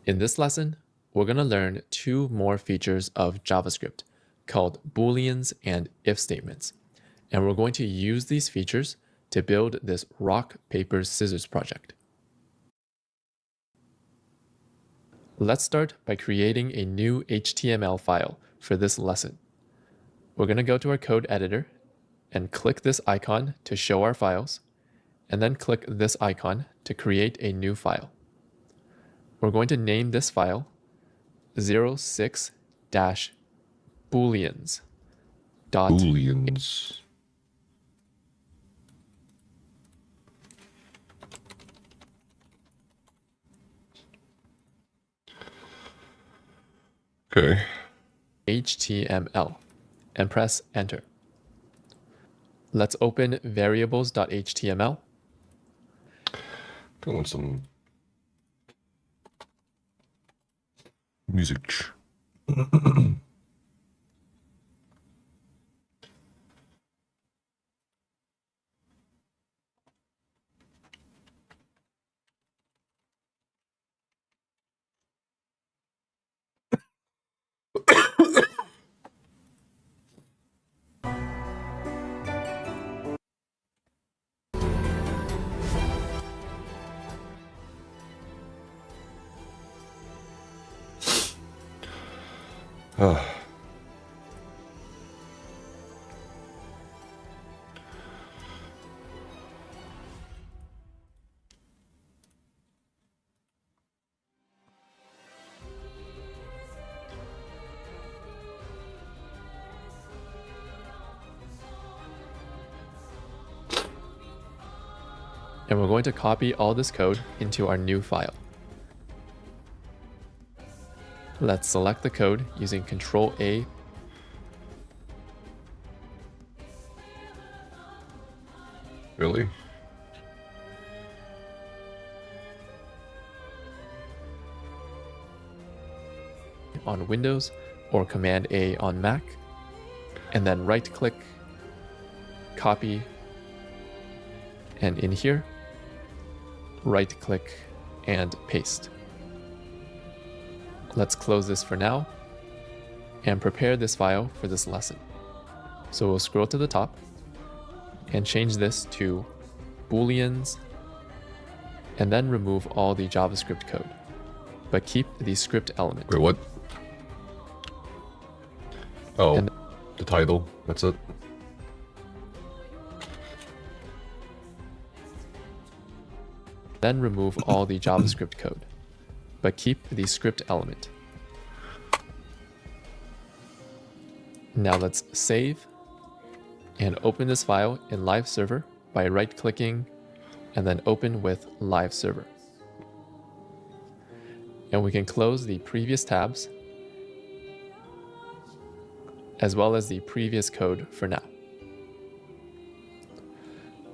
In this lesson, we're going to learn two more features of JavaScript called Booleans and if statements. And we're going to use these features to build this rock, paper, scissors project. Let's start by creating a new HTML file for this lesson. We're going to go to our code editor and click this icon to show our files, and then click this icon to create a new file. We're going to name this file 06-booleans. Booleans. Okay. HTML and press enter. Let's open variables.html. I want some music. And we're going to copy all this code into our new file. Let's select the code using Ctrl-A. Really? On Windows or Command-A on Mac, and then right-click, copy, and in here, right-click and paste. Let's close this for now and prepare this file for this lesson. So we'll scroll to the top and change this to Booleans, and then remove all the JavaScript code, but keep the script element. Wait, what? Oh, And the title. That's it. then remove all the JavaScript code, but keep the script element. Now let's save and open this file in Live Server by right-clicking and then open with Live Server. And we can close the previous tabs as well as the previous code for now.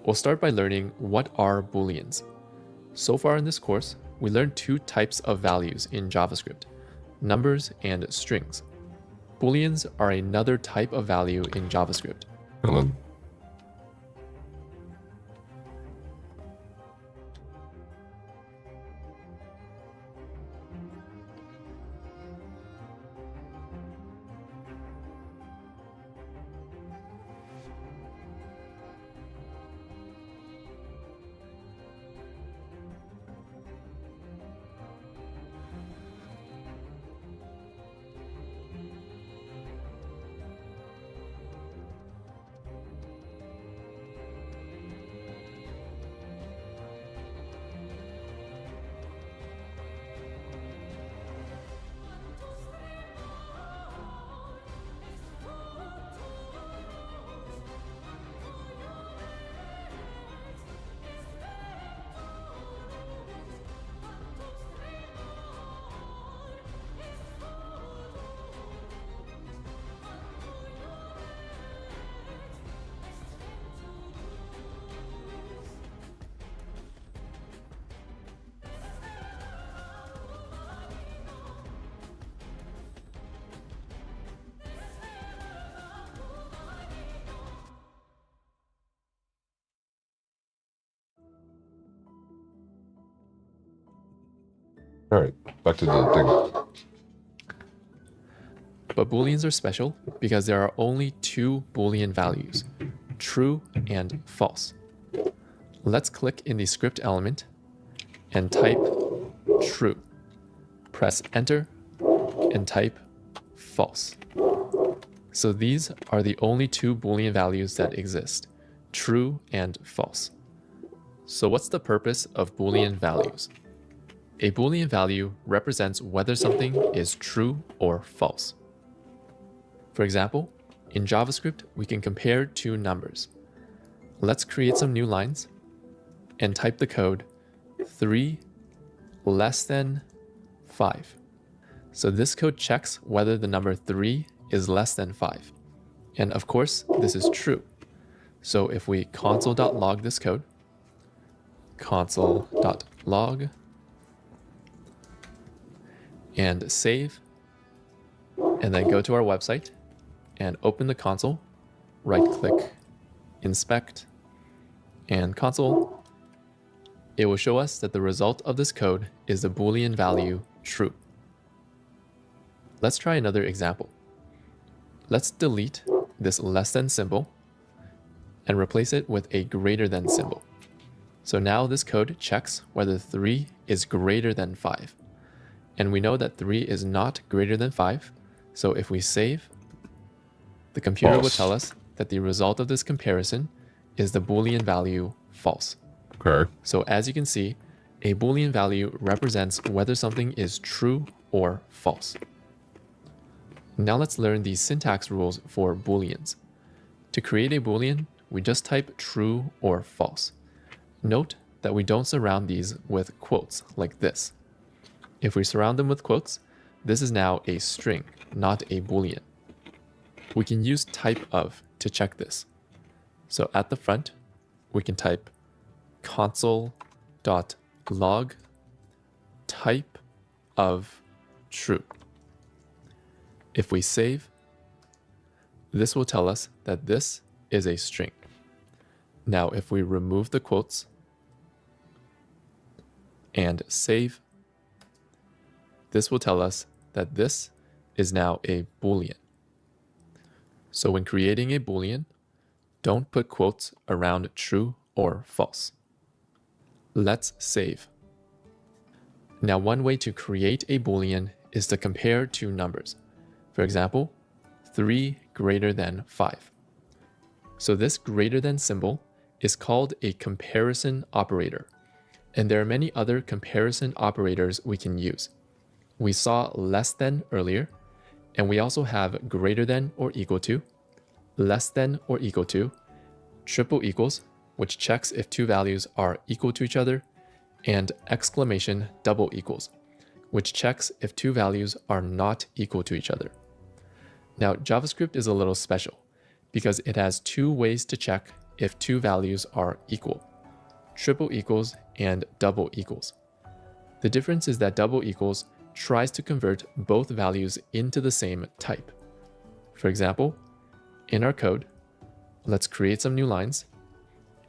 We'll start by learning what are Booleans. So far in this course, we learned two types of values in JavaScript, numbers and strings. Booleans are another type of value in JavaScript. Hold on. All right, back to the thing. But Booleans are special because there are only two Boolean values, true and false. Let's click in the script element and type true. Press enter and type false. So these are the only two Boolean values that exist, true and false. So what's the purpose of Boolean values? A Boolean value represents whether something is true or false. For example, in JavaScript, we can compare two numbers. Let's create some new lines and type the code 3 less than 5. So this code checks whether the number 3 is less than 5. And of course, this is true. So if we console.log this code, console.log, and save, and then go to our website and open the console, right-click, inspect, and console, it will show us that the result of this code is the Boolean value true. Let's try another example. Let's delete this less than symbol and replace it with a greater than symbol. So now this code checks whether 3 is greater than 5. And we know that 3 is not greater than 5. So if we save, the computer will tell us that the result of this comparison is the Boolean value false. Okay. So as you can see, a Boolean value represents whether something is true or false. Now let's learn the syntax rules for Booleans. To create a Boolean, we just type true or false. Note that we don't surround these with quotes like this. If we surround them with quotes, this is now a string, not a Boolean. We can use type of to check this. So at the front, we can type console.log type of true. If we save, this will tell us that this is a string. Now, if we remove the quotes and save, this will tell us that this is now a Boolean. So when creating a Boolean, don't put quotes around true or false. Let's save. Now, one way to create a Boolean is to compare two numbers. For example, 3 greater than 5. So this greater than symbol is called a comparison operator. And there are many other comparison operators we can use. We saw less than earlier, and we also have greater than or equal to, less than or equal to, triple equals, which checks if two values are equal to each other, and exclamation double equals, which checks if two values are not equal to each other. Now, JavaScript is a little special because it has two ways to check if two values are equal, triple equals and double equals. The difference is that double equals tries to convert both values into the same type. For example, in our code, let's create some new lines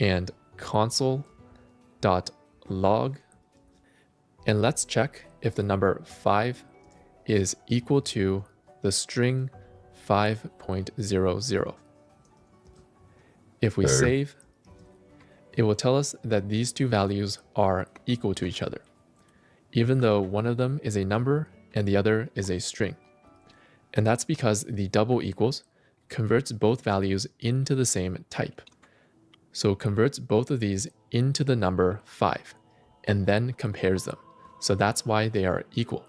and console.log, and let's check if the number 5 is equal to the string 5.00. If we save, it will tell us that these two values are equal to each other, even though one of them is a number and the other is a string. And that's because the double equals converts both values into the same type. So it converts both of these into the number 5 and then compares them. So that's why they are equal.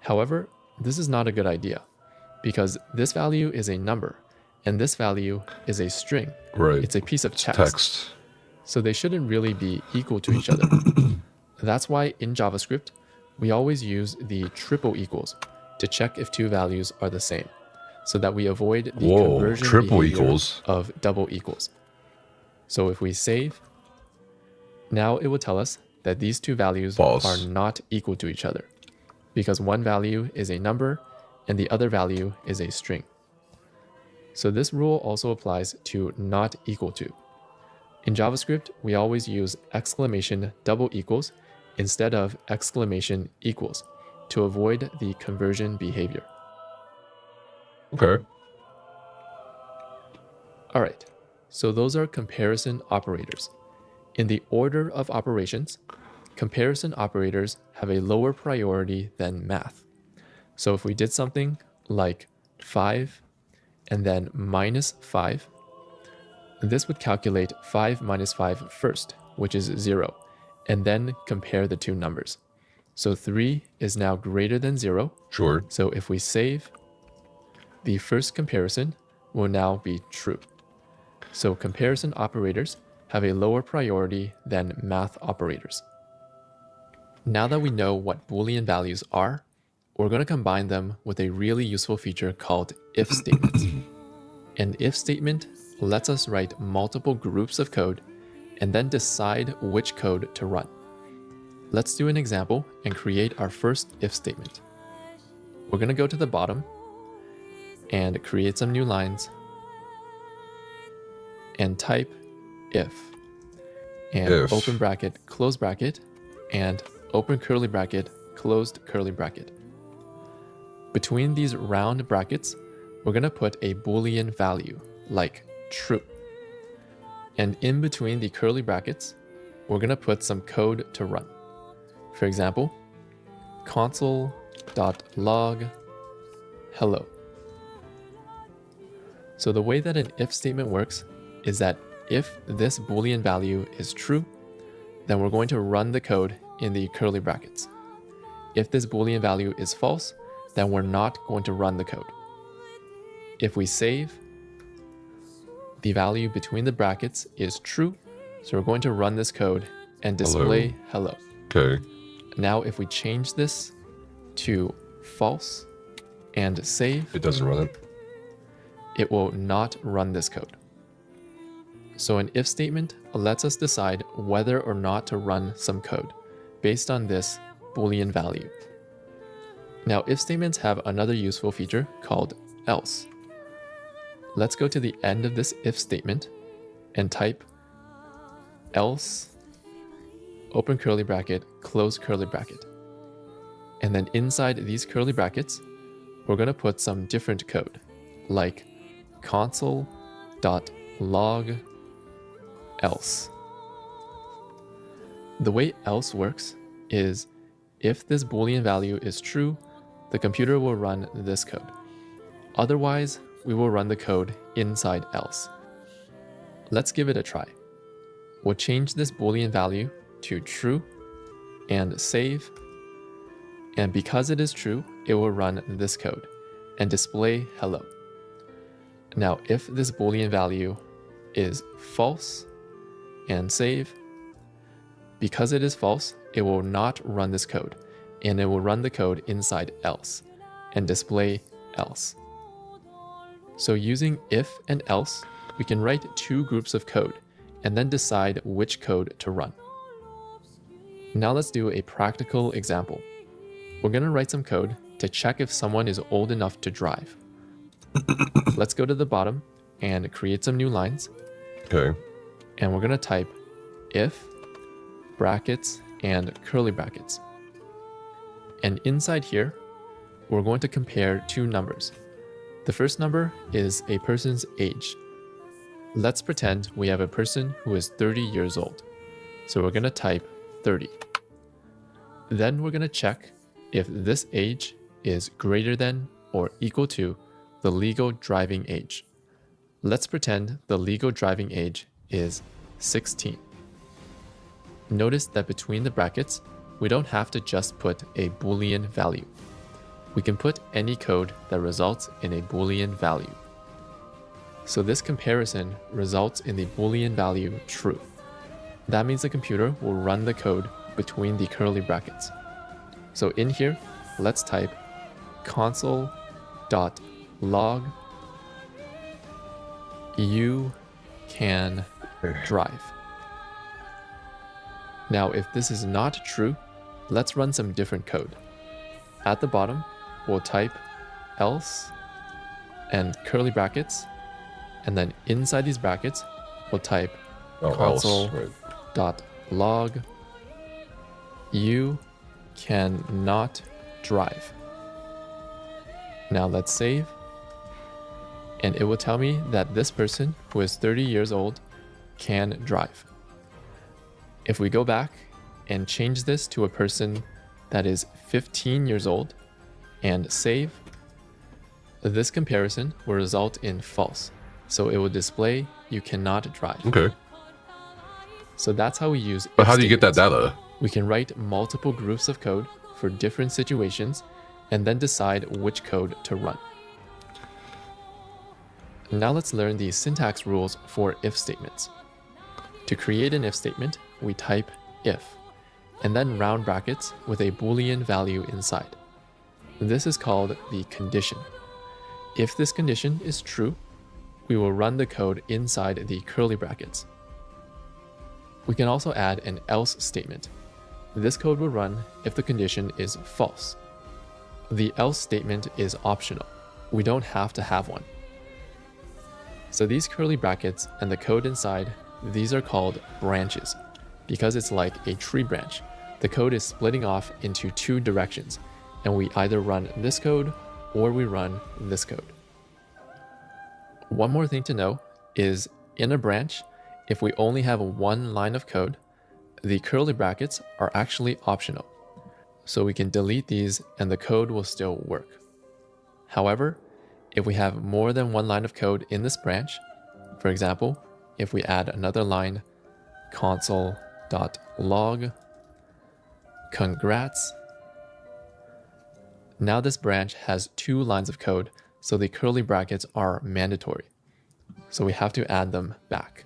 However, this is not a good idea because this value is a number and this value is a string. Right. It's a piece of text. So they shouldn't really be equal to each other. That's why in JavaScript, we always use the triple equals to check if two values are the same, so that we avoid the conversion triple behavior equals of double equals. So if we save, now it will tell us that these two values false. Are not equal to each other, because one value is a number and the other value is a string. So this rule also applies to not equal to. In JavaScript, we always use exclamation double equals instead of exclamation equals to avoid the conversion behavior. Okay. All right, so those are comparison operators. In the order of operations, comparison operators have a lower priority than math. So if we did something like 5 and then minus 5, this would calculate 5 minus 5 first, which is 0, and then compare the two numbers. So 3 is now greater than 0. Sure. So if we save, the first comparison will now be true. So comparison operators have a lower priority than math operators. Now that we know what Boolean values are, we're going to combine them with a really useful feature called if statements. An if statement lets us write multiple groups of code and then decide which code to run. Let's do an example and create our first if statement. We're going to go to the bottom and create some new lines and type if and open bracket, close bracket, and open curly bracket, closed curly bracket. Between these round brackets, we're going to put a Boolean value like true. And in between the curly brackets, we're going to put some code to run. For example, console.log hello. So the way that an if statement works is that if this Boolean value is true, then we're going to run the code in the curly brackets. If this Boolean value is false, then we're not going to run the code. If we save, the value between the brackets is true, so we're going to run this code and display hello. Okay. Now if we change this to false and save, It doesn't run it. it will not run this code. So an if statement lets us decide whether or not to run some code based on this Boolean value. Now if statements have another useful feature called else. Let's go to the end of this if statement and type else, open curly bracket, close curly bracket. And then inside these curly brackets, we're going to put some different code like console.log else. The way else works is if this Boolean value is true, the computer will run this code. Otherwise, we will run the code inside else. Let's give it a try. We'll change this Boolean value to true and save. And because it is true, it will run this code and display hello. Now, if this Boolean value is false and save, because it is false, it will not run this code and it will run the code inside else and display else. So using if and else, we can write two groups of code and then decide which code to run. Now let's do a practical example. We're going to write some code to check if someone is old enough to drive. Let's go to the bottom and create some new lines. Okay. And we're going to type if, brackets, and curly brackets. And inside here, we're going to compare two numbers. The first number is a person's age. Let's pretend we have a person who is 30 years old. So we're going to type 30. Then we're going to check if this age is greater than or equal to the legal driving age. Let's pretend the legal driving age is 16. Notice that between the brackets, we don't have to just put a Boolean value. We can put any code that results in a Boolean value. So this comparison results in the Boolean value true. That means the computer will run the code between the curly brackets. So in here, let's type console.log you can drive. Now, if this is not true, let's run some different code. At the bottom, we'll type else and curly brackets, and then inside these brackets, we'll type console.log You cannot drive. Now let's save. And it will tell me that this person who is 30 years old can drive. If we go back and change this to a person that is 15 years old and save, this comparison will result in false. So it will display you cannot drive. Okay. So that's how we use But if how do you get that statements. data? We can write multiple groups of code for different situations and then decide which code to run. Now let's learn the syntax rules for if statements. To create an if statement, we type if, and then round brackets with a Boolean value inside. This is called the condition. If this condition is true, we will run the code inside the curly brackets. We can also add an else statement. This code will run if the condition is false. The else statement is optional. We don't have to have one. So these curly brackets and the code inside, these are called branches because it's like a tree branch. The code is splitting off into two directions, and we either run this code or we run this code. One more thing to know is in a branch, if we only have one line of code, the curly brackets are actually optional. So we can delete these and the code will still work. However, if we have more than one line of code in this branch, for example, if we add another line, console.log, congrats. Now this branch has two lines of code, so the curly brackets are mandatory. So we have to add them back.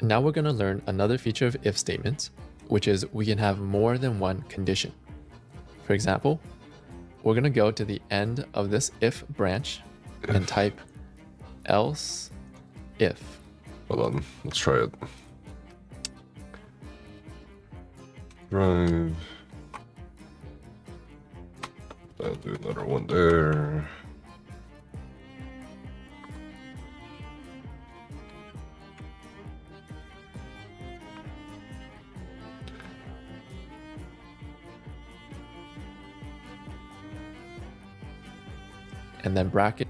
Now we're going to learn another feature of if statements, which is we can have more than one condition. For example, we're going to go to the end of this if branch and type else if. Hold on, let's try it. Drive. I'll do another one there. And then bracket.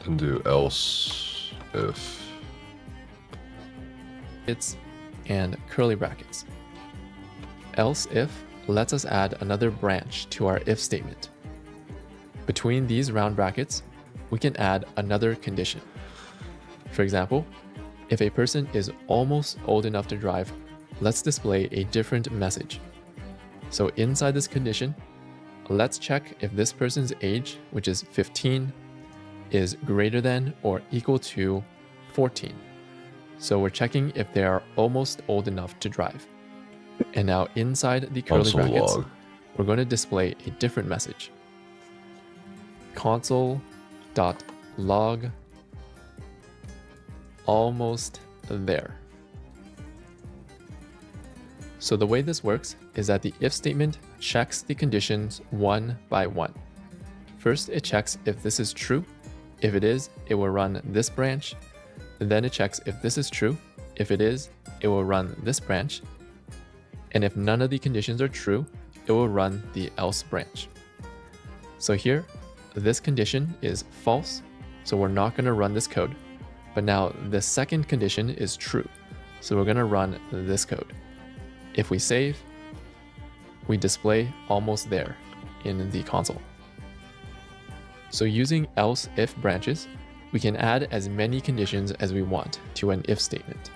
And do else if. And curly brackets. Else if lets us add another branch to our if statement. Between these round brackets, we can add another condition. For example, if a person is almost old enough to drive, let's display a different message. So inside this condition, let's check if this person's age, which is 15, is greater than or equal to 14. So we're checking if they are almost old enough to drive. And now inside the curly brackets, we're going to display a different message. Console.log almost there. So the way this works is that the if statement checks the conditions one by one. First, it checks if this is true. If it is, it will run this branch. Then it checks if this is true. If it is, it will run this branch. And if none of the conditions are true, it will run the else branch. So here, this condition is false, so we're not going to run this code. But now the second condition is true, so we're going to run this code. If we save, we display almost there in the console. So using else if branches, we can add as many conditions as we want to an if statement.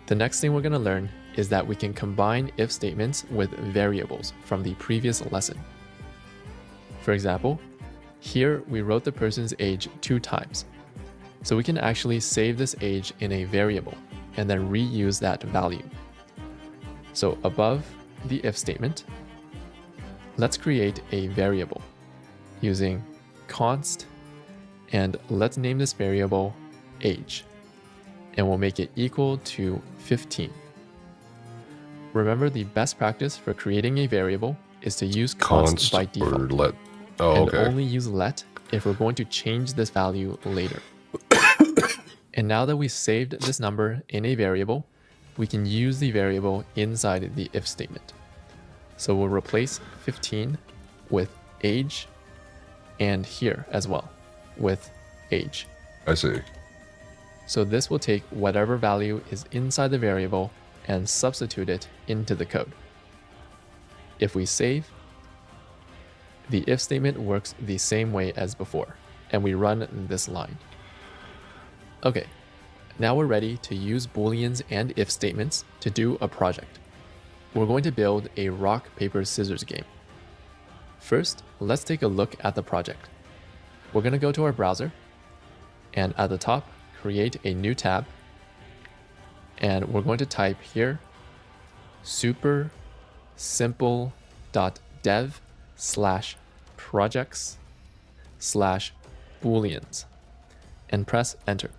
The next thing we're going to learn is that we can combine if statements with variables from the previous lesson. For example, here we wrote the person's age 2 times. So we can actually save this age in a variable and then reuse that value. So above the if statement, let's create a variable using const, and let's name this variable age, and we'll make it equal to 15. Remember, the best practice for creating a variable is to use const by default, or let. Oh, and okay. only use let if we're going to change this value later. And now that we saved this number in a variable, we can use the variable inside the if statement. So we'll replace 15 with age, and here as well with age. I see. So this will take whatever value is inside the variable and substitute it into the code. If we save, the if statement works the same way as before, and we run this line. Okay, now we're ready to use booleans and if statements to do a project. We're going to build a rock, paper, scissors game. First, let's take a look at the project. We're going to go to our browser, and at the top, create a new tab, and we're going to type here super simple.dev/projects/booleans and press enter.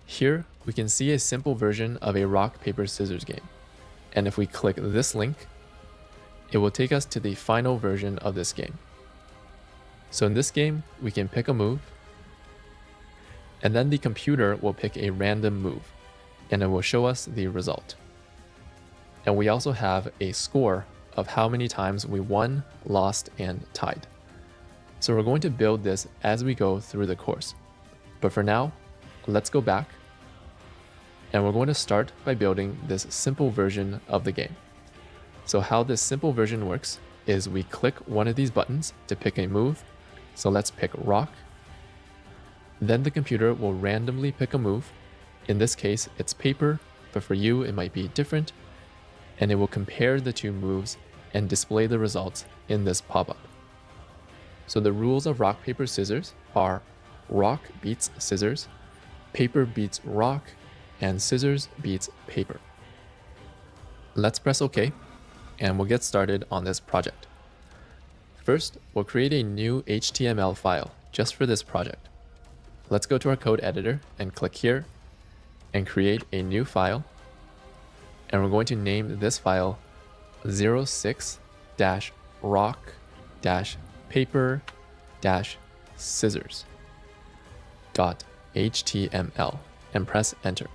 Here we can see a simple version of a rock, paper, scissors game. And if we click this link, it will take us to the final version of this game. So in this game, we can pick a move, and then the computer will pick a random move, and it will show us the result. And we also have a score of how many times we won, lost, and tied. So we're going to build this as we go through the course. But for now, let's go back, and we're going to start by building this simple version of the game. So how this simple version works is we click one of these buttons to pick a move. So let's pick rock. Then the computer will randomly pick a move. In this case, it's paper, but for you, it might be different. And it will compare the two moves and display the results in this pop-up. So the rules of rock, paper, scissors are rock beats scissors, paper beats rock, and scissors beats paper. Let's press OK, and we'll get started on this project. First, we'll create a new HTML file just for this project. Let's go to our code editor and click here and create a new file. And we're going to name this file 06-rock-paper-scissors.html and press enter.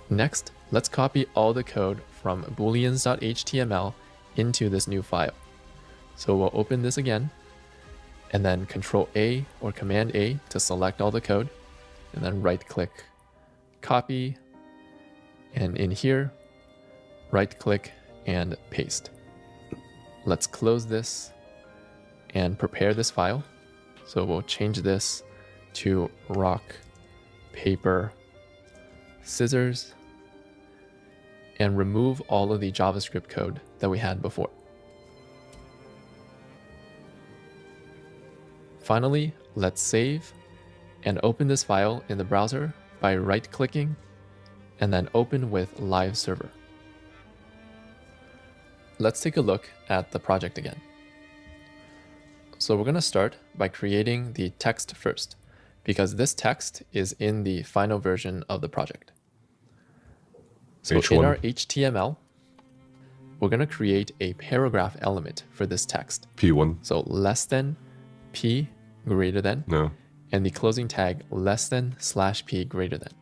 Next, let's copy all the code from booleans.html into this new file. So we'll open this again, and then Control A or Command A to select all the code, and then right click, copy, and in here, right click and paste. Let's close this and prepare this file. So we'll change this to rock, paper, scissors, and remove all of the JavaScript code that we had before. Finally, let's save and open this file in the browser by right-clicking and then open with Live Server. Let's take a look at the project again. So we're going to start by creating the text first, because this text is in the final version of the project. So in our HTML, we're going to create a paragraph element for this text. P1. So less than, P greater than, No. and the closing tag less than /P greater than.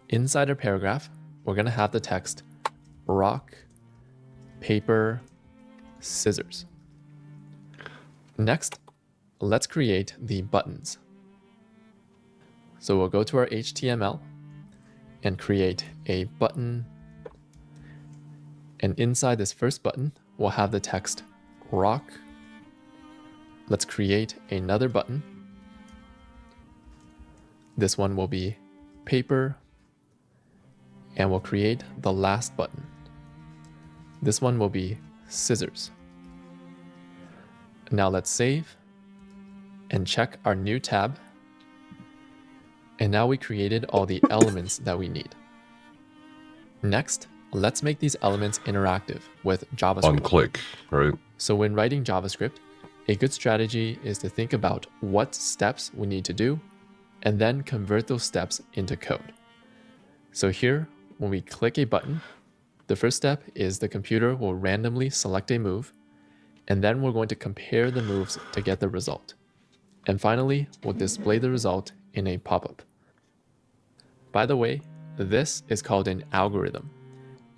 Inside our paragraph, we're going to have the text rock, paper, scissors. Next, let's create the buttons. So we'll go to our HTML and create a button. And inside this first button, we'll have the text rock. Let's create another button. This one will be paper, and we'll create the last button. This one will be scissors. Now let's save and check our new tab. And now we created all the elements that we need. Next, let's make these elements interactive with JavaScript. On click, right? So when writing JavaScript, a good strategy is to think about what steps we need to do and then convert those steps into code. So here, when we click a button, the first step is the computer will randomly select a move, and then we're going to compare the moves to get the result. And finally, we'll display the result in a pop-up. By the way, this is called an algorithm.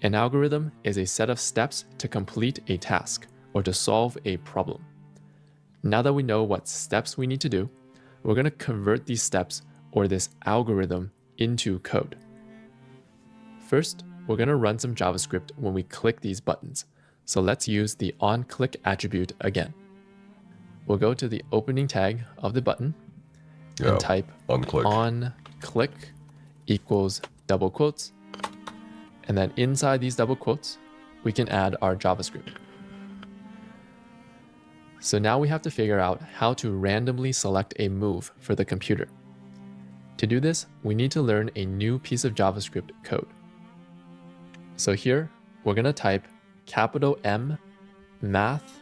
An algorithm is a set of steps to complete a task or to solve a problem. Now that we know what steps we need to do, we're going to convert these steps or this algorithm into code. First, we're going to run some JavaScript when we click these buttons. So let's use the onClick attribute again. We'll go to the opening tag of the button and type onClick equals double quotes. And then inside these double quotes, we can add our JavaScript. So now we have to figure out how to randomly select a move for the computer. To do this, we need to learn a new piece of JavaScript code. So here, we're going to type M math.random,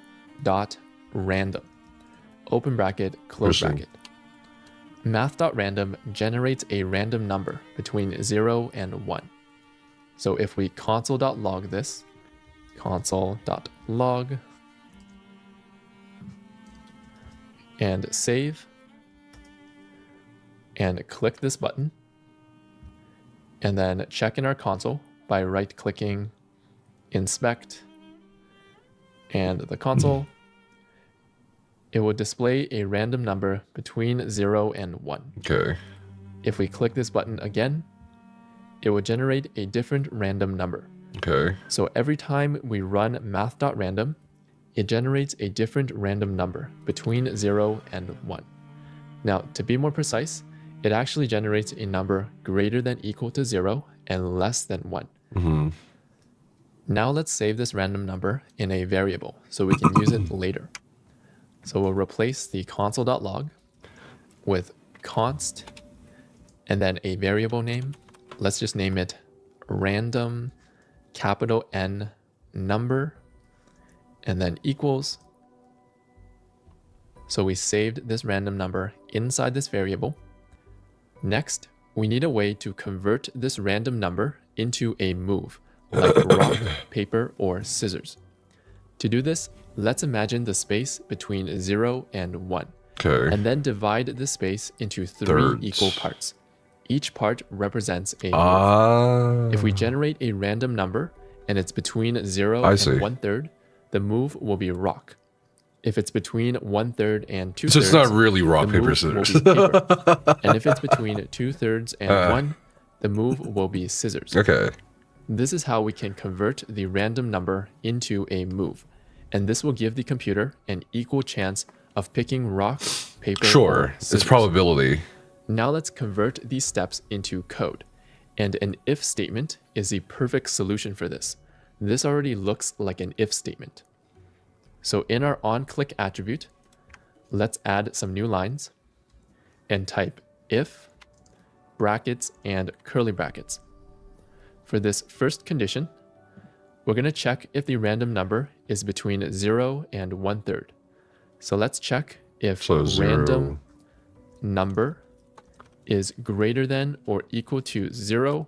open bracket, close bracket. Math.random generates a random number between 0 and 1. So if we console.log this, console.log, and save, and click this button, and then check in our console by right-clicking, inspect, and the console, it will display a random number between 0 and 1. Okay. If we click this button again, it will generate a different random number. Okay. So every time we run math.random, it generates a different random number between 0 and 1. Now, to be more precise, it actually generates a number greater than equal to 0 and less than 1. Mm-hmm. Now let's save this random number in a variable so we can use it later. So we'll replace the console.log with const and then a variable name. Let's just name it random N number and then equals. So we saved this random number inside this variable. Next, we need a way to convert this random number into a move, like rock, paper, or scissors. To do this, let's imagine the space between 0 and 1. Okay. And then divide the space into 3 equal parts. Each part represents a move. If we generate a random number and it's between 0 and 1/3, the move will be rock. If it's between 1/3 and 2/3, so it's not really rock, paper, scissors. And if it's between 2/3 and 1, the move will be scissors. Okay. This is how we can convert the random number into a move. And this will give the computer an equal chance of picking rock, paper, or scissors. It's probability. Now let's convert these steps into code. And an if statement is the perfect solution for this. This already looks like an if statement. So in our onClick attribute, let's add some new lines and type if, brackets, and curly brackets. For this first condition, we're going to check if the random number is between 0 and 1/3. So let's check if random number is greater than or equal to 0.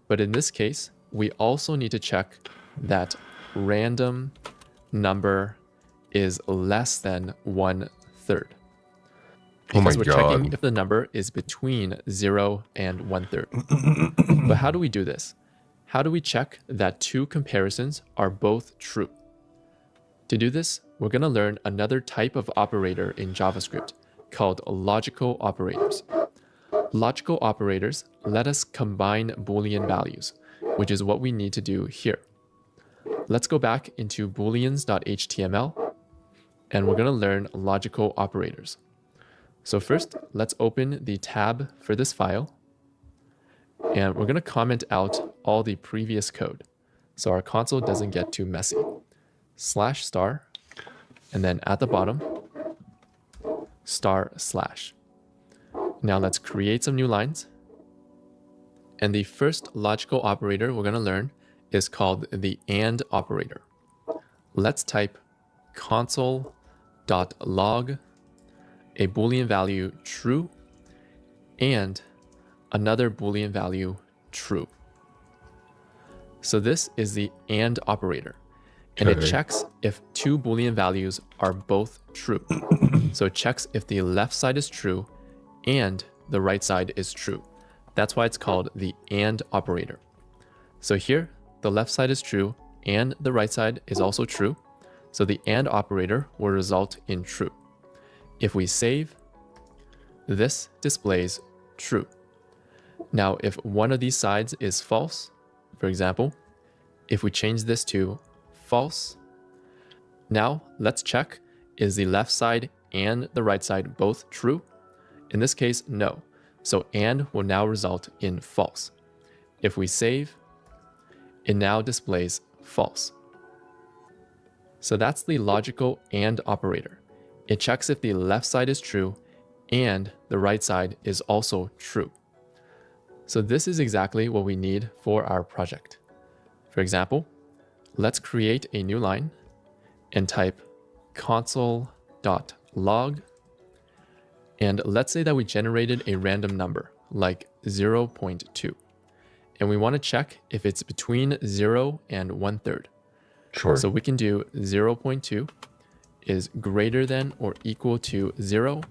But in this case, we also need to check that random number is less than 1/3. Because we're checking if the number is between 0 and 1/3. But how do we do this? How do we check that two comparisons are both true? To do this, we're going to learn another type of operator in JavaScript called logical operators. Logical operators let us combine Boolean values, which is what we need to do here. Let's go back into booleans.html, and we're going to learn logical operators. So first, let's open the tab for this file, and we're going to comment out all the previous code so our console doesn't get too messy. /*, and then at the bottom, */. Now let's create some new lines. And the first logical operator we're going to learn is called the AND operator. Let's type console.log a Boolean value true and another Boolean value true. So this is the AND operator. And it checks if two Boolean values are both true. So it checks if the left side is true and the right side is true. That's why it's called the AND operator. So here, the left side is true and the right side is also true. So the AND operator will result in true. If we save, this displays true. Now, if one of these sides is false, for example, if we change this to false, now let's check, is the left side and the right side both true? In this case, no. So AND will now result in false. If we save, it now displays false. So that's the logical AND operator. It checks if the left side is true and the right side is also true. So this is exactly what we need for our project. For example, let's create a new line and type console.log. And let's say that we generated a random number like 0.2. And we want to check if it's between 0 and 1/3. Sure. So we can do 0.2 is greater than or equal to 0.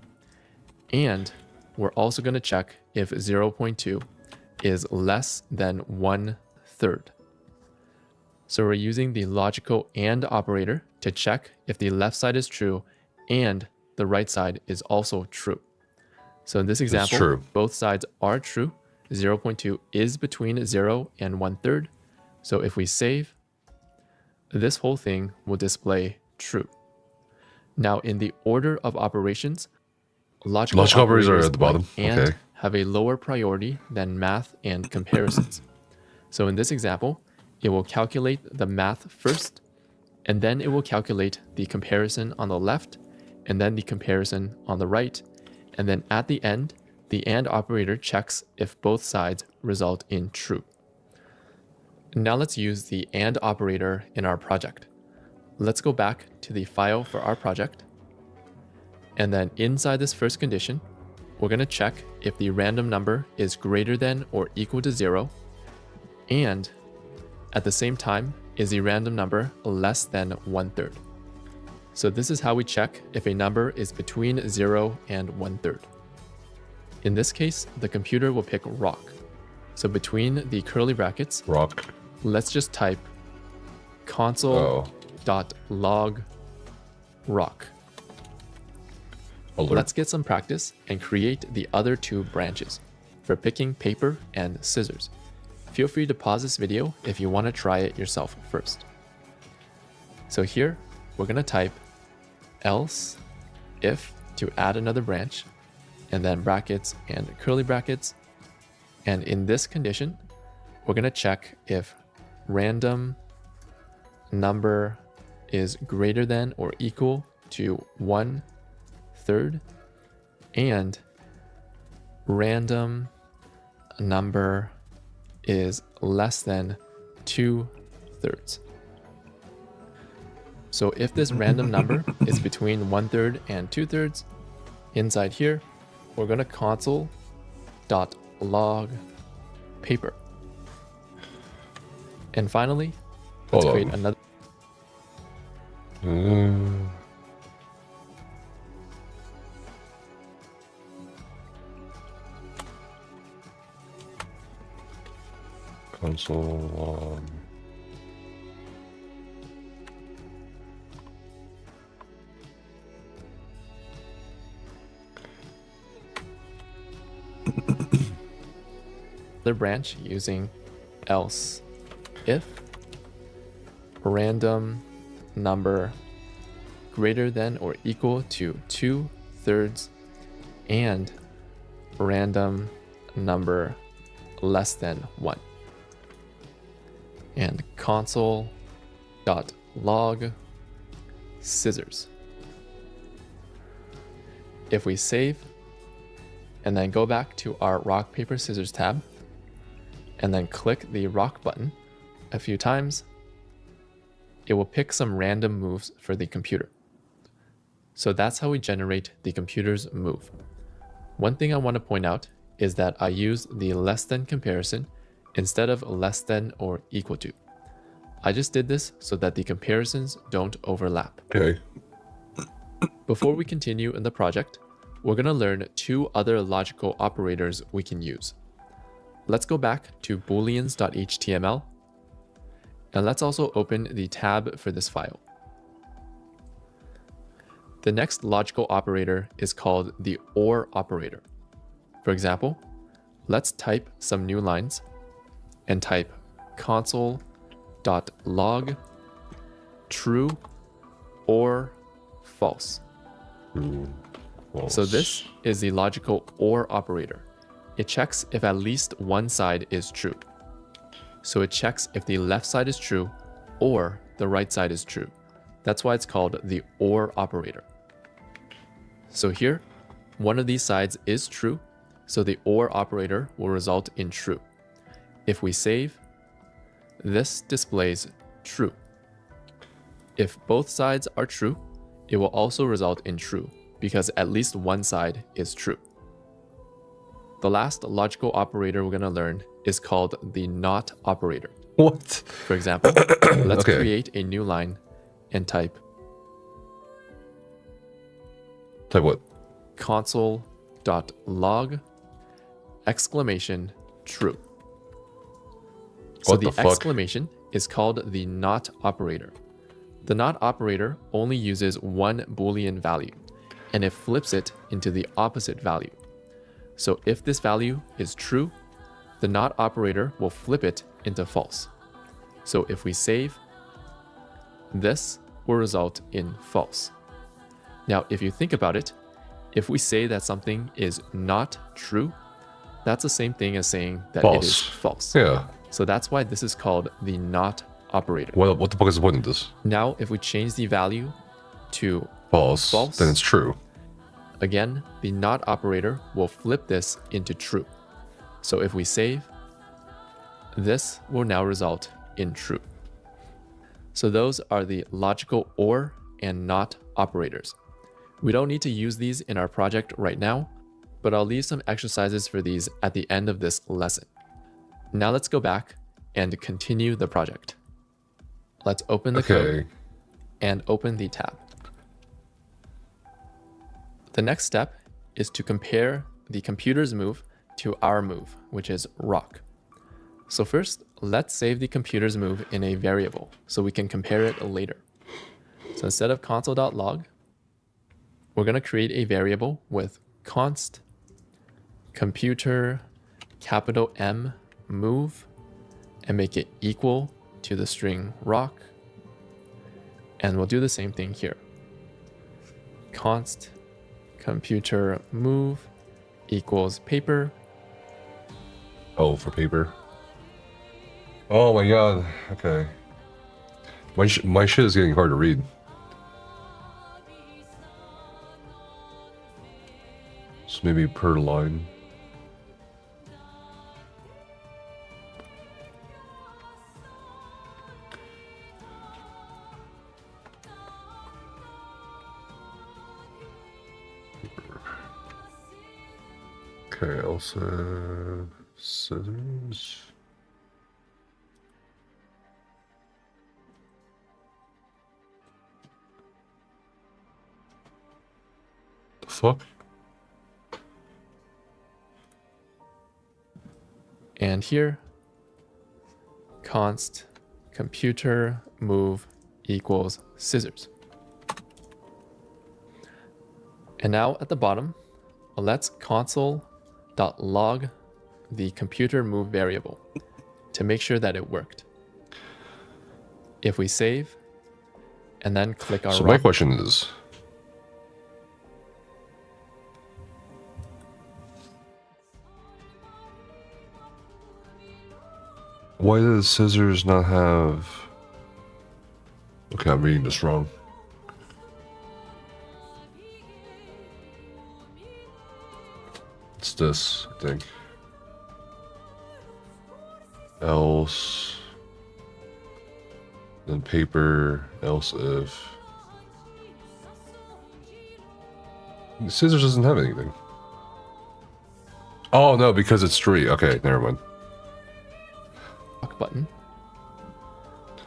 And we're also going to check if 0.2 is less than 1/3. So we're using the logical AND operator to check if the left side is true and the right side is also true. So in this example, both sides are true. 0.2 is between 0 and 1/3. So if we save, this whole thing will display true. Now in the order of operations, logical operators are at the bottom. And have a lower priority than math and comparisons. So in this example, it will calculate the math first, and then it will calculate the comparison on the left, and then the comparison on the right. And then at the end, the AND operator checks if both sides result in true. Now let's use the AND operator in our project. Let's go back to the file for our project. And then inside this first condition, we're going to check if the random number is greater than or equal to 0. And at the same time, is the random number less than 1/3. So this is how we check if a number is between 0 and 1/3. In this case, the computer will pick rock. So between the curly brackets, rock, let's just type console.log rock. Let's get some practice and create the other two branches for picking paper and scissors. Feel free to pause this video if you want to try it yourself first. So here, we're going to type else if to add another branch, and then brackets and curly brackets. And in this condition, we're going to check if random number is greater than or equal to 1/3 and random number is less than 2/3. So if this random number is between 1/3 and 2/3, inside here, we're going to console.log paper. And finally, let's create another. Console log. The branch using else if random number greater than or equal to 2/3 and random number less than 1. And console.log scissors. If we save and then go back to our rock, paper, scissors tab and then click the rock button a few times, it will pick some random moves for the computer. So that's how we generate the computer's move. One thing I want to point out is that I use the less than comparison instead of less than or equal to. I just did this so that the comparisons don't overlap. Okay. Before we continue in the project, we're going to learn two other logical operators we can use. Let's go back to booleans.html, and let's also open the tab for this file. The next logical operator is called the OR operator. For example, let's type some new lines and type console.log true or false. So this is the logical OR operator. It checks if at least one side is true. So it checks if the left side is true or the right side is true. That's why it's called the OR operator. So here, one of these sides is true, so the OR operator will result in true. If we save, this displays true. If both sides are true, it will also result in true, because at least one side is true. The last logical operator we're going to learn is called the NOT operator. What? For example, let's create a new line and type what? console.log exclamation true. So the exclamation is called the NOT operator. The NOT operator only uses one Boolean value, and it flips it into the opposite value. So if this value is true, the NOT operator will flip it into false. So if we save, this will result in false. Now, if you think about it, if we say that something is not true, that's the same thing as saying that it is false. Yeah. So that's why this is called the NOT operator. Well, what the fuck is the point of this? Now, if we change the value to false, then it's true. Again, the NOT operator will flip this into true. So if we save, this will now result in true. So those are the logical OR and NOT operators. We don't need to use these in our project right now, but I'll leave some exercises for these at the end of this lesson. Now let's go back and continue the project. Let's open the code and open the tab. The next step is to compare the computer's move to our move, which is rock. So first, let's save the computer's move in a variable so we can compare it later. So instead of console.log, we're going to create a variable with const computer capital M move and make it equal to the string rock. And we'll do the same thing here. Const computer move equals paper. Oh, for paper. Oh my god. Okay. My shit is getting hard to read. So maybe per line. Okay, also scissors. The fuck? And here, const computer move equals scissors. And now at the bottom, let's console.log the computer move variable to make sure that it worked. If we save and then click our So my question is, why does scissors not have... Okay, I'm reading this wrong. It's this, I think. Else... Then paper, else if... Scissors doesn't have anything. Oh no, because it's 3. Okay, never mind. Button.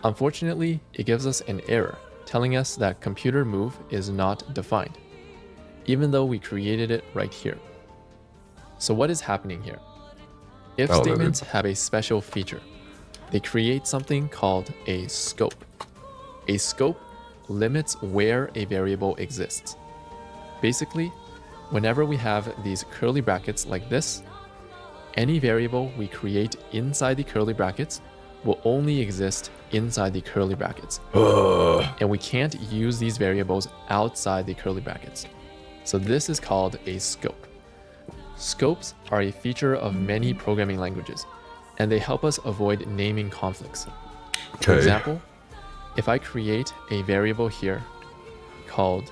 Unfortunately, it gives us an error telling us that computer move is not defined. even though we created it right here. So what is happening here? If Oh, statements have a special feature. They create something called a scope. A scope limits where a variable exists. Basically, whenever we have these curly brackets like this, any variable we create inside the curly brackets will only exist inside the curly brackets. And we can't use these variables outside the curly brackets. So this is called a scope. Scopes are a feature of many programming languages, and they help us avoid naming conflicts. For example, if I create a variable here called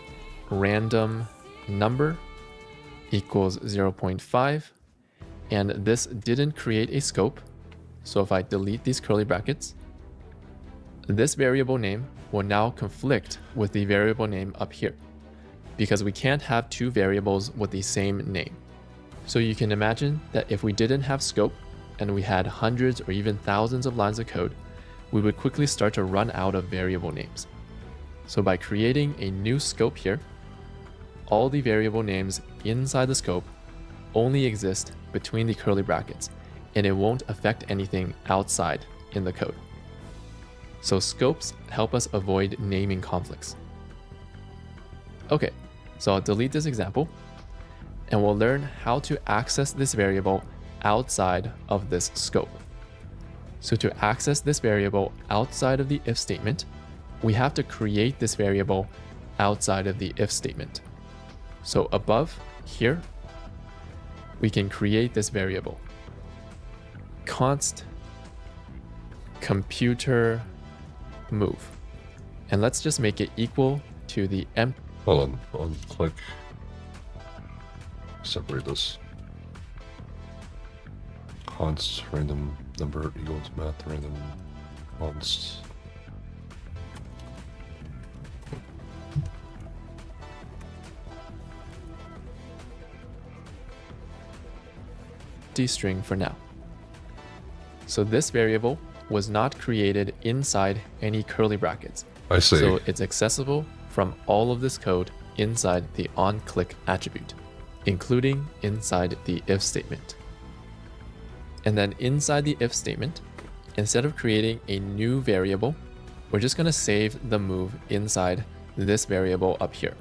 random number equals 0.5, and this didn't create a scope, so if I delete these curly brackets, this variable name will now conflict with the variable name up here, because we can't have two variables with the same name. So you can imagine that if we didn't have scope, and we had hundreds or even thousands of lines of code, we would quickly start to run out of variable names. So by creating a new scope here, all the variable names inside the scope only exist between the curly brackets, and it won't affect anything outside in the code. So scopes help us avoid naming conflicts. Okay, so I'll delete this example, and we'll learn how to access this variable outside of this scope. So to access this variable outside of the if statement, we have to create this variable outside of the if statement. So above here, we can create this variable. Const computer move. And let's just make it equal to the empty. Hold on, click. Separate this. Const random number equals math random const. String for now. So this variable was not created inside any curly brackets. I see. So it's accessible from all of this code inside the onClick attribute, including inside the if statement. And then inside the if statement, instead of creating a new variable, we're just going to save the move inside this variable up here,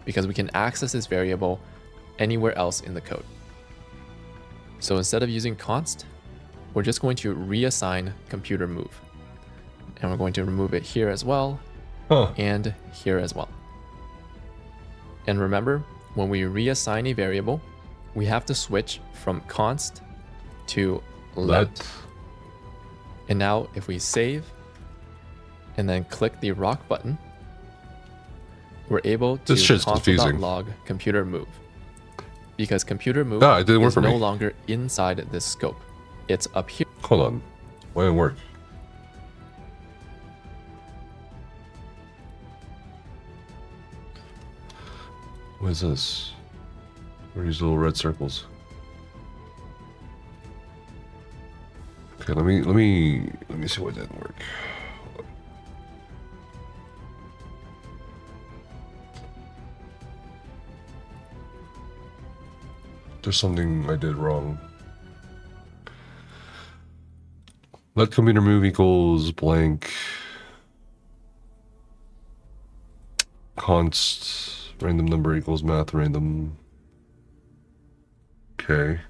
because we can access this variable anywhere else in the code. So instead of using const, we're just going to reassign computer move. And we're going to remove it here as well, and here as well. And remember, when we reassign a variable, we have to switch from const to let. And now if we save and then click the rock button, we're able to console.log computer move. Because computer move is no longer inside this scope. It's up here. Hold on. Why didn't it work? What is this? What are these little red circles? Okay, let me see what didn't work. There's something I did wrong. Let computer move equals blank. Const random number equals math random. Okay.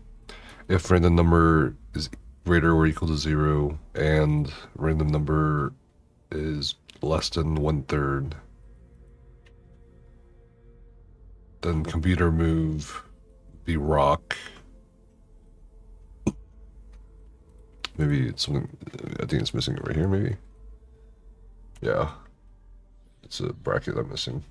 If random number is greater or equal to 0 and random number is less than 1/3, then computer move be rock. Maybe it's something, I think it's missing it right here, maybe. Yeah. It's a bracket I'm missing.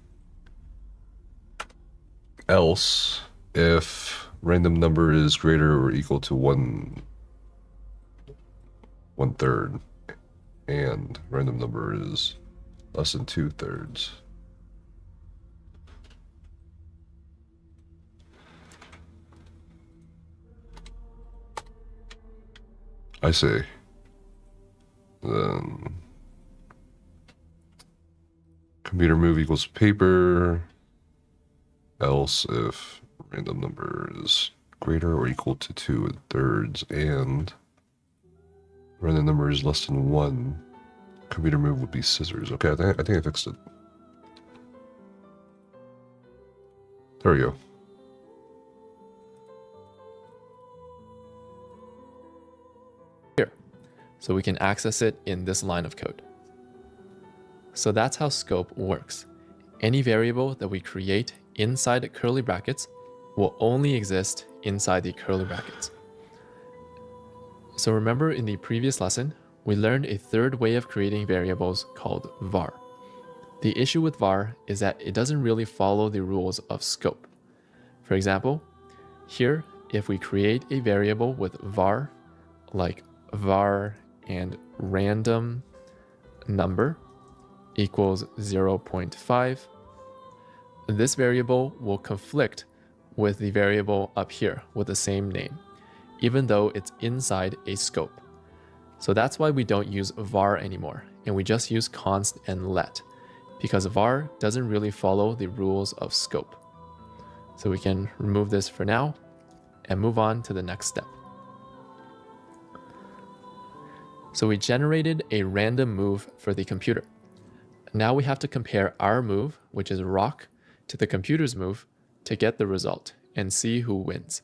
Else, if random number is greater or equal to 1/3 and random number is less than 2/3. I see. Then computer move equals paper. Else else if random number is greater or equal to 2/3 and random number is less than 1, computer move would be scissors. Okay, I think I fixed it. There we go. Here, so we can access it in this line of code. So that's how scope works. Any variable that we create inside curly brackets will only exist inside the curly brackets. So remember in the previous lesson, we learned a third way of creating variables called var. The issue with var is that it doesn't really follow the rules of scope. For example, here, if we create a variable with var, like var and random number equals 0.5, this variable will conflict with the variable up here with the same name, even though it's inside a scope. So that's why we don't use var anymore, and we just use const and let, because var doesn't really follow the rules of scope. So we can remove this for now and move on to the next step. So we generated a random move for the computer. Now we have to compare our move, which is rock, to the computer's move to get the result and see who wins.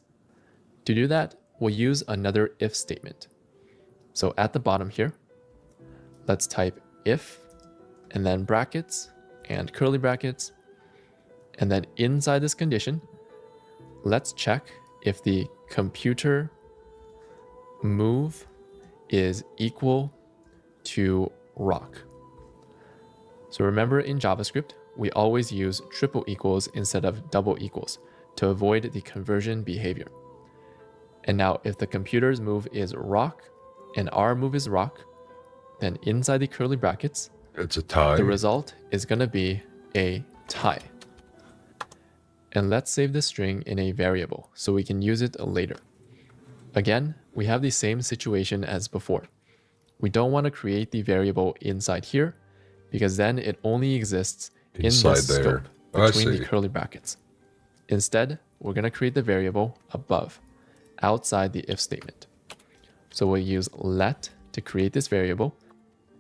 To do that, we'll use another if statement. So at the bottom here, let's type if, and then brackets and curly brackets. And then inside this condition, let's check if the computer move is equal to rock. So remember in JavaScript, we always use triple equals instead of double equals to avoid the conversion behavior. And now if the computer's move is rock and our move is rock, then inside the curly brackets, it's a tie. The result is going to be a tie. And let's save this string in a variable so we can use it later. Again, we have the same situation as before. We don't want to create the variable inside here because then it only exists inside this scope between the curly brackets. Instead, we're going to create the variable above, outside the if statement. So we'll use let to create this variable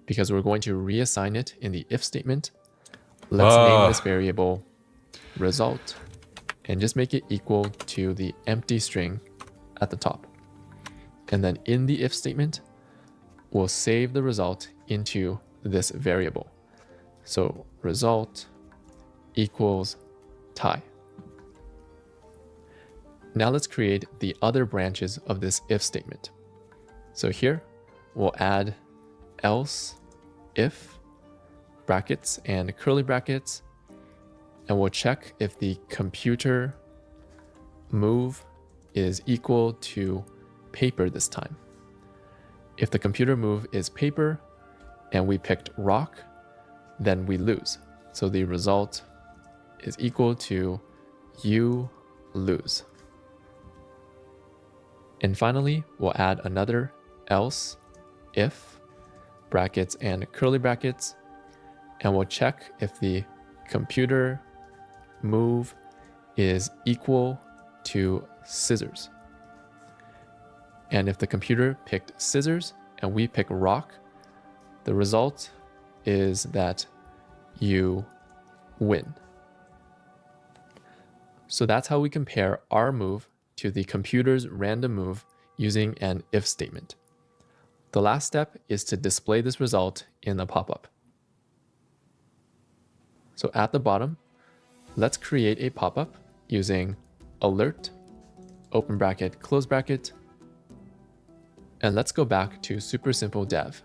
because we're going to reassign it in the if statement. Let's name this variable result and just make it equal to the empty string at the top. And then in the if statement, we'll save the result into this variable. So result equals tie. Now let's create the other branches of this if statement. So here we'll add else if brackets and curly brackets, and we'll check if the computer move is equal to paper this time. If the computer move is paper and we picked rock, then we lose. So the result is equal to you lose. And finally, we'll add another else if brackets and curly brackets, and we'll check if the computer move is equal to scissors. And if the computer picked scissors and we pick rock, the result is that you win. So that's how we compare our move to the computer's random move using an if statement. The last step is to display this result in a pop-up. So at the bottom, let's create a pop-up using alert, open bracket, close bracket, and let's go back to super simple dev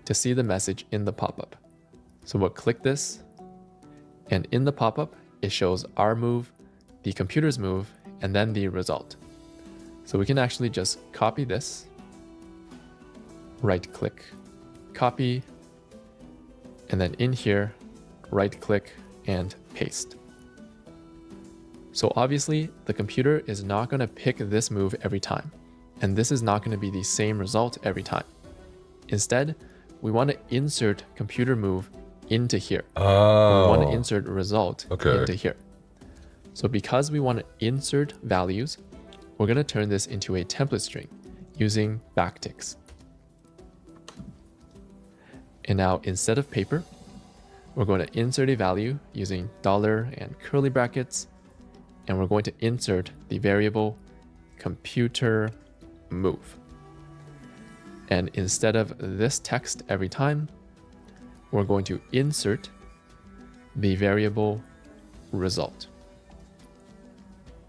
to see the message in the pop-up. So we'll click this, and in the pop-up, it shows our move, the computer's move, and then the result. So we can actually just copy this, right click, copy, and then in here, right click and paste. So obviously the computer is not going to pick this move every time, and this is not going to be the same result every time. Instead, we want to insert computer move into here. Oh. We want to insert result into here. So because we want to insert values, we're going to turn this into a template string using backticks. And now instead of paper, we're going to insert a value using $ and curly brackets, and we're going to insert the variable computer move. And instead of this text every time, we're going to insert the variable result.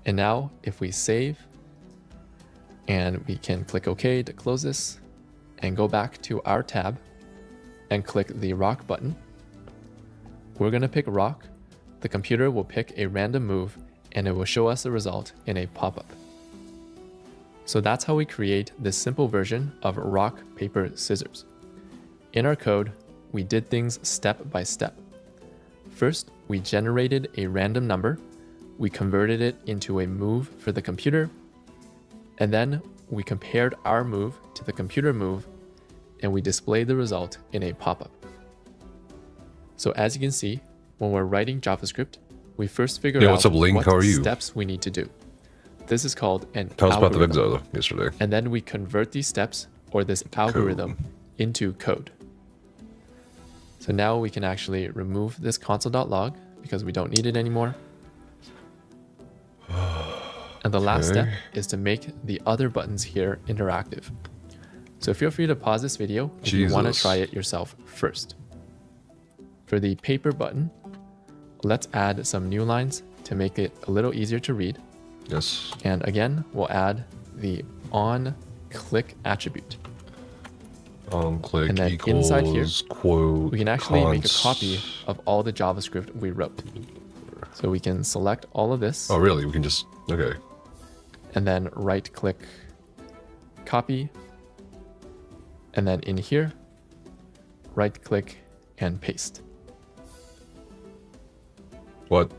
And now if we save, and we can click OK to close this and go back to our tab and click the rock button, we're going to pick rock. The computer will pick a random move and it will show us the result in a pop-up. So that's how we create this simple version of rock, paper, scissors. In our code, we did things step by step. First, we generated a random number. We converted it into a move for the computer. And then we compared our move to the computer move and we displayed the result in a pop-up. So as you can see, when we're writing JavaScript, we first figure out what steps we need to do. This is called an algorithm. Yesterday. And then we convert these steps or this algorithm into code. So now we can actually remove this console.log because we don't need it anymore. And the last step is to make the other buttons here interactive. So feel free to pause this video if you want to try it yourself first. For the paper button, let's add some new lines to make it a little easier to read. Yes. And again, we'll add the onClick attribute. OnClick and then equals inside here, quote, we can actually make a copy of all the JavaScript we wrote. So we can select all of this. Oh, really? We can just, okay. And then right click, copy. And then in here, right click and paste. What?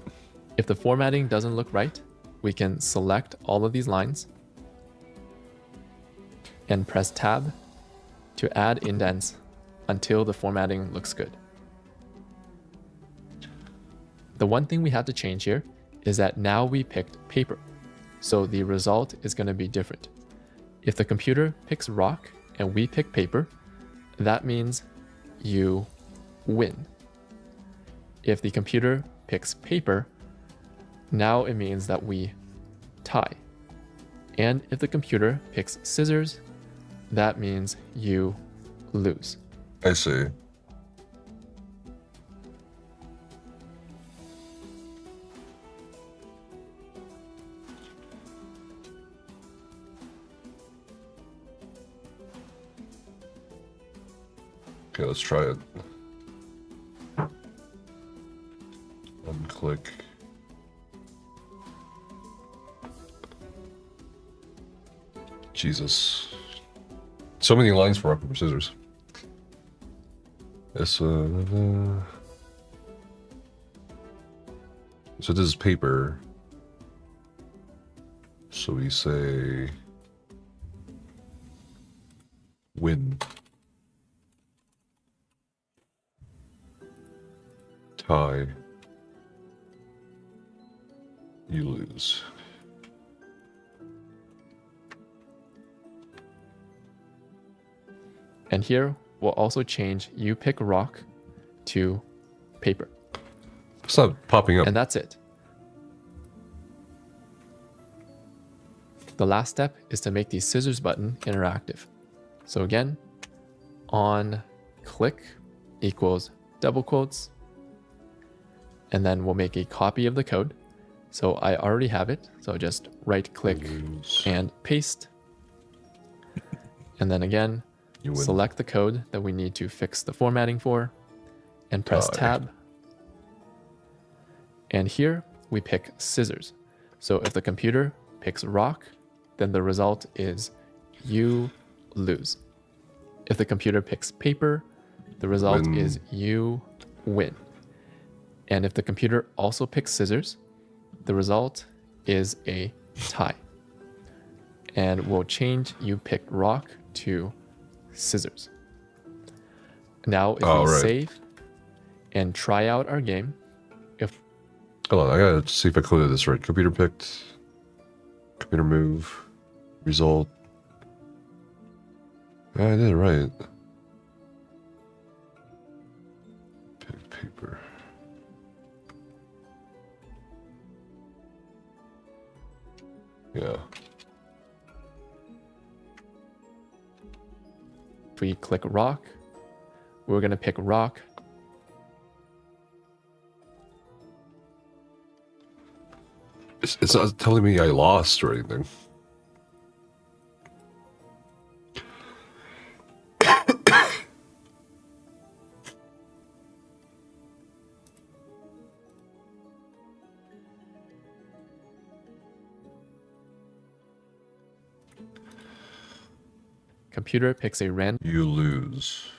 If the formatting doesn't look right, we can select all of these lines and press tab to add indents until the formatting looks good. The one thing we have to change here is that now we picked paper, so the result is going to be different. If the computer picks rock and we pick paper, that means you win. If the computer picks paper, now it means that we tie. And if the computer picks scissors, that means you lose. I see. Okay, let's try it. Unclick. Jesus. So many lines for rock, paper, scissors. Yes, so this is paper. So we say win. Tie. You lose. And here, we'll also change you pick rock to paper. It's not popping up. And that's it. The last step is to make the scissors button interactive. So again, on click equals double quotes, and then we'll make a copy of the code. So I already have it. So just right click and paste. And then again, select the code that we need to fix the formatting for and press tab. And here we pick scissors. So if the computer picks rock, then the result is you lose. If the computer picks paper, the result is you win. And if the computer also picks scissors, the result is a tie. And we'll change you picked rock to scissors. Now if we save and try out our game, Hold on, I gotta see if I coded this right. Computer picked, computer move, result. Yeah, I did it right. Pick paper. Yeah. If we click rock, we're going to pick rock. It's not telling me I lost or anything. Computer picks a random. You lose.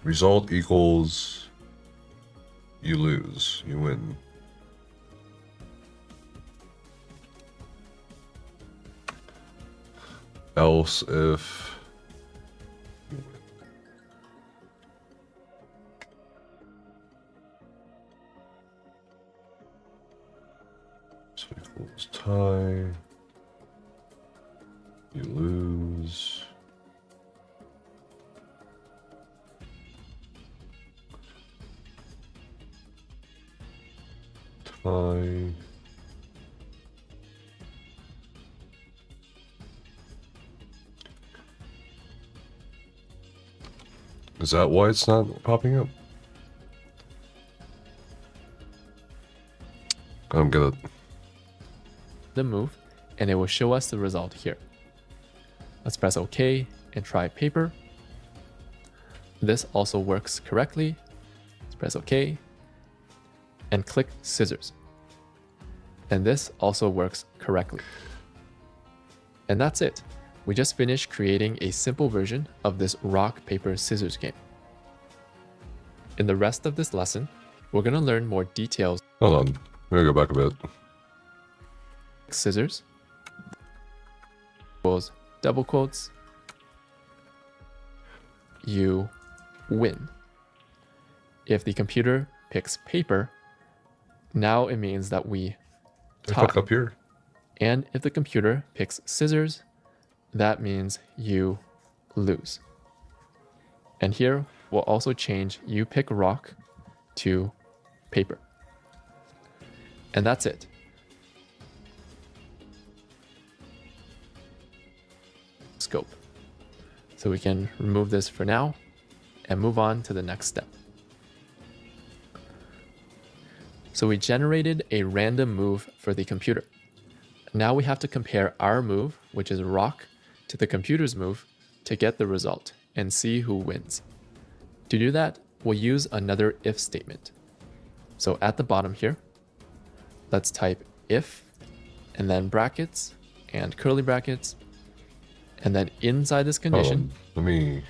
Result equals you lose. You win. Else if you win. So equals tie. You lose. Tie. Is that why it's not popping up? I don't get it. the move, and it will show us the result here. Let's press OK and try paper. This also works correctly. Let's press OK and click scissors. And this also works correctly. And that's it. We just finished creating a simple version of this rock, paper, scissors game. In the rest of this lesson, we're going to learn more details. Hold on. I'm gonna go back a bit. Scissors equals double quotes. You win. If the computer picks paper, now it means that we I tie. click up here. And if the computer picks scissors, that means you lose. And here we'll also change you pick rock to paper. And that's it. Scope. So we can remove this for now and move on to the next step. So we generated a random move for the computer. Now we have to compare our move, which is rock, to the computer's move to get the result and see who wins. To do that, we'll use another if statement. So at the bottom here, let's type if, and then brackets and curly brackets. And then inside this condition, Maybe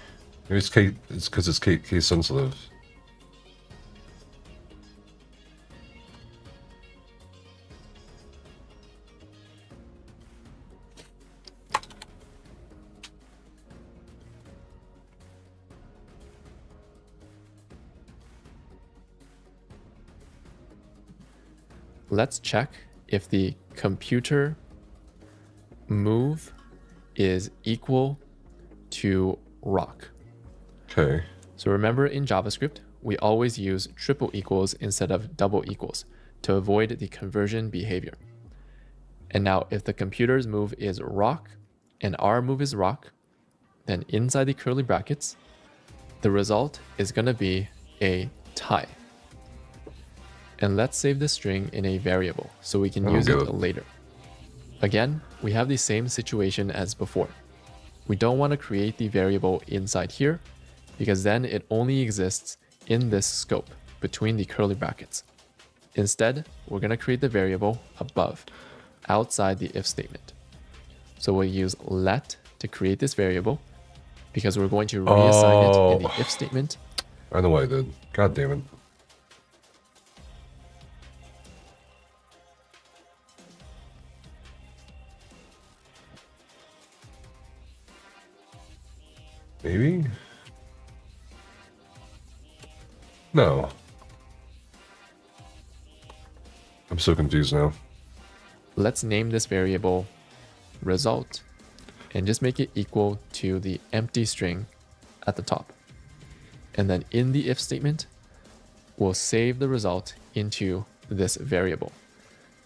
it's case. It's because it's case sensitive. let's check if the computer move is equal to rock. Okay. So remember in JavaScript, we always use triple equals instead of double equals to avoid the conversion behavior. And now if the computer's move is rock and our move is rock, then inside the curly brackets, the result is going to be a tie. And let's save this string in a variable so we can use it later. Again, we have the same situation as before. We don't want to create the variable inside here because then it only exists in this scope between the curly brackets. Instead, we're going to create the variable above, outside the if statement. So we'll use let to create this variable because we're going to reassign it in the if statement. I know what I did. God damn it. Maybe? No. I'm so confused now. Let's name this variable result and just make it equal to the empty string at the top. And then in the if statement, we'll save the result into this variable.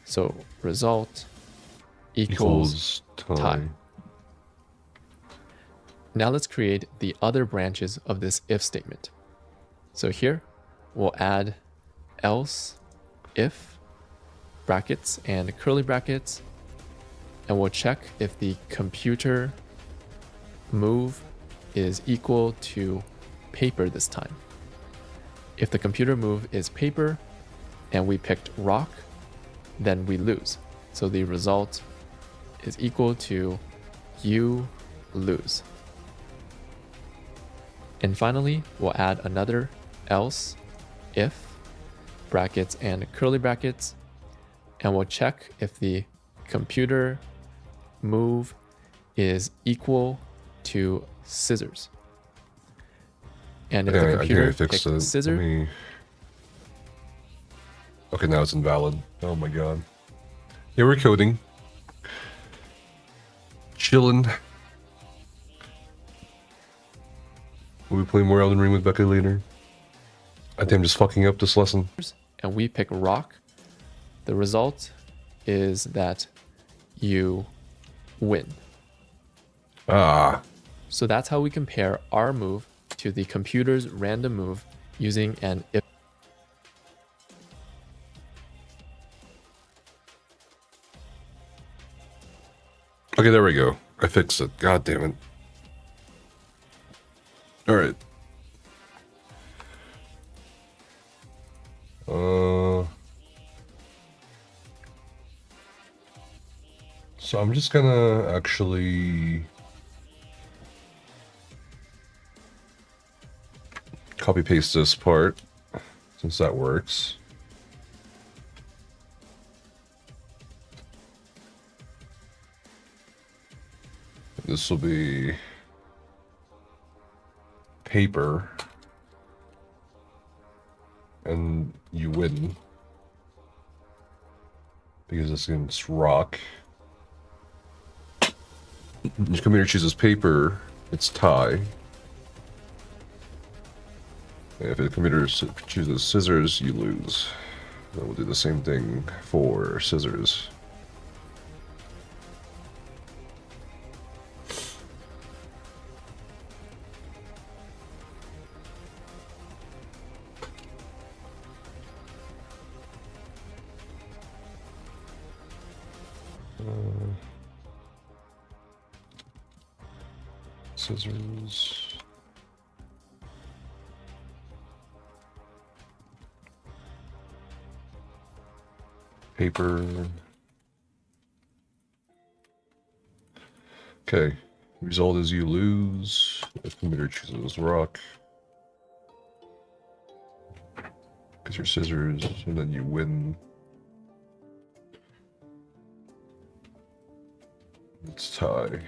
So result equals tie. Now let's create the other branches of this if statement. So here we'll add else if brackets and curly brackets, and we'll check if the computer move is equal to paper this time. If the computer move is paper and we picked rock, then we lose. So the result is equal to you lose. And finally, we'll add another else if brackets and curly brackets, and we'll check if the computer move is equal to scissors. And if the computer picks scissors, okay, now it's invalid. Oh my god. Yeah, we're coding. Chillin'. We'll be playing more Elden Ring with Becca later. I think I'm just fucking up this lesson. And we pick rock, the result is that you win. Ah. So that's how we compare our move to the computer's random move using an if. Okay, there we go. I fixed it. God damn it. Alright. So I'm just gonna actually copy paste this part since that works. This will be paper, and you win because it's against rock. Your computer chooses paper, it's tie. And if the computer chooses scissors, you lose. Then we'll do the same thing for scissors. Scissors. Paper. Okay. Result is you lose. If computer chooses rock. Because your scissors, and then you win. Let's tie.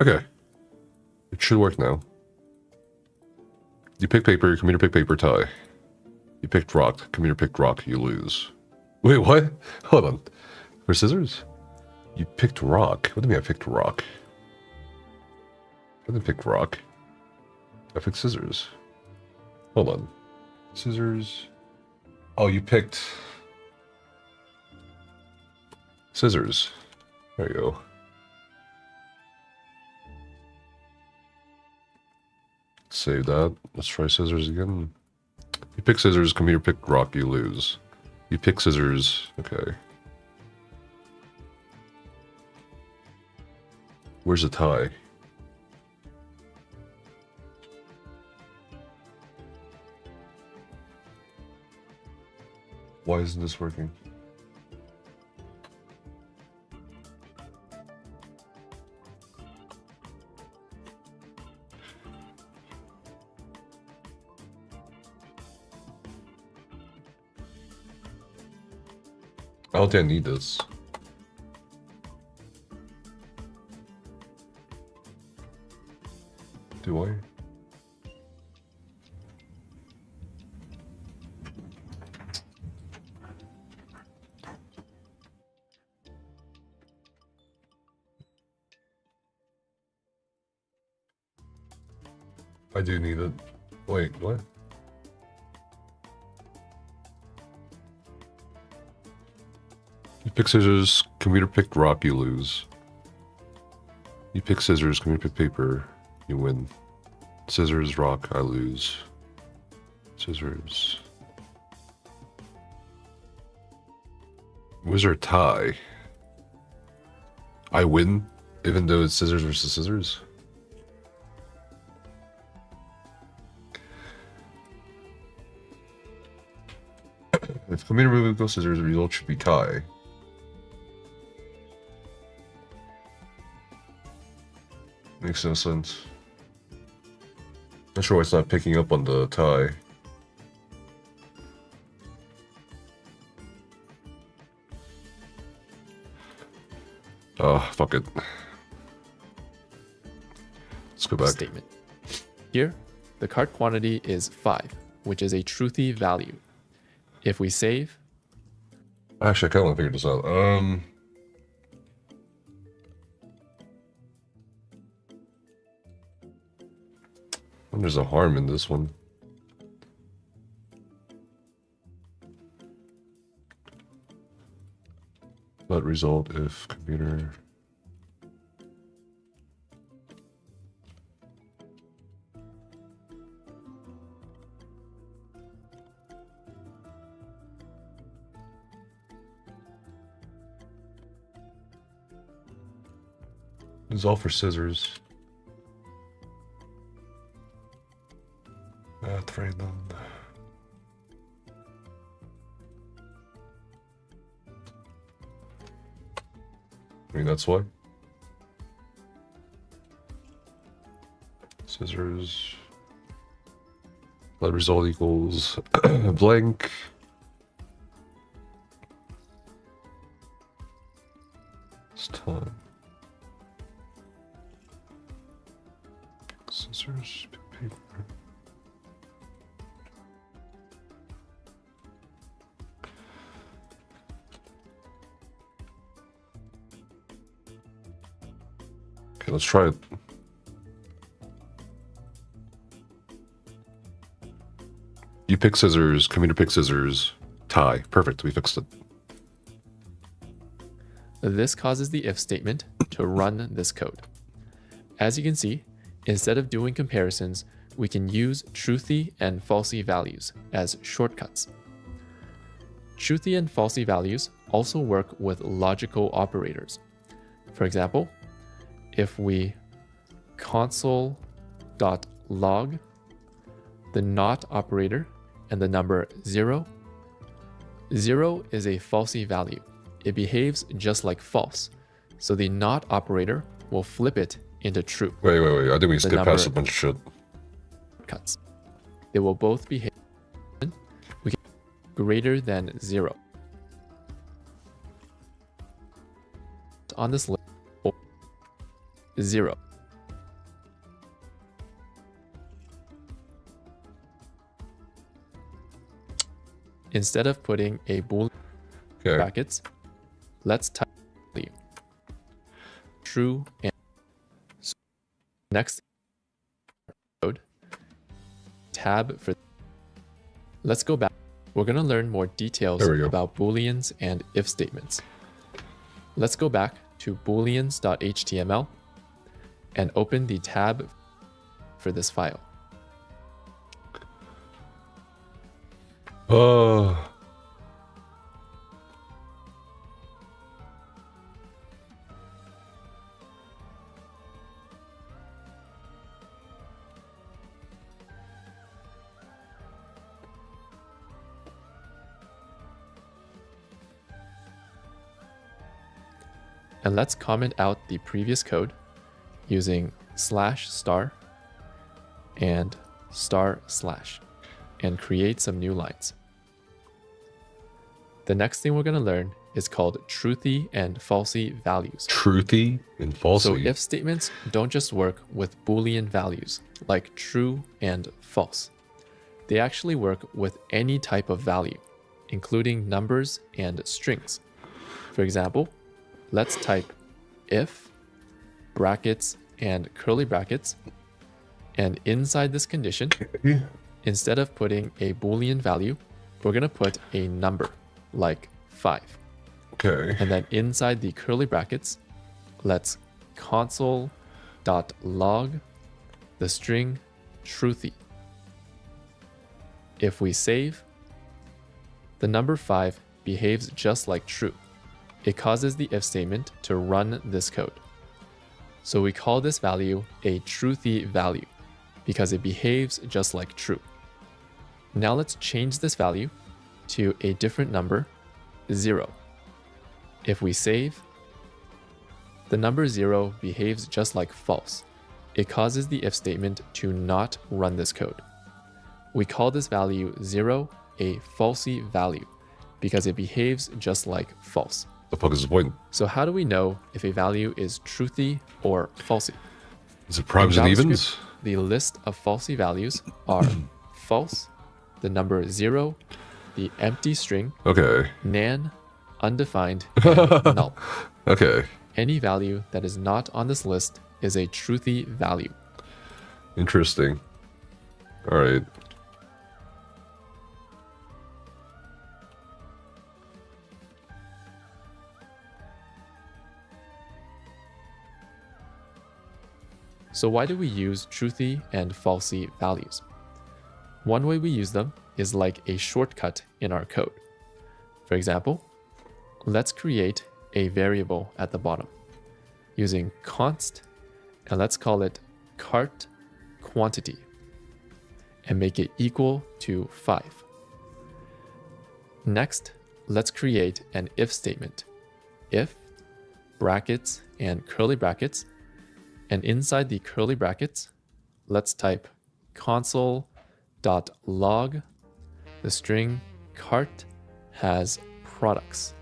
Okay. It should work now. You pick paper, computer pick paper, tie. You picked rock, computer picked rock, you lose. Wait, what? Hold on. For scissors? You picked rock. What do you mean I picked rock? I didn't pick rock. I picked scissors. Hold on. Scissors. Oh, you picked scissors. There you go. Save that. Let's try scissors again. You pick scissors, computer pick rock, you lose. You pick scissors. Okay. Where's the tie? Why isn't this working? I don't think I need this. Do I? I do need it. Wait, what? You pick scissors, computer picked rock, you lose. You pick scissors, computer pick paper, you win. Scissors, rock, I lose. Scissors. Wizard tie. I win, even though it's scissors versus scissors. If computer move equals scissors, the result should be tie. Makes no sense. Not sure why it's not picking up on the tie. Fuck it. Let's go back. Statement. Here, the card quantity is 5, which is a truthy value. If we save, Actually, I kind of want to figure this out. There's a harm in this one. Let result if computer. This is all for scissors. Random. I mean, that's why. Scissors. Let result equals blank. It's time. Scissors, paper. Okay, let's try it. You pick scissors, computer pick scissors, tie. Perfect, we fixed it. this causes the if statement to run this code. As you can see, instead of doing comparisons, we can use truthy and falsy values as shortcuts. Truthy and falsy values also work with logical operators. For example, if we console.log the not operator and the number 0, 0 is a falsy value. It behaves just like false, so the not operator will flip it into true. Wait. I think we skipped past a bunch of shit. Cuts. They will both behave greater than 0. On this list, 0. Instead of putting a boolean brackets, let's type value. True and so next code tab for. Let's go back. We're going to learn more details about booleans and if statements. Let's go back to booleans.html and open the tab for this file. And let's comment out the previous code using /* and */ and create some new lines. The next thing we're going to learn is called truthy and falsy values. Truthy and falsy? So if statements don't just work with Boolean values like true and false. They actually work with any type of value, including numbers and strings. For example, let's type if brackets and curly brackets And inside this condition, instead of putting a Boolean value, we're going to put a number like 5. Okay. And then inside the curly brackets, let's console.log the string truthy. If we save, the number 5 behaves just like true. It causes the if statement to run this code. So we call this value a truthy value because it behaves just like true. Now let's change this value to a different number, 0. If we save, the number 0 behaves just like false. It causes the if statement to not run this code. We call this value 0 a falsy value because it behaves just like false. The fuck is the point? So how do we know if a value is truthy or falsy? Is it primes and evens? The list of falsy values are false, the number 0, the empty string, Okay. nan, undefined, and null. Okay. Any value that is not on this list is a truthy value. Interesting. All right. So why do we use truthy and falsy values? One way we use them is like a shortcut in our code. For example, let's create a variable at the bottom using const, and let's call it cart quantity and make it equal to 5. Next, let's create an if statement. If, brackets, and curly brackets. And inside the curly brackets, let's type console.log the string cart has products.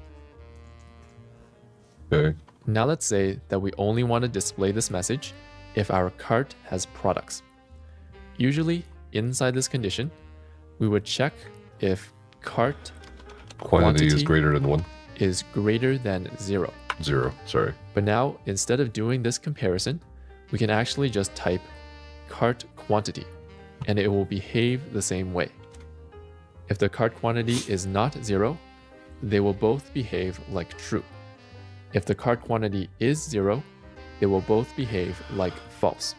Okay. Now let's say that we only want to display this message if our cart has products. Usually, inside this condition, we would check if cart Quantity is greater than 1. is greater than 0. 0. Sorry. But now, instead of doing this comparison, we can actually just type cart quantity, and it will behave the same way. If the cart quantity is not 0, they will both behave like true. If the cart quantity is 0, they will both behave like false.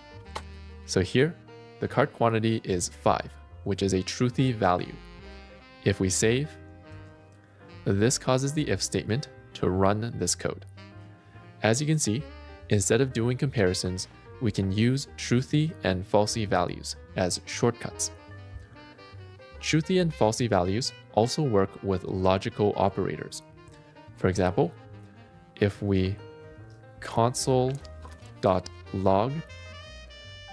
So here, the cart quantity is 5, which is a truthy value. If we save, this causes the if statement to run this code. As you can see, instead of doing comparisons, we can use truthy and falsy values as shortcuts. Truthy and falsy values also work with logical operators. For example, if we console.log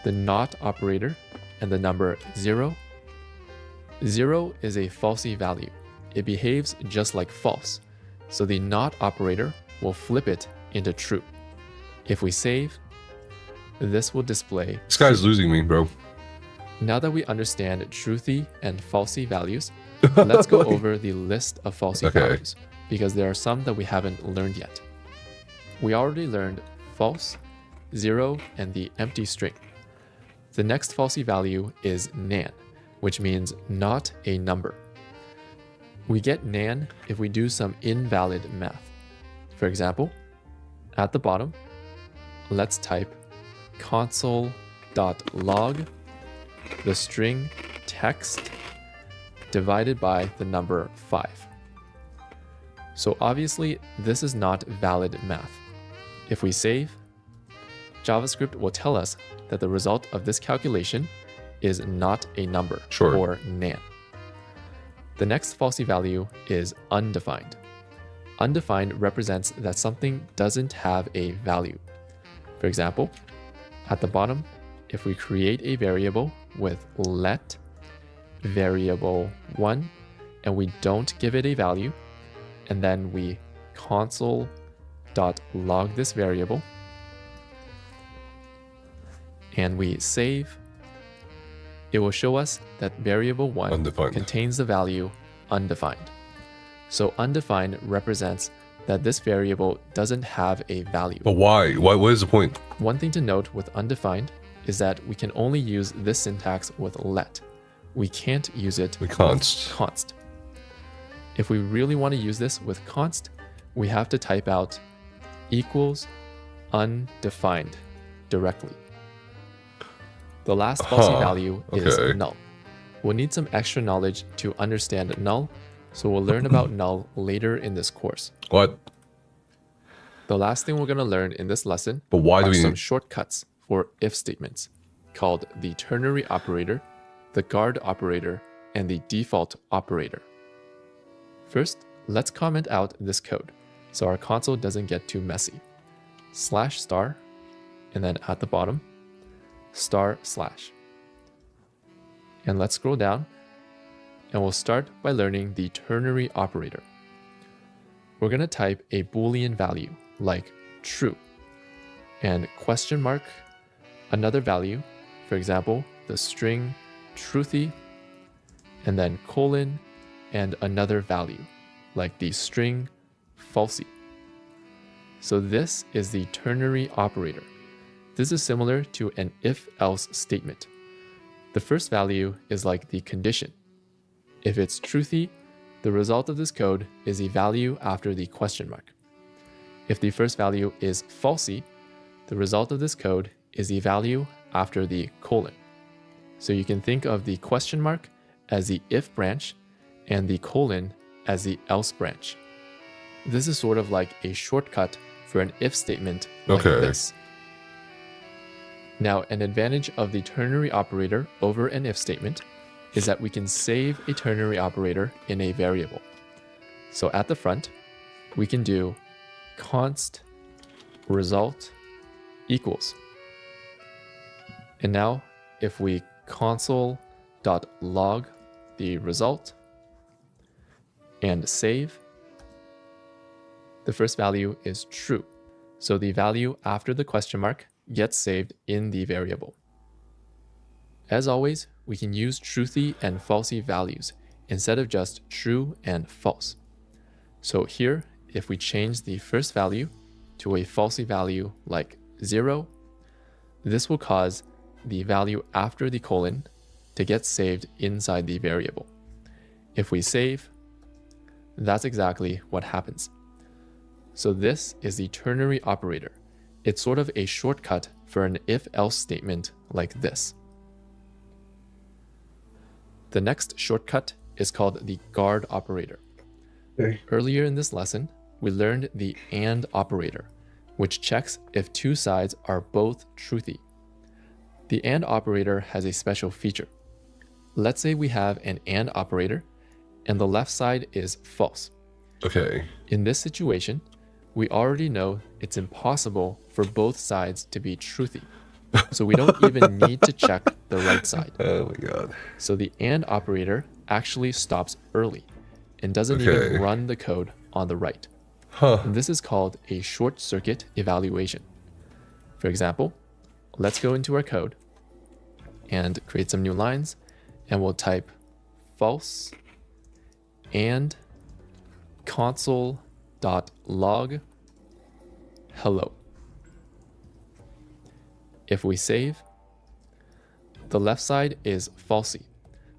the not operator and the number 0, 0 is a falsy value. It behaves just like false, so the not operator will flip it into true. If we save, this will display. This guy's losing me, bro. Now that we understand truthy and falsy values, let's go over the list of falsy values, because there are some that we haven't learned yet. We already learned false, 0, and the empty string. The next falsy value is nan, which means not a number. We get nan if we do some invalid math. For example, at the bottom, let's type console.log the string text divided by the number 5. So obviously, this is not valid math. If we save, JavaScript will tell us that the result of this calculation is not a number, or nan. The next falsy value is undefined. Undefined represents that something doesn't have a value. For example, at the bottom, if we create a variable with let variable 1 and we don't give it a value, and then we console.log this variable, and we save, it will show us that variable 1 contains the value undefined. So undefined represents that this variable doesn't have a value. But why? What is the point? One thing to note with undefined is that we can only use this syntax with let. We can't use it with const. If we really want to use this with const, we have to type out equals undefined directly. The last falsy value is null. We'll need some extra knowledge to understand null, so we'll learn about null later in this course. What? The last thing we're going to learn in this lesson But why do are we some shortcuts for if statements called the ternary operator, the guard operator, and the default operator. First, let's comment out this code so our console doesn't get too messy. /*, and then at the bottom, */. And let's scroll down, and we'll start by learning the ternary operator. We're going to type a Boolean value like true, and question mark, another value, for example, the string truthy, and then colon, and another value, like the string falsy. So this is the ternary operator. This is similar to an if-else statement. The first value is like the condition. If it's truthy, the result of this code is a value after the question mark. If the first value is falsy, the result of this code is a value after the colon. So you can think of the question mark as the if branch and the colon as the else branch. This is sort of like a shortcut for an if statement like this. Now, an advantage of the ternary operator over an if statement is that we can save a ternary operator in a variable. So at the front, we can do const result equals. And now if we console.log the result and save, the first value is true. So the value after the question mark gets saved in the variable. As always, we can use truthy and falsy values instead of just true and false. So here, if we change the first value to a falsy value like 0, this will cause the value after the colon to get saved inside the variable. If we save, that's exactly what happens. So this is the ternary operator. It's sort of a shortcut for an if-else statement like this. The next shortcut is called the guard operator. Earlier in this lesson, we learned the AND operator, which checks if two sides are both truthy. The AND operator has a special feature. Let's say we have an AND operator and the left side is false. In this situation, we already know it's impossible for both sides to be truthy. So we don't even need to check the right side. Oh my god. So the AND operator actually stops early and doesn't even run the code on the right. And this is called a short circuit evaluation. For example, let's go into our code and create some new lines, and we'll type false and console.log hello. If we save, the left side is falsy,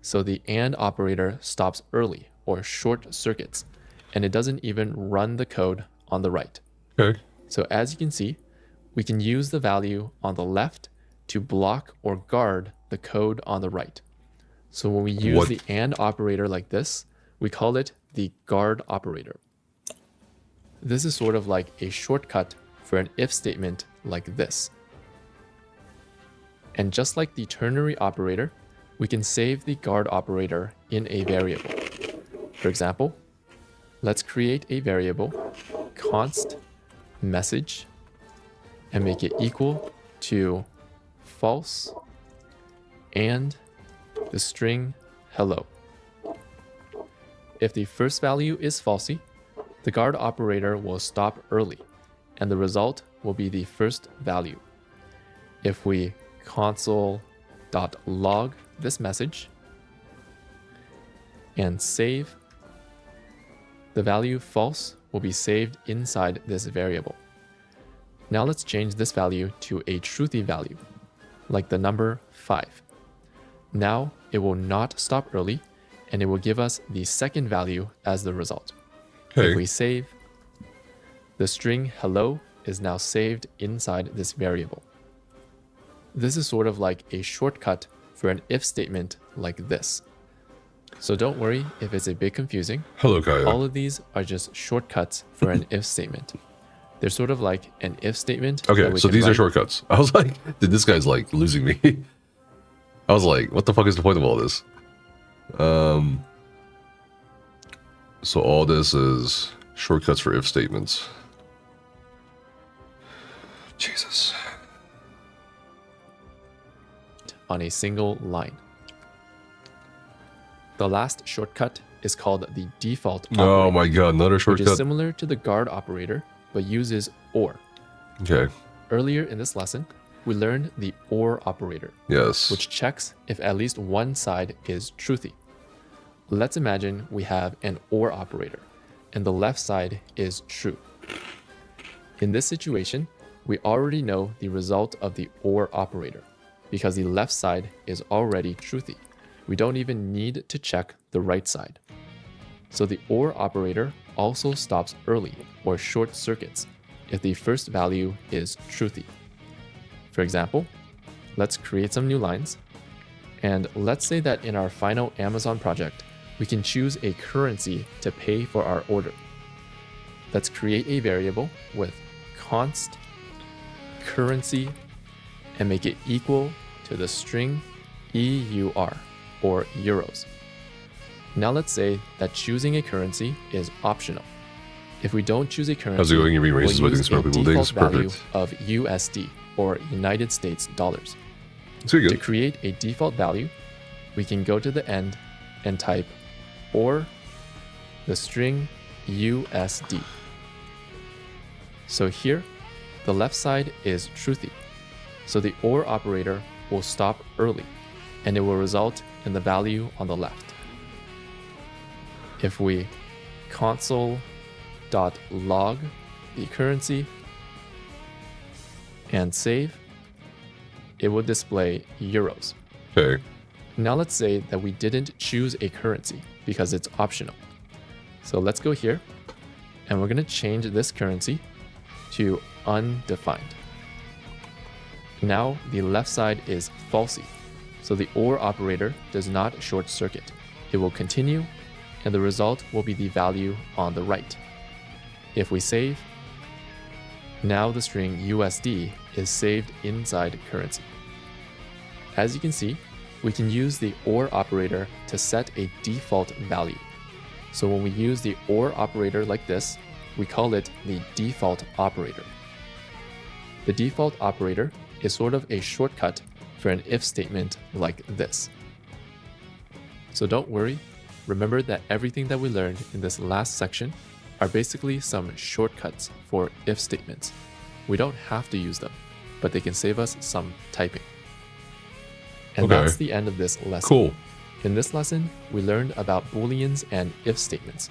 so the AND operator stops early or short circuits, and it doesn't even run the code on the right. So as you can see, we can use the value on the left to block or guard the code on the right. So when we use the AND operator like this, we call it the guard operator. This is sort of like a shortcut for an if statement like this. And just like the ternary operator, we can save the guard operator in a variable. For example, let's create a variable const message and make it equal to false and the string hello. If the first value is falsy, the guard operator will stop early, and the result will be the first value. If we console.log this message and save, the value false will be saved inside this variable. Now let's change this value to a truthy value. like the number 5. Now it will not stop early, and it will give us the second value as the result. Okay. If we save, the string hello is now saved inside this variable. This is sort of like a shortcut for an if statement like this. So don't worry if it's a bit confusing. Hello, Kaya. All of these are just shortcuts for an if statement. They're sort of like an if statement. Okay, so these are shortcuts. I was like, dude, this guy's like losing me. I was like, what the fuck is the point of all this? So all this is shortcuts for if statements. Jesus. On a single line. The last shortcut is called the default operator, Oh my god, another which shortcut. is similar to the guard operator, but uses OR. Okay. Earlier in this lesson, we learned the OR operator, Yes. which checks if at least one side is truthy. Let's imagine we have an OR operator, and the left side is true. In this situation, we already know the result of the OR operator, because the left side is already truthy. We don't even need to check the right side. So the OR operator also stops early or short circuits if the first value is truthy. For example, let's create some new lines. And let's say that in our final Amazon project, we can choose a currency to pay for our order. Let's create a variable with const currency and make it equal to the string EUR, or euros. Now let's say that choosing a currency is optional. If we don't choose a currency, How's it going? You're being we'll racist by use doing a smart people default things. value Perfect. of USD, or United States dollars. It's pretty To good. create a default value, we can go to the end and type or the string USD. So here, the left side is truthy. So the OR operator will stop early, and it will result in the value on the left. If we console.log the currency and save, it will display euros. Okay. Now let's say that we didn't choose a currency because it's optional. So let's go here, and we're going to change this currency to undefined. Now the left side is falsy, so the OR operator does not short circuit. It will continue, and the result will be the value on the right. If we save, now the string USD is saved inside currency. As you can see, we can use the OR operator to set a default value. So when we use the OR operator like this, we call it the default operator. The default operator is sort of a shortcut for an if statement like this. So don't worry, remember that everything that we learned in this last section are basically some shortcuts for if statements. We don't have to use them, but they can save us some typing. And Okay. that's the end of this lesson. Cool. In this lesson, we learned about booleans and if statements.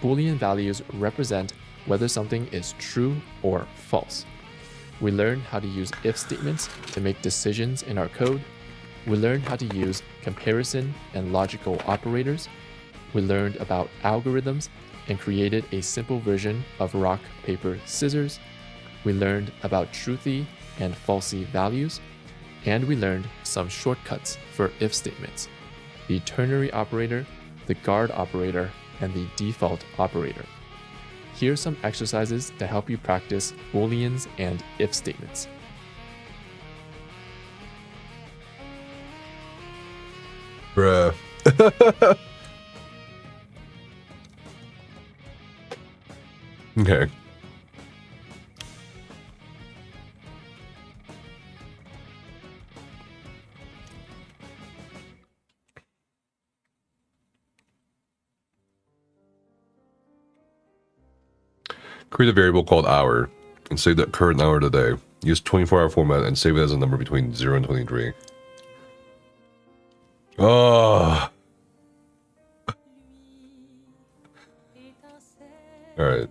Boolean values represent whether something is true or false. We learned how to use if statements to make decisions in our code. We learned how to use comparison and logical operators. We learned about algorithms and created a simple version of rock, paper, scissors. We learned about truthy and falsy values. And we learned some shortcuts for if statements: the ternary operator, the guard operator, and the default operator. Here's some exercises to help you practice booleans and if statements. Bruh. Okay. Create a variable called hour and save that current hour today. Use 24-hour format and save it as a number between 0 and 23. Oh. Alright.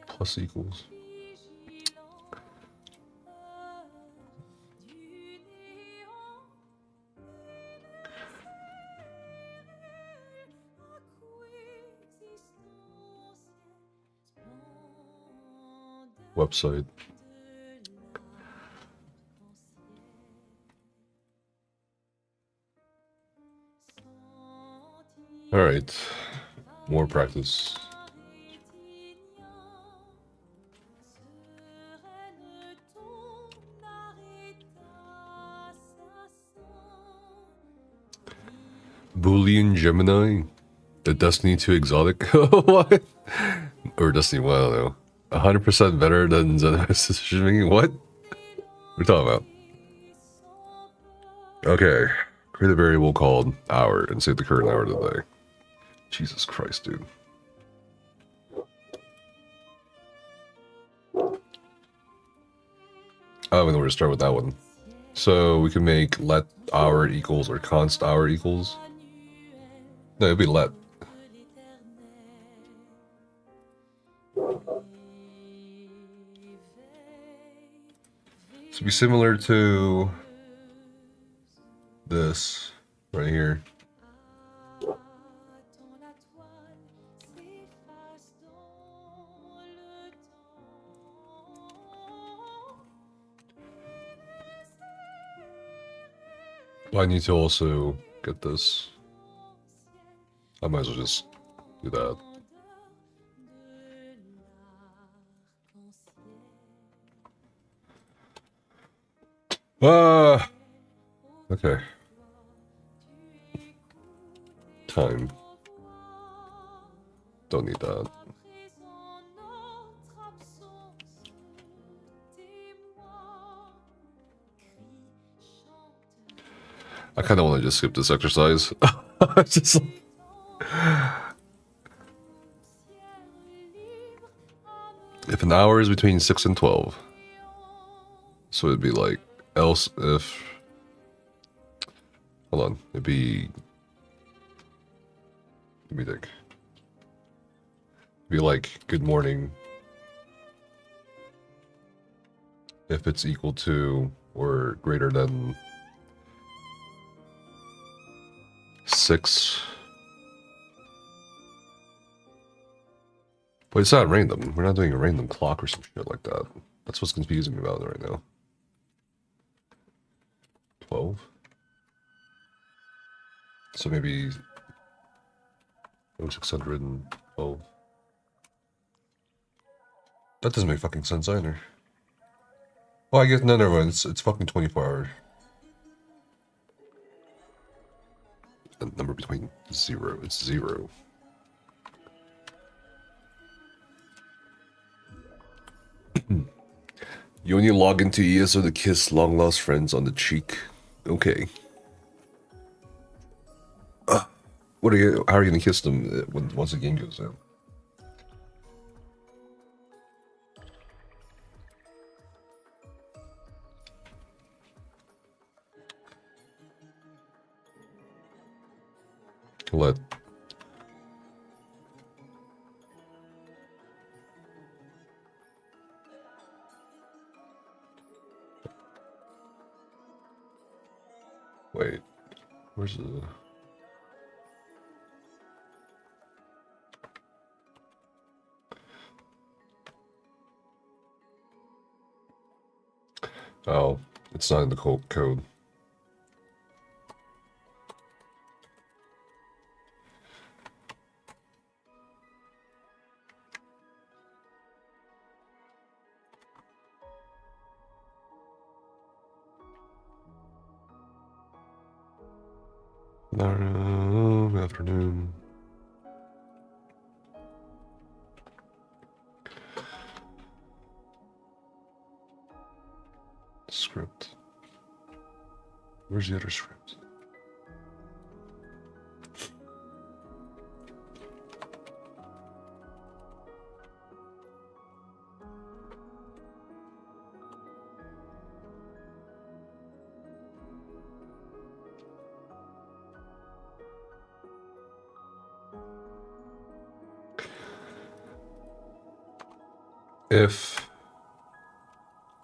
plus equals. Website. All right, more practice. Boolean Gemini, the Destiny 2 exotic. What? Or Destiny 1, I don't know. 100% better than Zen's decision making. What? We're talking about. Okay. Create a variable called hour and save the current hour of the day. Jesus Christ, dude. I don't even know where to start with that one. So we can make let hour equals or const hour equals. No, it'd be let. So it'd be similar to this right here. I need to also get this. I might as well just do that. Okay. Time. Don't need that. I kind of want to just skip this exercise. Just if an hour is between 6 and 12. So it'd be like, else if... Hold on, it'd be... Let me think. It'd be like, good morning. If it's equal to or greater than 6. But it's not random. We're not doing a random clock or some shit like that. That's what's confusing me about it right now. 12. So maybe 612. That doesn't make fucking sense either. Well, I guess no, never mind. It's fucking 24 hours. A number between 0. It's 0. You only log into ESO to kiss long lost friends on the cheek. Okay. What are you? How are you gonna kiss them once the game goes out? Let. Wait. Where's the... Oh, it's not in the code. Afternoon. Script. Where's the other script? if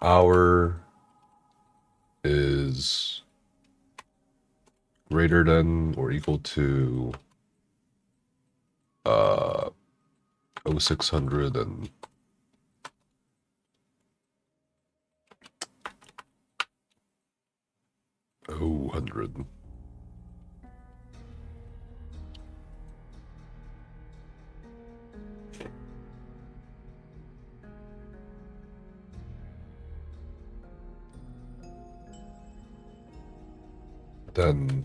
hour is greater than or equal to 0600 and 100. Then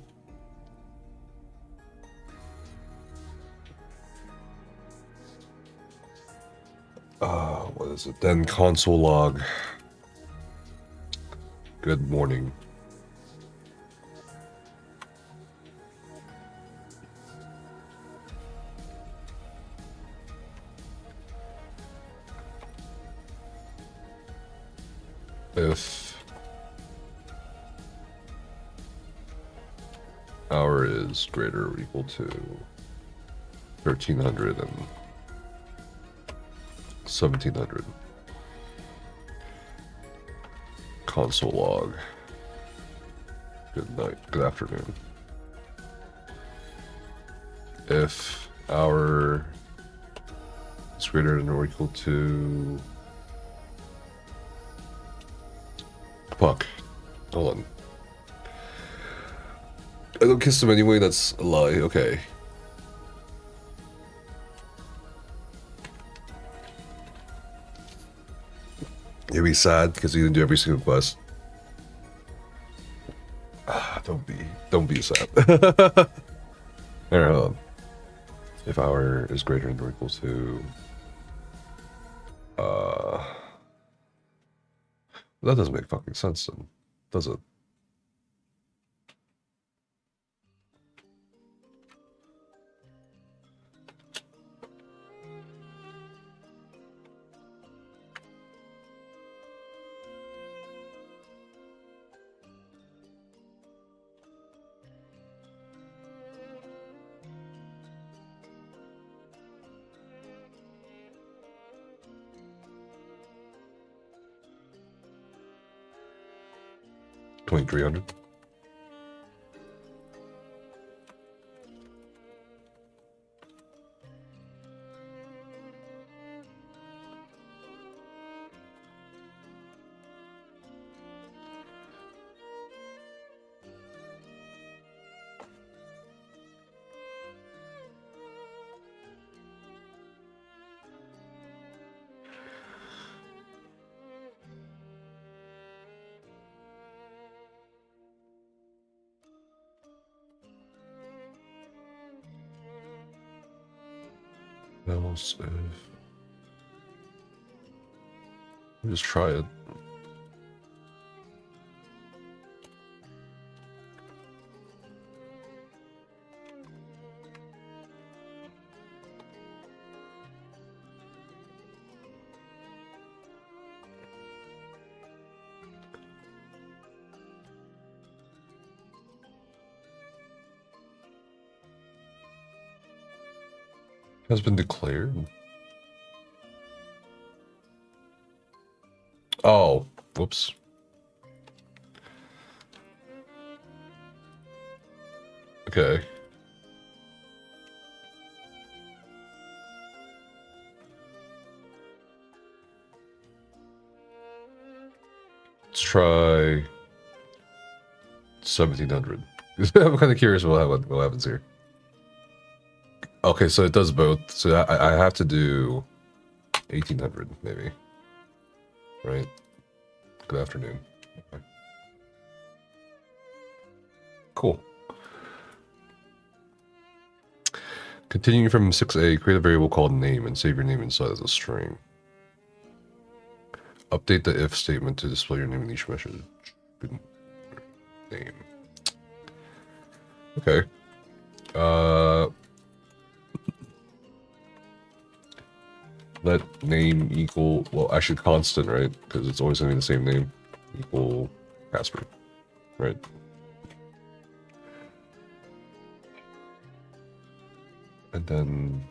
what is it? Then console log. Good morning. If hour is greater or equal to 1300 and 1700. Console log. Good night. Good afternoon. If hour is greater than or equal to... Fuck. Hold on. I don't kiss him anyway, that's a lie. Okay. You'll be sad because you didn't do every single quest. Don't be sad. Alright, hold on. If hour is greater than or equal to that doesn't make fucking sense then, does it? $2,300. Else if... Just try it. Has been declared. Oh, whoops. Okay. Let's try 1700. I'm kind of curious what happens here. Okay, so it does both. So I have to do 1800 maybe. Right? Good afternoon. Okay. Cool. Continuing from 6a, create a variable called name and save your name inside as a string. Update the if statement to display your name in each message. Name. Okay. Let name equal, well, actually constant, right? Because it's always going to be the same name. Equal password, right? And then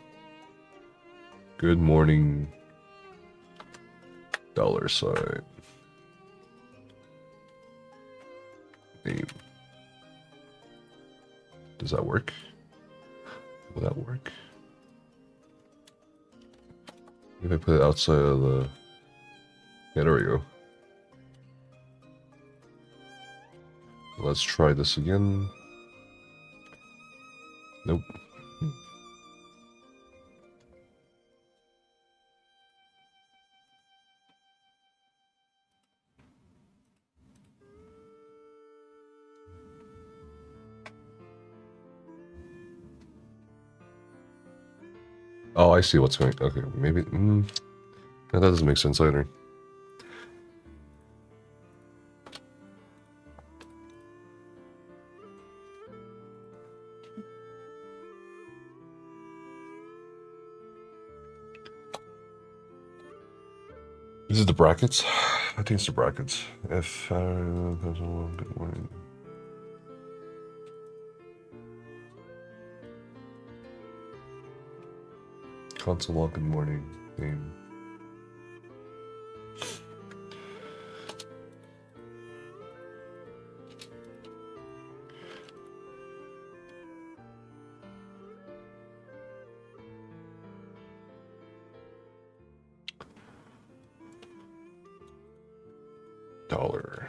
good morning $sign. Name. Does that work? Will that work? If I put it outside of the... Yeah, there we go. Let's try this again. Nope. Oh, I see what's going... Okay, maybe... no, that doesn't make sense either. Is it the brackets? I think it's the brackets. If good morning. Console log good morning name. Dollar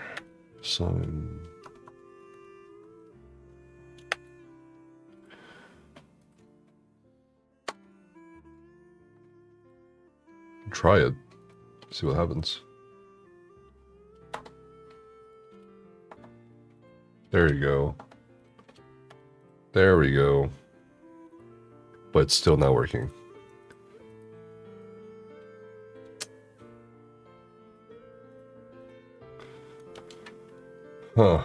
sign. Try it. See what happens. There you go. There we go. But it's still not working. Huh.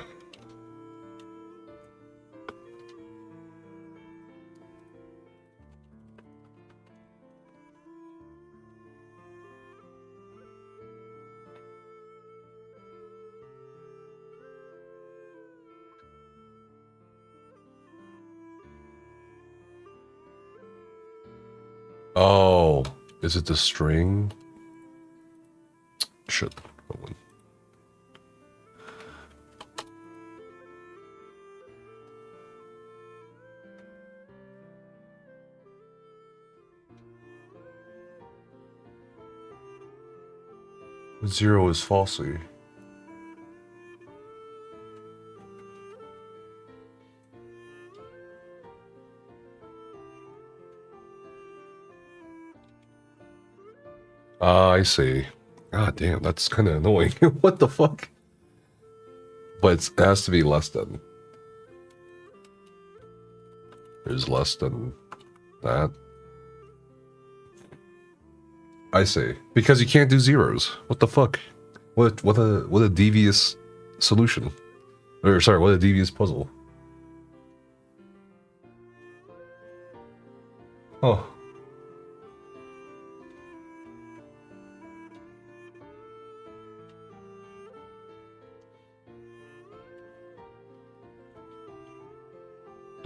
Oh, is it the string? Shit. Hold on. Zero is falsy. I see. God damn, that's kind of annoying. What the fuck? But it has to be less than. There's less than that. I see. Because you can't do zeros. What the fuck? What a devious solution. Or sorry, what a devious puzzle. Oh.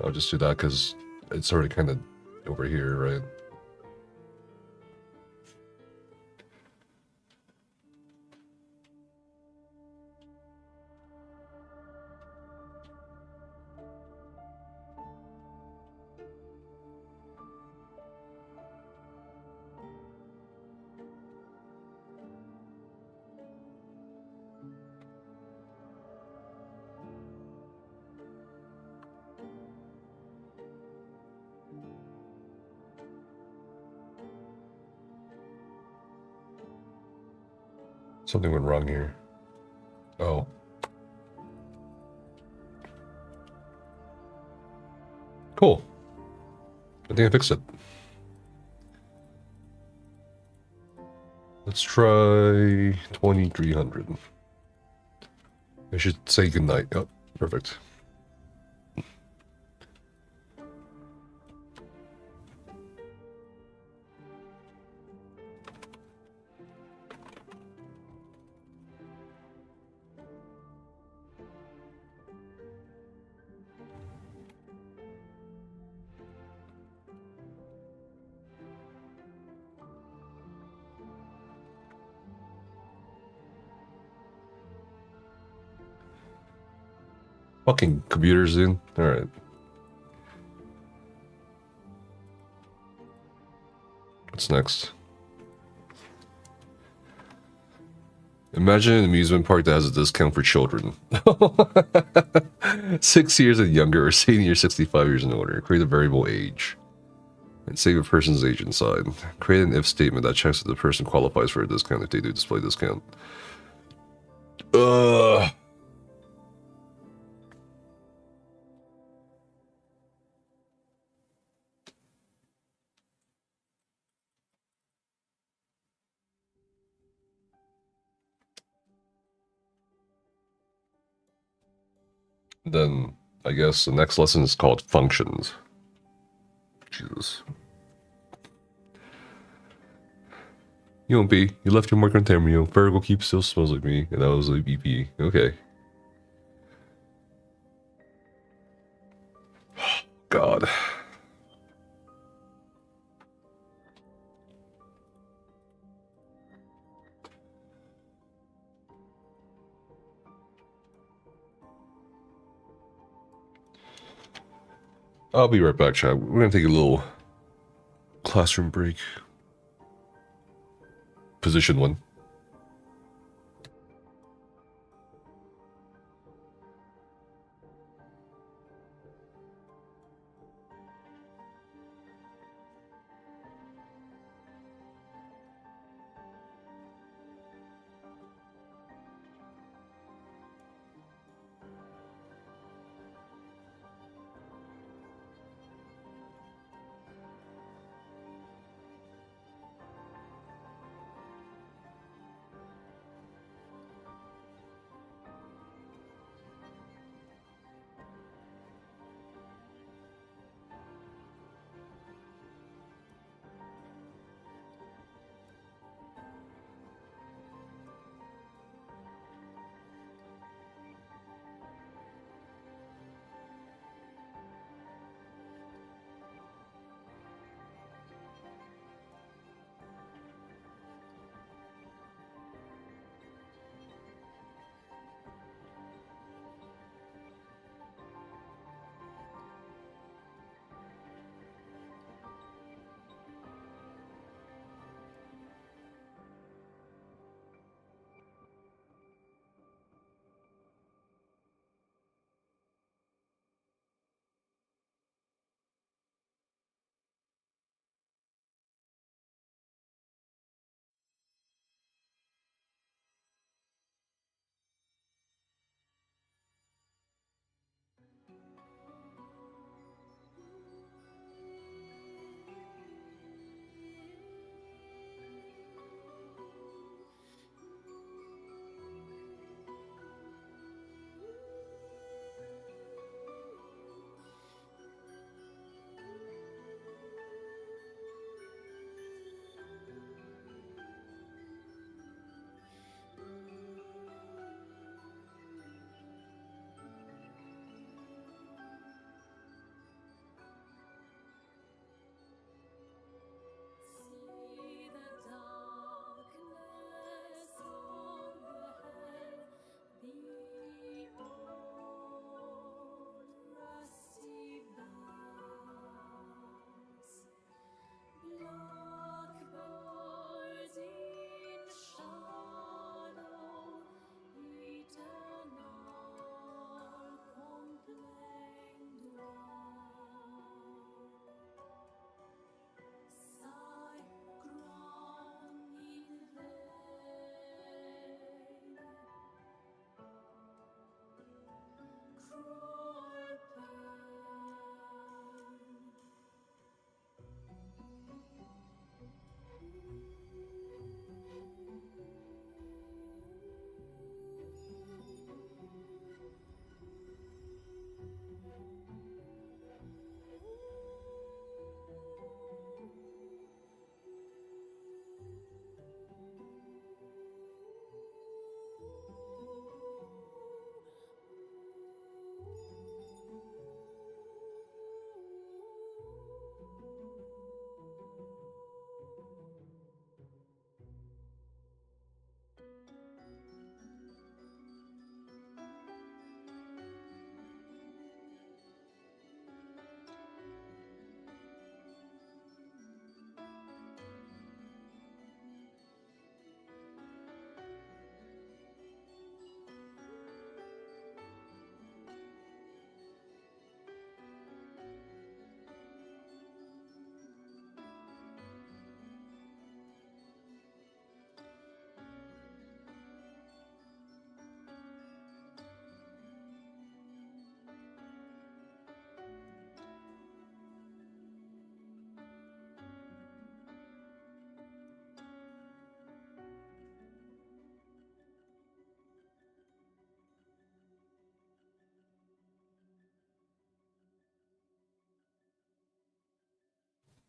I'll just do that because it's already kind of over here, right? Something went wrong here. Oh. Cool. I think I fixed it. Let's try 2300. I should say goodnight. Oh, perfect. Fucking computers, dude. Alright. What's next? Imagine an amusement park that has a discount for children. 6 years and younger, or senior 65 years and older. Create a variable age. And save a person's age inside. Create an if statement that checks if the person qualifies for a discount if they do display discount. Then, I guess the next lesson is called functions. Jesus. You won't be. You left your mark on Tamrio. Variable keep still smells like me. And that was like BP. Okay. God. I'll be right back, chat. We're gonna take a little classroom break. Position 1.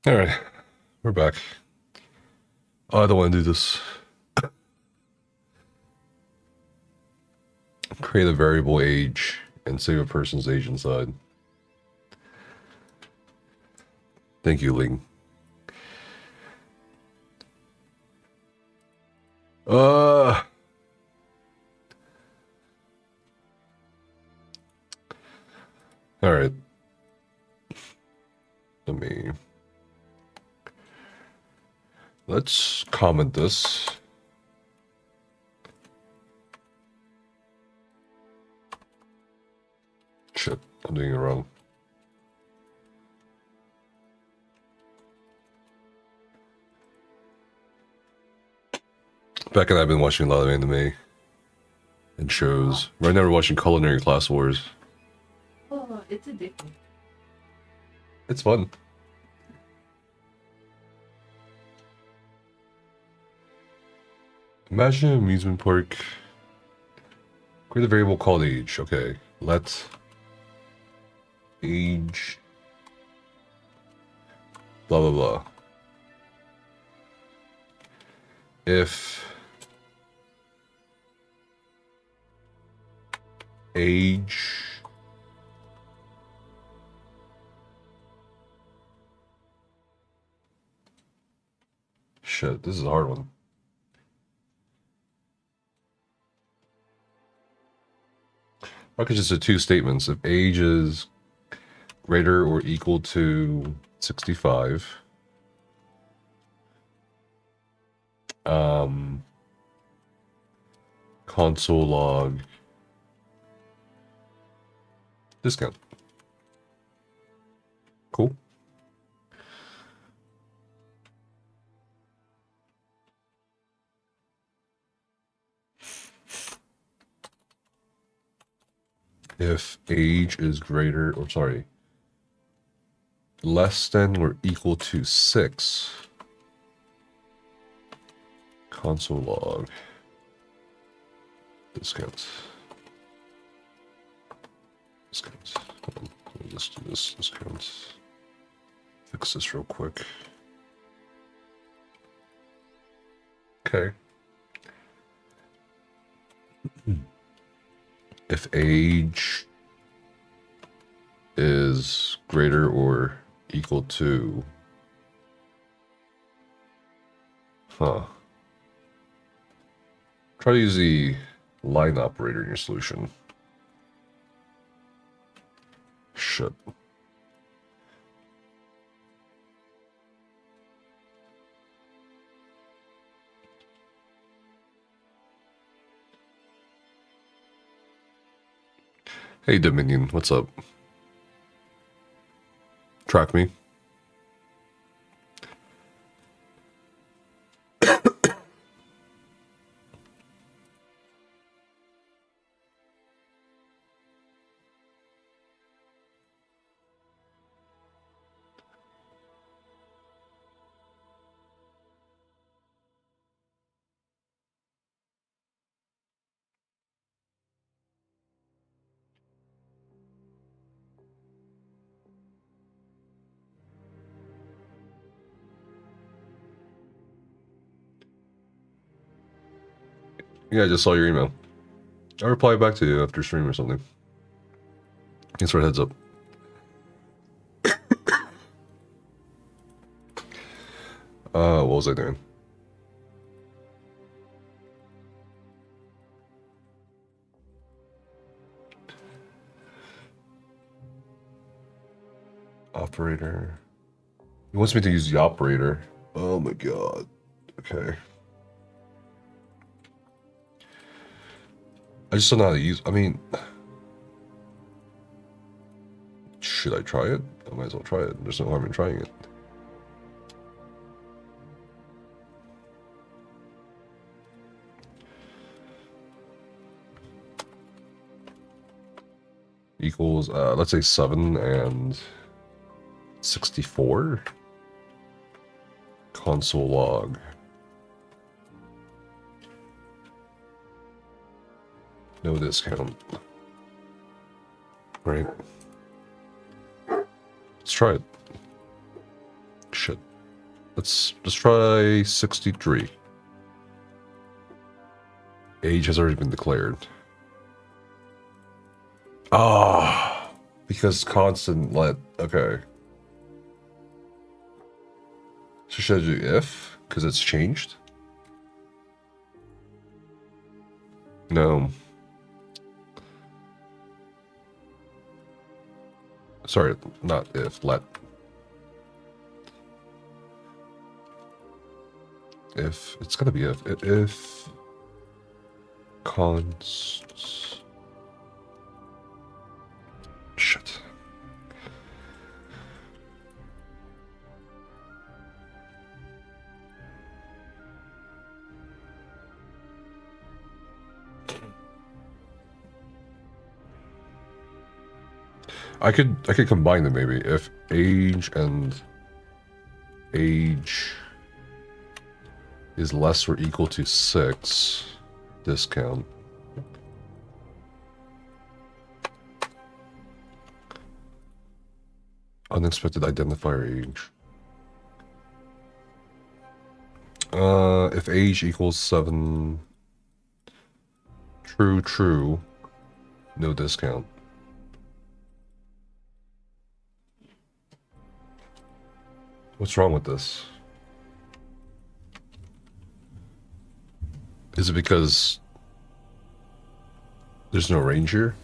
All right, we're back. Oh, I don't want to do this. Create a variable age and save a person's age inside. Thank you, Ling. All right. Let's comment this. Shit, I'm doing it wrong. Beck and I have been watching a lot of anime and shows. Right now we're watching Culinary Class Wars. Oh, it's addictive. It's fun. Imagine an amusement park. Create a variable called age. Okay, let age blah blah blah. If age shit, this is a hard one. I could just do two statements. If age is greater or equal to 65, console log discount. Cool. If age is greater, or sorry, less than or equal to 6, console log discounts. Discounts. Hold on. Let me just do this. Discounts. Fix this real quick. Okay. If age is greater or equal to, try to use the line operator in your solution. Shit. Hey Dominion, what's up? Track me. Yeah, I just saw your email. I'll reply back to you after stream or something. Thanks for a heads up. What was I doing? Operator. He wants me to use the operator. Oh my god. Okay. I just don't know how to use. I mean, should I try it? I might as well try it. There's no harm in trying it. Equals, let's say 7 and 64. Console log. No discount. Right. Let's try it. Shit. Let's try 63. Age has already been declared. Ah, because constant let. Okay. So should I do if? Because it's changed? No. Sorry, not if, let. If, it's gotta be if const. Shit. I could combine them maybe if age and age is less or equal to 6 discount. Unexpected identifier age. If age equals 7, true, no discount. What's wrong with this? Is it because there's no range here?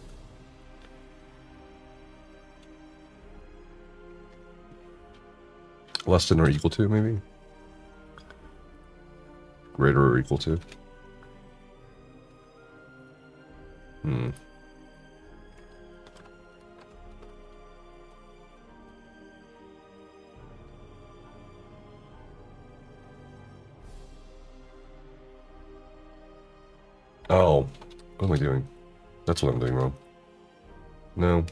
Less than or equal to, maybe? Greater or equal to? Oh, what am I doing? That's what I'm doing wrong. No.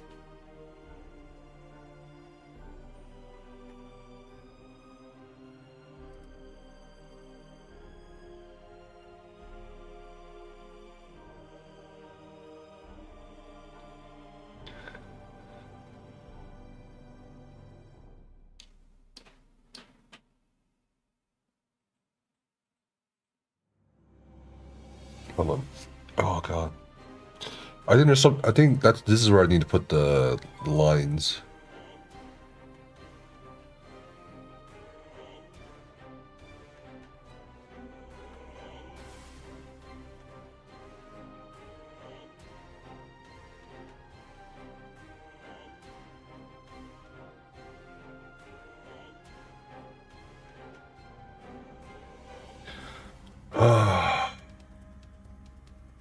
Hold on. Oh god. I think there's some. I think this is where I need to put the lines.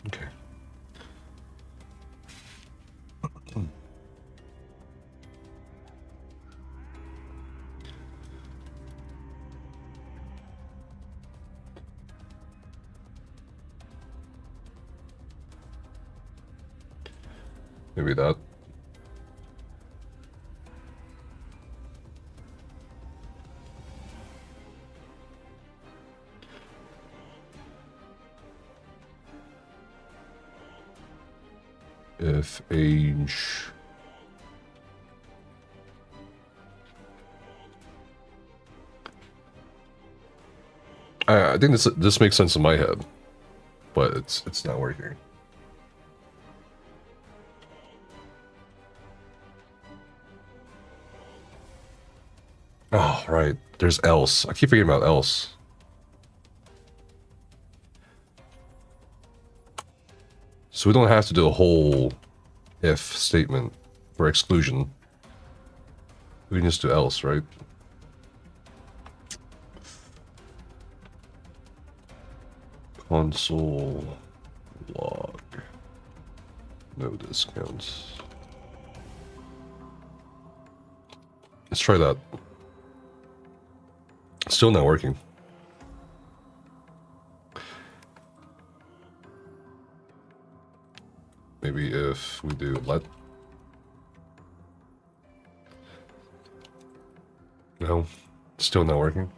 Okay. Maybe that. If age. I think this makes sense in my head, but it's not working. Oh, right. There's else. I keep forgetting about else. So we don't have to do a whole if statement for exclusion. We can just do else, right? Console log. No discounts. Let's try that. Still not working. Maybe if we do let. No, still not working.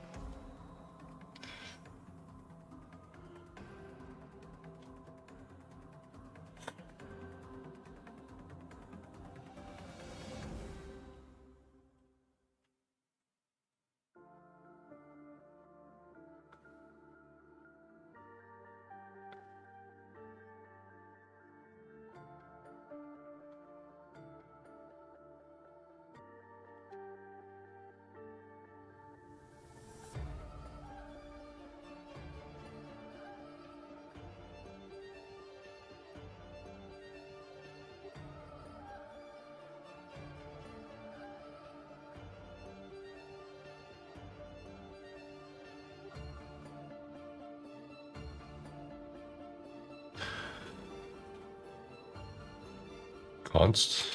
Const.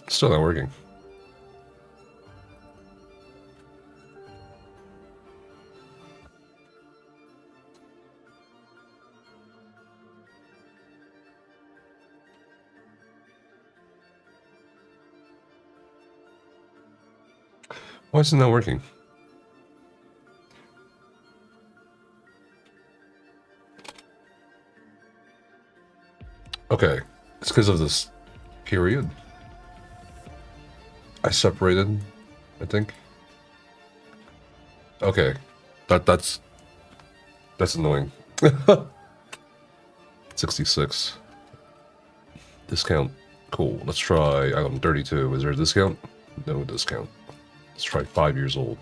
Still not working. Why is it not working? Okay, it's because of this period. I separated, I think. Okay, that's annoying. 66. Discount. Cool. Let's try item 32. Is there a discount? No discount. Let's try 5 years old.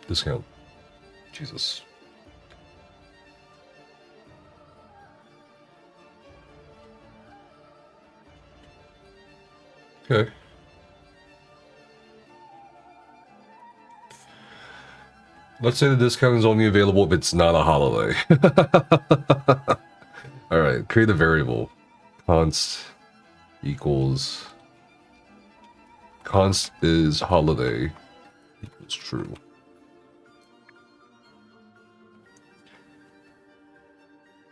Discount. Jesus. Okay. Let's say the discount is only available if it's not a holiday. Alright, create a variable. Const equals... Const is holiday equals true.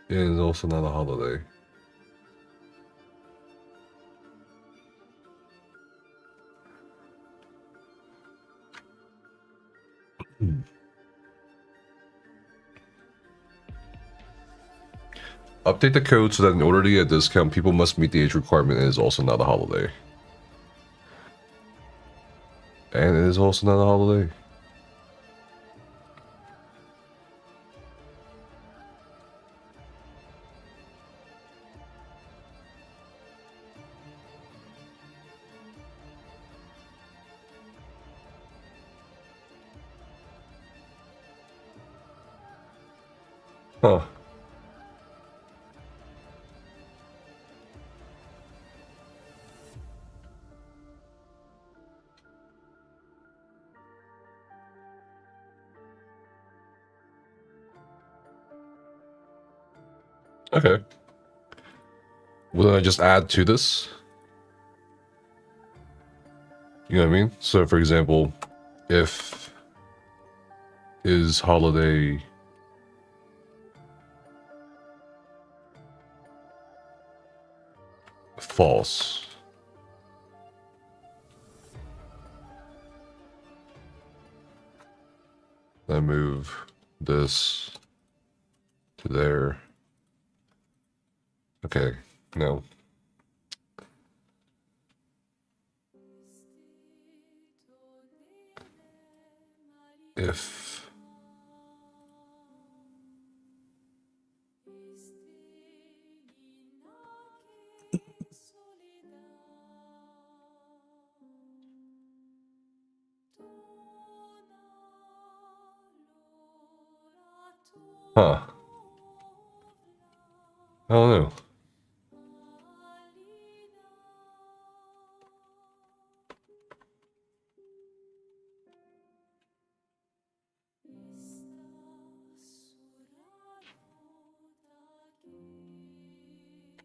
It is also not a holiday. Update the code so that in order to get a discount, people must meet the age requirement and it is also not a holiday. And it is also not a holiday. Huh. Okay. Will I just add to this? You know what I mean? So, for example, if is holiday false, then move this to there. Okay, no. If huh. I don't know.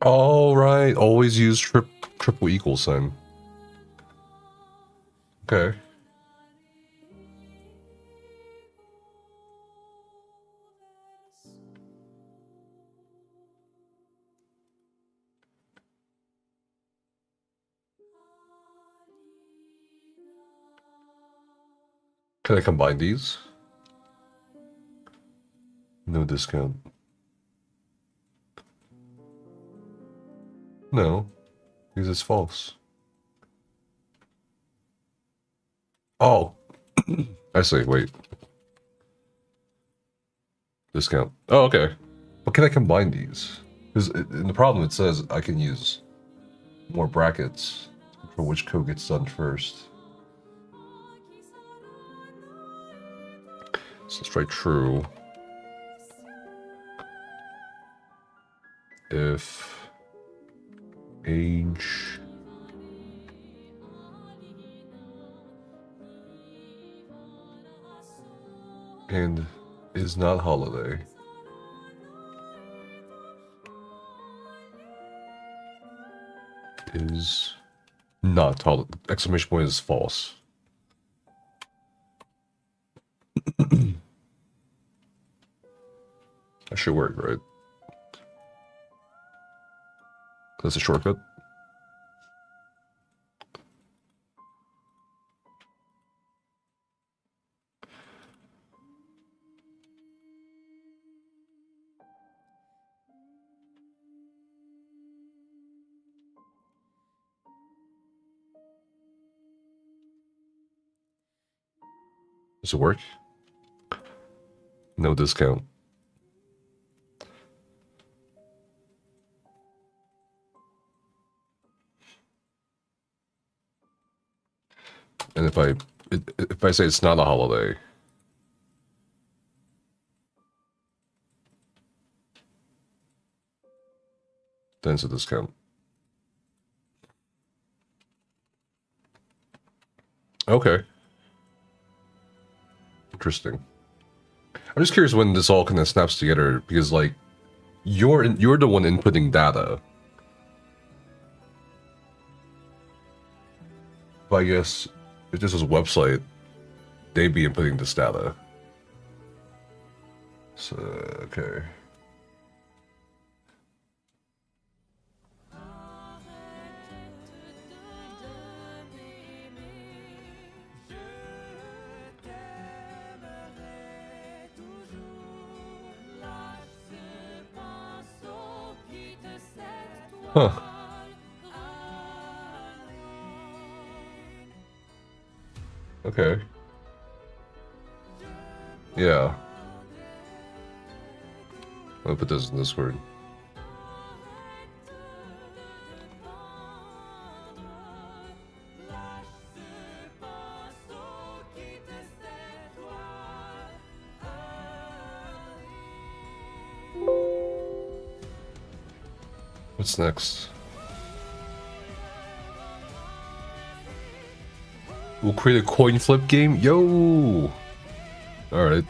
All right, always use triple equal sign. Okay. Can I combine these? No discount. No, because it's false. Oh, I see. Wait. Discount. Oh, okay. But can I combine these? Because in the problem, it says I can use more brackets for which code gets done first. So let's try true. If age and is not holiday, is not holiday. Exclamation point is false. That should work, right? That's a shortcut. Does it work? No discount. And if I say it's not a holiday, then it's a discount. Okay. Interesting. I'm just curious when this all kind of snaps together, because like you're the one inputting data. But I guess if this was a website, they'd be inputting this data. So okay. Huh. Okay. Yeah. I'll put this in Discord. What's next? We'll create a coin flip game? Yo! Alright.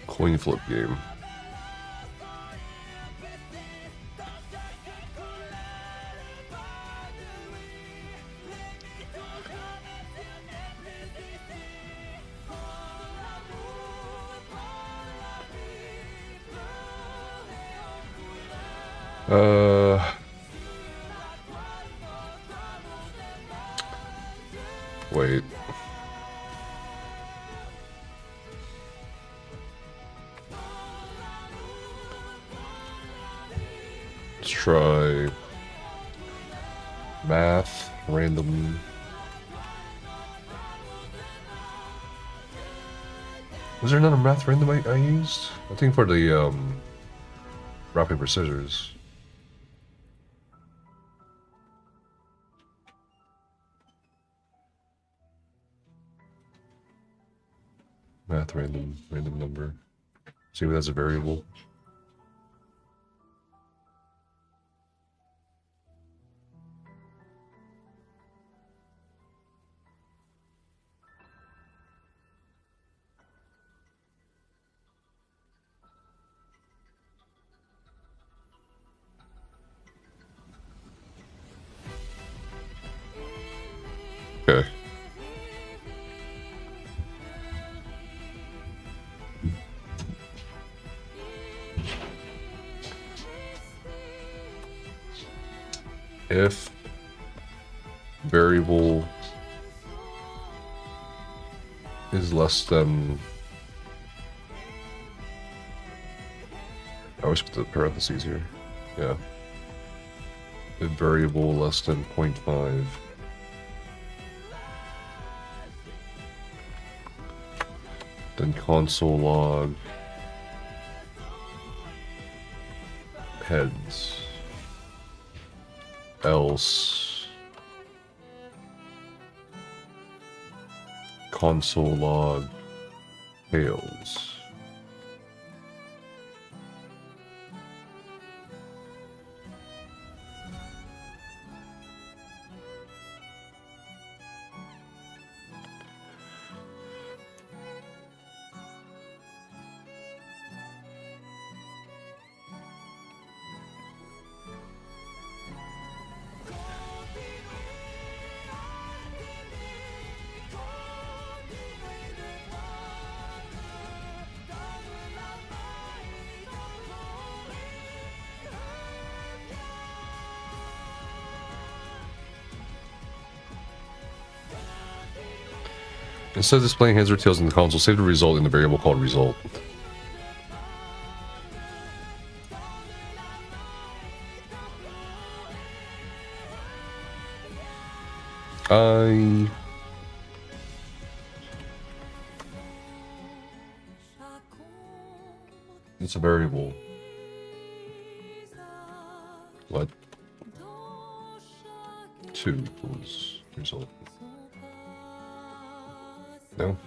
Coin flip game. Wait. Let's try math, random. Was there another math random I used? I think for the rock, paper, scissors. Math random number. See if that's a variable. Okay. If variable is less than, I always put the parentheses here. Yeah. If variable less than 0.5, then console log heads. Else console log tails. Instead of displaying heads or tails in the console, save the result in the variable called result. It's a variable. What? 2 equals result. No?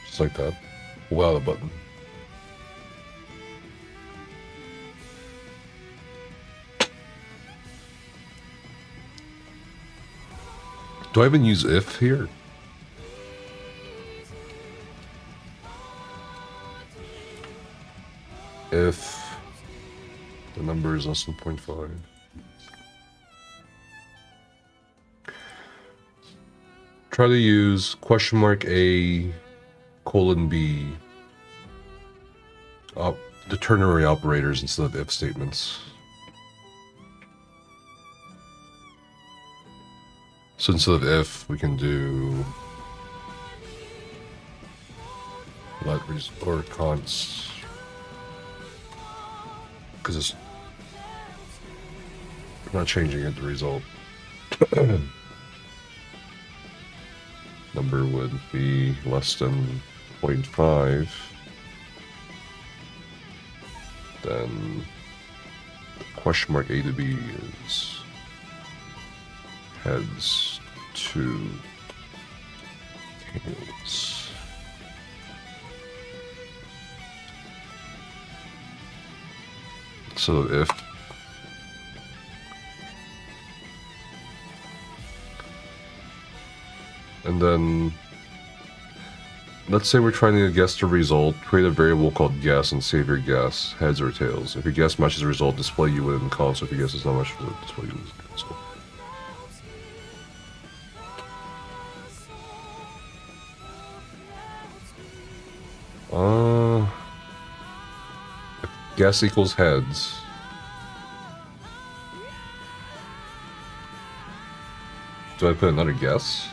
Just like that. Without a button. Do I even use if here? If the number is less than 0.5. Try to use $A::B, the ternary operators instead of if statements. So instead of if, we can do let or const, because it's not changing it, the result. Number would be less than 0.5. Then $A::B is heads to tails. So if and then let's say we're trying to guess the result, create a variable called guess and save your guess, heads or tails. If your guess matches the result, display you within the console. If your guess is not matched the result, display you within the console. If guess equals heads, do I put another guess?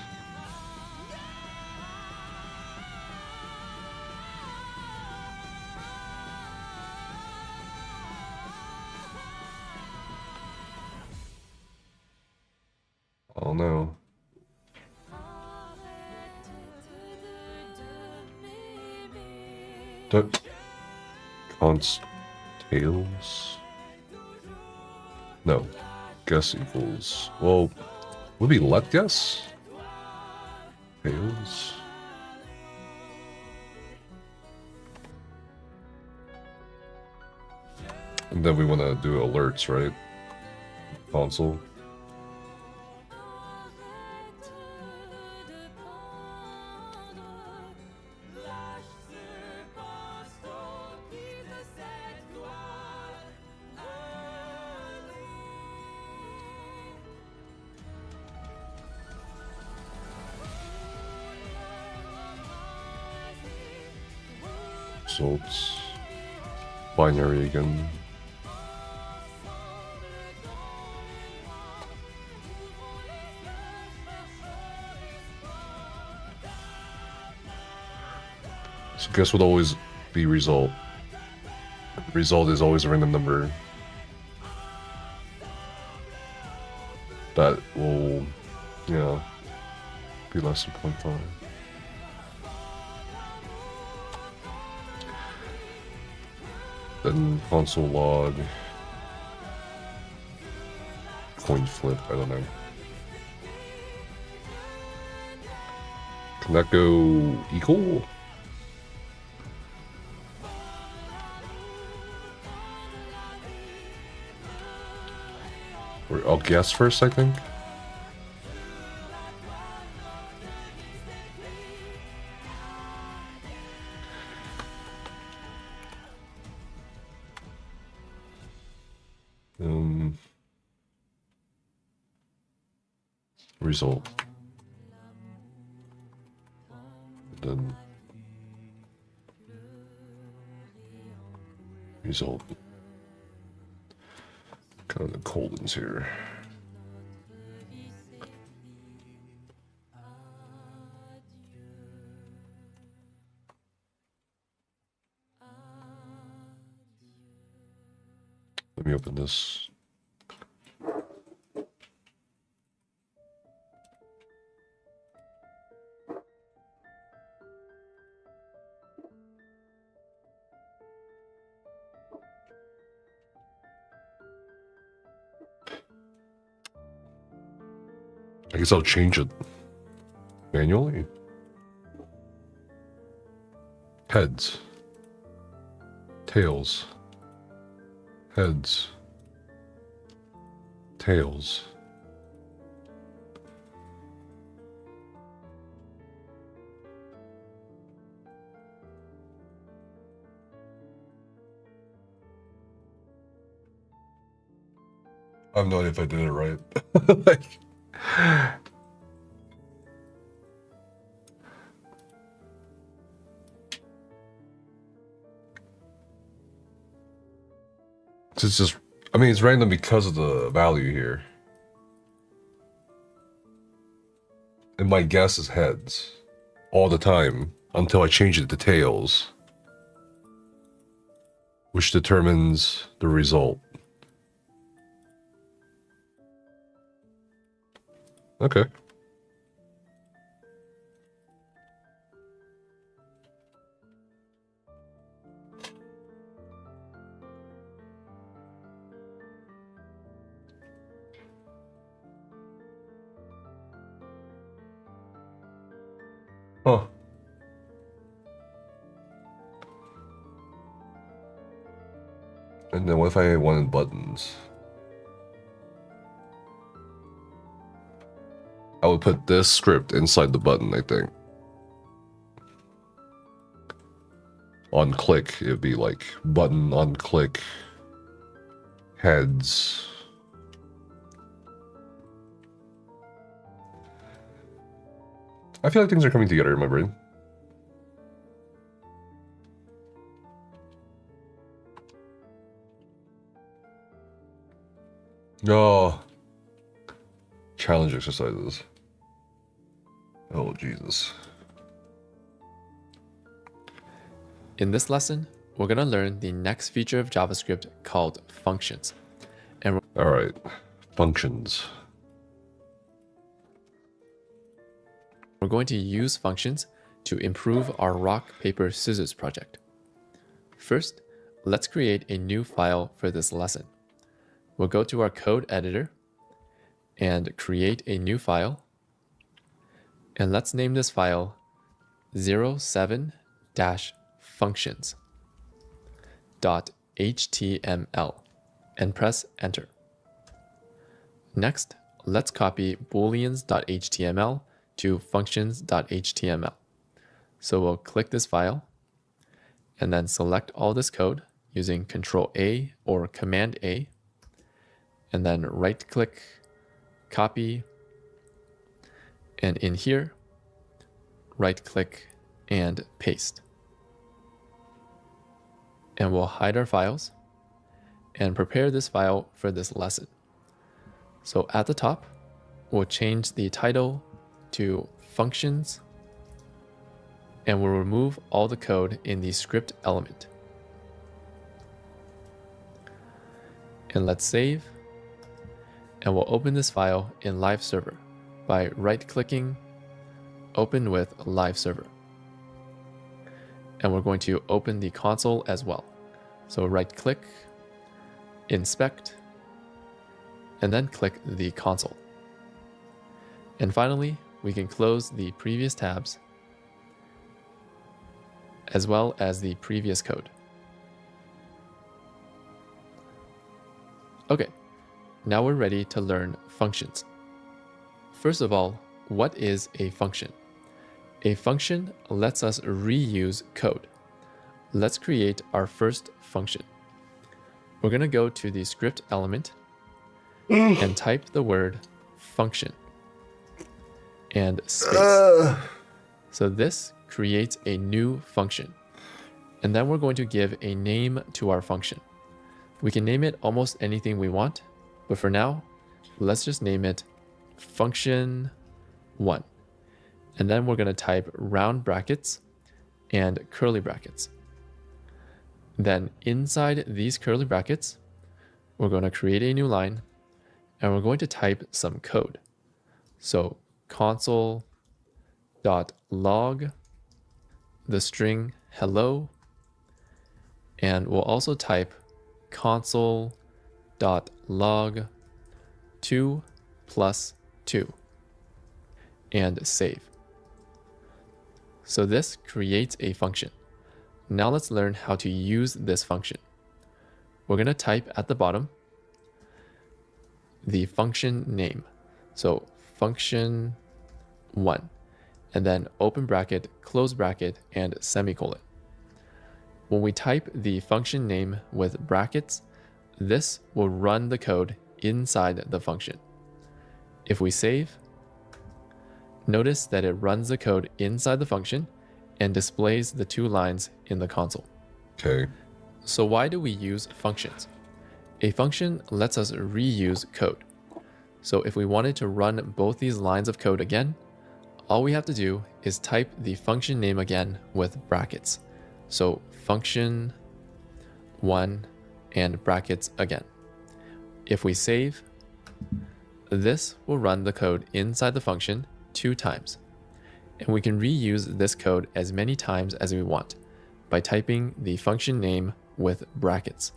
Oh no. Const tails? No. Guess equals, well, would be let guess? Tails? And then we want to do alerts, right? Console. Results. Binary again. So guess what always be result? Result is always a random number that will, be less than 0.5. Then console log, coin flip, I don't know. Can that go equal? Or I'll guess first, I think. Result. Then result. Kind of the coldens here. Let me open this. I guess I'll change it manually. Heads. Tails. Heads. Tails. I have no idea if I did it right. Like, it's just, I mean, it's random because of the value here. And my guess is heads all the time until I change it to tails, which determines the result. Okay. Huh. And then what if I wanted buttons? I would put this script inside the button, I think. On click, it'd be like button on click, heads. I feel like things are coming together in my brain. Oh. Challenge exercises. Oh, Jesus. In this lesson, we're going to learn the next feature of JavaScript called functions. And all right, functions. We're going to use functions to improve our rock, paper, scissors project. First, let's create a new file for this lesson. We'll go to our code editor and create a new file. And let's name this file 07-functions.html and press enter. Next, let's copy booleans.html to functions.html. So we'll click this file and then select all this code using Control A or Command A, and then right click, copy, and in here, right click and paste. And we'll hide our files and prepare this file for this lesson. So at the top, we'll change the title to functions and we'll remove all the code in the script element. And let's save, and we'll open this file in Live Server by right-clicking, Open with Live Server. And we're going to open the console as well. So right-click, Inspect, and then click the console. And finally, we can close the previous tabs as well as the previous code. Okay, now we're ready to learn functions. First of all, what is a function? A function lets us reuse code. Let's create our first function. We're going to go to the script element and type the word function and space. So this creates a new function. And then we're going to give a name to our function. We can name it almost anything we want, but for now, let's just name it function1. And then we're going to type round brackets and curly brackets. Then inside these curly brackets, we're going to create a new line and we're going to type some code. So console.log the string hello, and we'll also type console.log 2 plus 2 and save. So this creates a function. Now let's learn how to use this function. We're going to type at the bottom the function name. So function1, and then open bracket, close bracket, and semicolon. When we type the function name with brackets, this will run the code inside the function. If we save, notice that it runs the code inside the function and displays the two lines in the console. Okay. So why do we use functions? A function lets us reuse code. So if we wanted to run both these lines of code again, all we have to do is type the function name again with brackets. So function1 and brackets again. If we save, this will run the code inside the function 2 times. And we can reuse this code as many times as we want by typing the function name with brackets.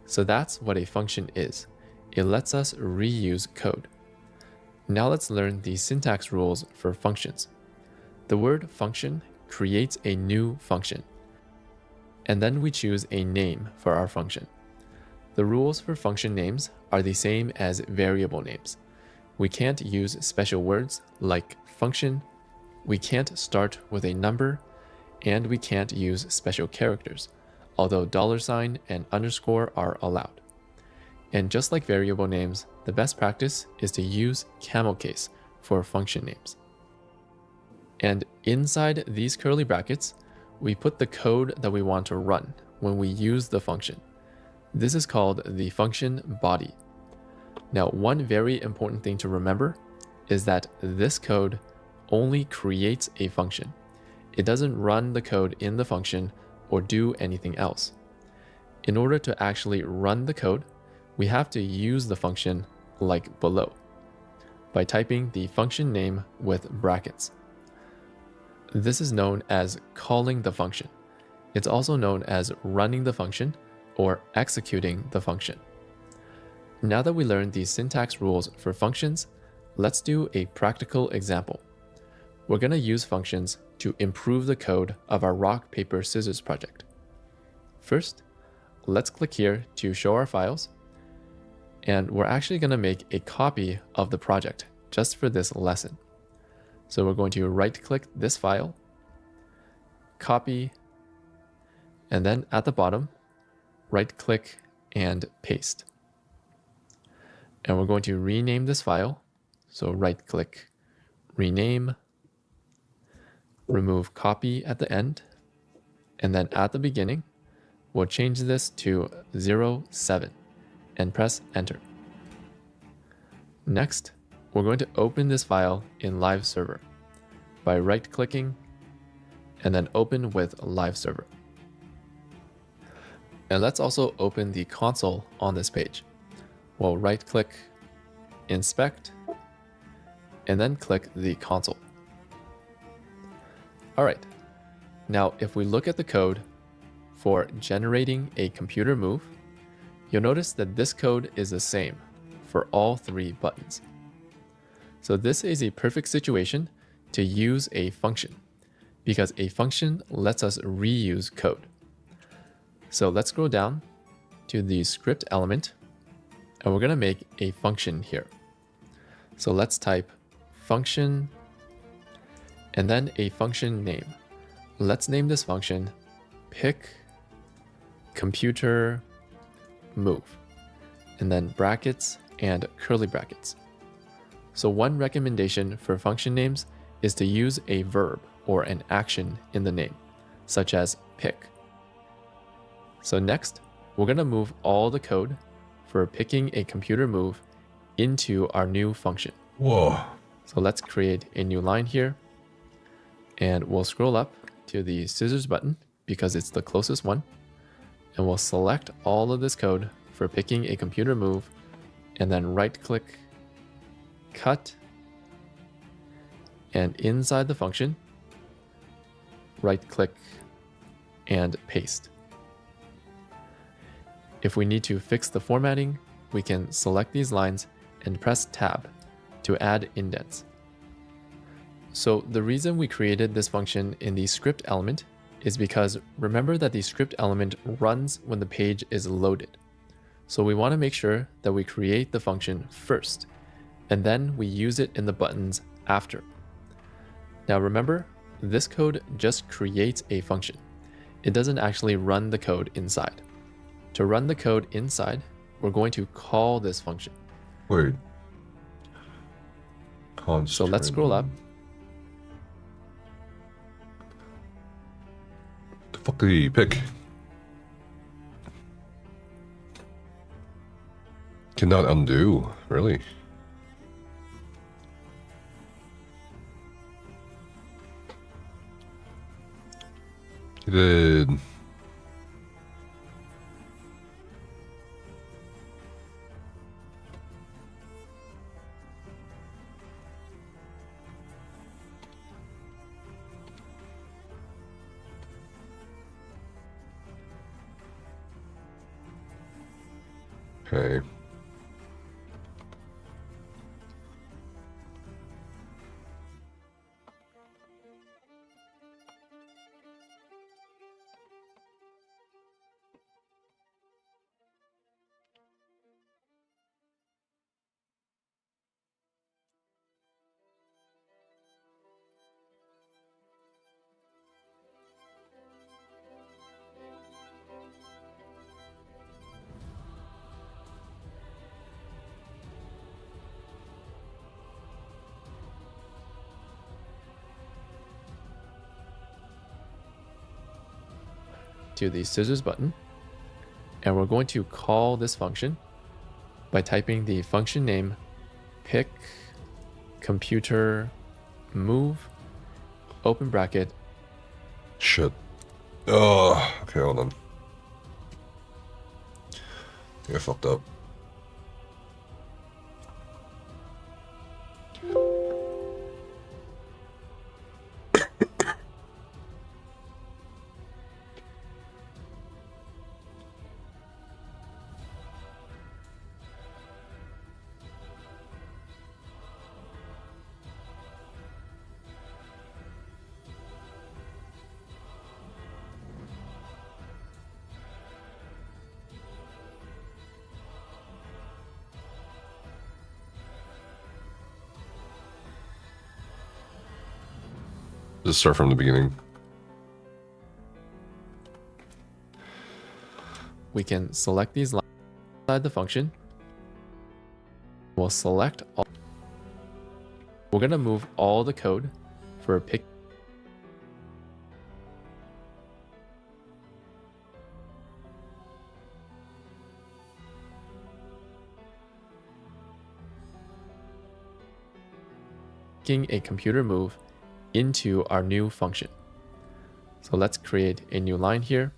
So that's what a function is. It lets us reuse code. Now let's learn the syntax rules for functions. The word function creates a new function, and then we choose a name for our function. The rules for function names are the same as variable names. We can't use special words like function, we can't start with a number, and we can't use special characters, although $ and underscore are allowed. And just like variable names, the best practice is to use camel case for function names. And inside these curly brackets, we put the code that we want to run when we use the function. This is called the function body. Now, one very important thing to remember is that this code only creates a function. It doesn't run the code in the function or do anything else. In order to actually run the code, we have to use the function like below by typing the function name with brackets. This is known as calling the function. It's also known as running the function or executing the function. Now that we learned the syntax rules for functions, let's do a practical example. We're going to use functions to improve the code of our rock, paper, scissors project. First, let's click here to show our files. And we're actually going to make a copy of the project just for this lesson. So we're going to right-click this file, copy, and then at the bottom, right-click and paste. And we're going to rename this file. So right-click, rename, remove copy at the end, and then at the beginning, we'll change this to 07 and press enter. Next, we're going to open this file in Live Server by right-clicking, and then open with live server. And let's also open the console on this page. We'll right click, inspect, and then click the console. All right, now if we look at the code for generating a computer move, you'll notice that this code is the same for all three buttons. So this is a perfect situation to use a function, because a function lets us reuse code. So let's scroll down to the script element, and we're going to make a function here. So let's type function and then a function name. Let's name this function pick computer move, and then brackets and curly brackets. So one recommendation for function names is to use a verb or an action in the name, such as pick. So next, we're going to move all the code for picking a computer move into our new function. Whoa. So let's create a new line here, and we'll scroll up to the scissors button because it's the closest one, and we'll select all of this code for picking a computer move, and then right click, cut, and inside the function, right click and paste. If we need to fix the formatting, we can select these lines and press tab to add indents. So the reason we created this function in the script element is because remember that the script element runs when the page is loaded. So we want to make sure that we create the function first, and then we use it in the buttons after. Now remember, this code just creates a function. It doesn't actually run the code inside. To run the code inside, we're going to call this function. Wait. So let's scroll up. The fuck did he pick? Cannot undo, really? He did. Okay. To the scissors button, and we're going to call this function by typing the function name pick computer move, open bracket. Shit. Oh, okay, hold on. I think I fucked up. Just start from the beginning. We can select these lines inside the function. We'll select all. We're going to move all the code for picking a computer move into our new function. So let's create a new line here,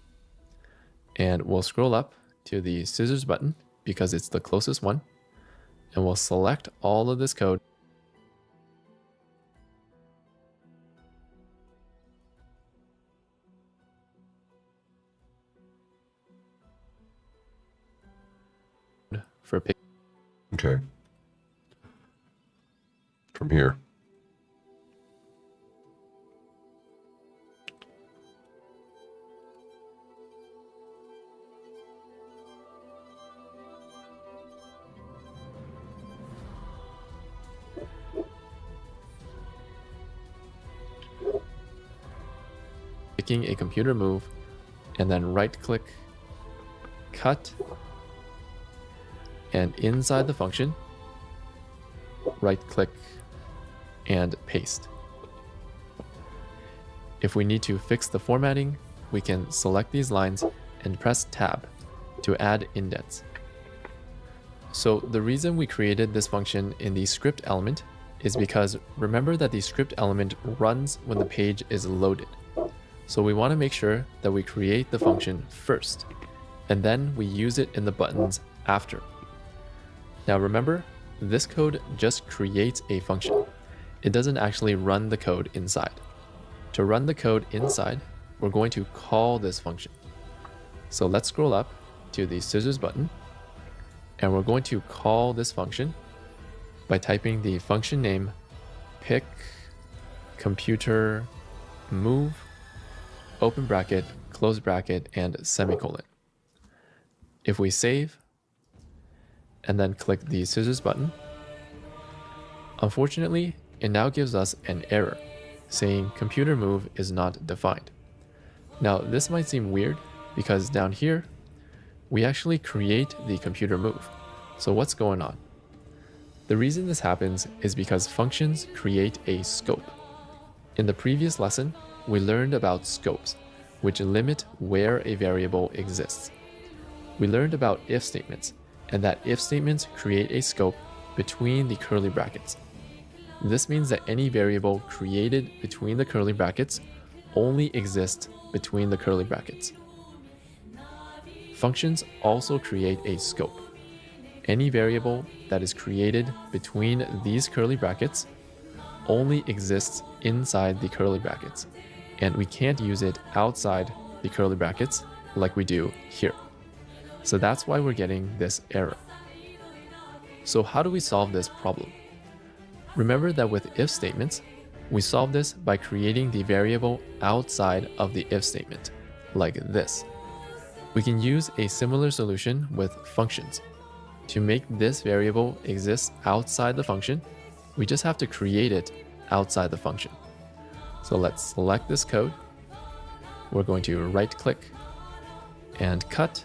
and we'll scroll up to the scissors button because it's the closest one, and we'll select all of this code for pick. Okay. From here. Picking a computer move, and then right click, cut, and inside the function, right click and paste. If we need to fix the formatting, we can select these lines and press tab to add indents. So the reason we created this function in the script element is because remember that the script element runs when the page is loaded. So we want to make sure that we create the function first, and then we use it in the buttons after. Now remember, this code just creates a function. It doesn't actually run the code inside. To run the code inside, we're going to call this function. So let's scroll up to the scissors button, and we're going to call this function by typing the function name pick computer move open bracket, close bracket, and semicolon. If we save and then click the scissors button, unfortunately, it now gives us an error saying computer move is not defined. Now, this might seem weird because down here, we actually create the computer move. So what's going on? The reason this happens is because functions create a scope. In the previous lesson, we learned about scopes, which limit where a variable exists. We learned about if statements, and that if statements create a scope between the curly brackets. This means that any variable created between the curly brackets only exists between the curly brackets. Functions also create a scope. Any variable that is created between these curly brackets only exists inside the curly brackets, and we can't use it outside the curly brackets like we do here. So that's why we're getting this error. So how do we solve this problem? Remember that with if statements, we solve this by creating the variable outside of the if statement, like this. We can use a similar solution with functions. To make this variable exist outside the function, we just have to create it outside the function. So let's select this code. We're going to right click and cut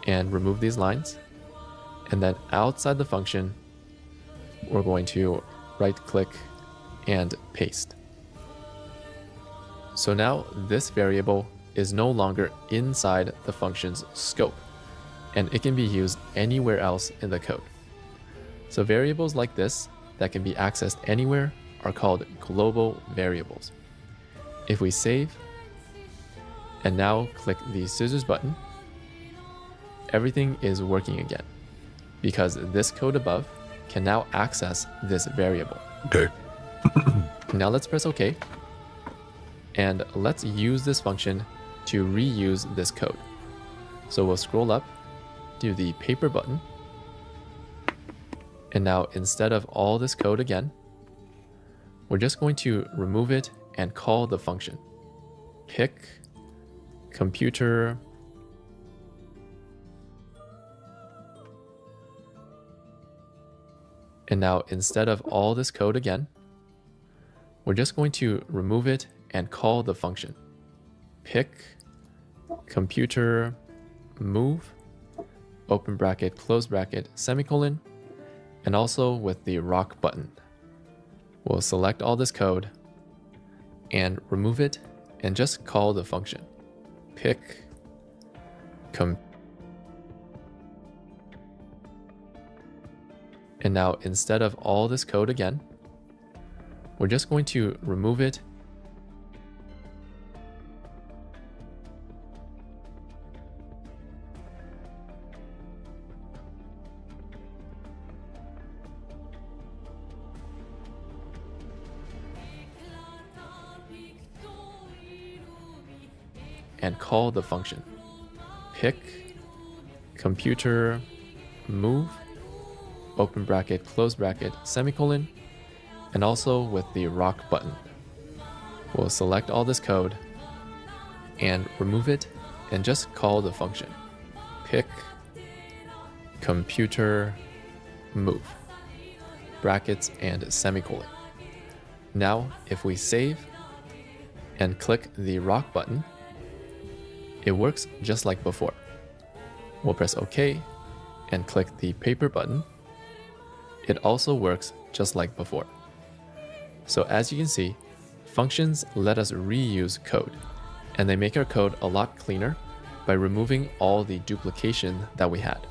and remove these lines. And then outside the function, we're going to right click and paste. So now this variable is no longer inside the function's scope, and it can be used anywhere else in the code. So variables like this that can be accessed anywhere are called global variables. If we save and now click the scissors button, everything is working again because this code above can now access this variable. Okay. Now let's press OK, and let's use this function to reuse this code. So we'll scroll up to the paper button, and now instead of all this code again, we're just going to remove it and call the function pick computer and now instead of all this code again, we're just going to remove it and call the function pick computer move open bracket close bracket semicolon, and also with the rock button. We'll select all this code and remove it and just call the function pick and now instead of all this code again, we're just going to remove it and call the function. Pick computer move, open bracket, close bracket, semicolon, and also with the rock button. We'll select all this code and remove it and just call the function. Pick computer move, brackets and semicolon. Now, if we save and click the rock button, it works just like before. We'll press OK and click the paper button. It also works just like before. So as you can see, functions let us reuse code, and they make our code a lot cleaner by removing all the duplication that we had.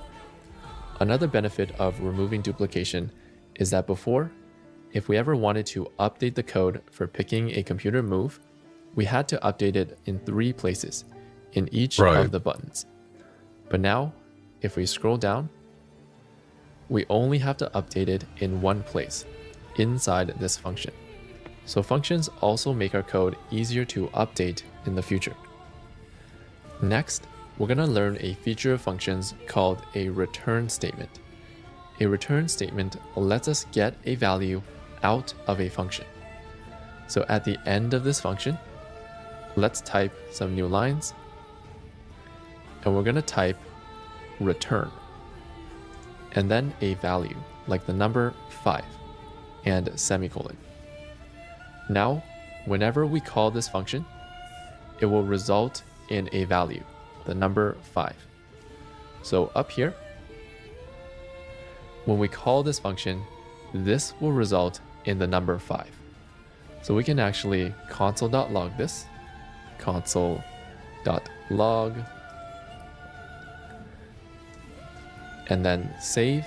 Another benefit of removing duplication is that before, if we ever wanted to update the code for picking a computer move, we had to update it in 3 places in each of the buttons. But now, if we scroll down, we only have to update it in 1 place, inside this function. So functions also make our code easier to update in the future. Next, we're going to learn a feature of functions called a return statement. A return statement lets us get a value out of a function. So at the end of this function, let's type some new lines, and we're going to type return, and then a value like the number 5 and semicolon. Now, whenever we call this function, it will result in a value, the number 5. So up here, when we call this function, this will result in the number 5. So we can actually console.log this, console.log, and then save.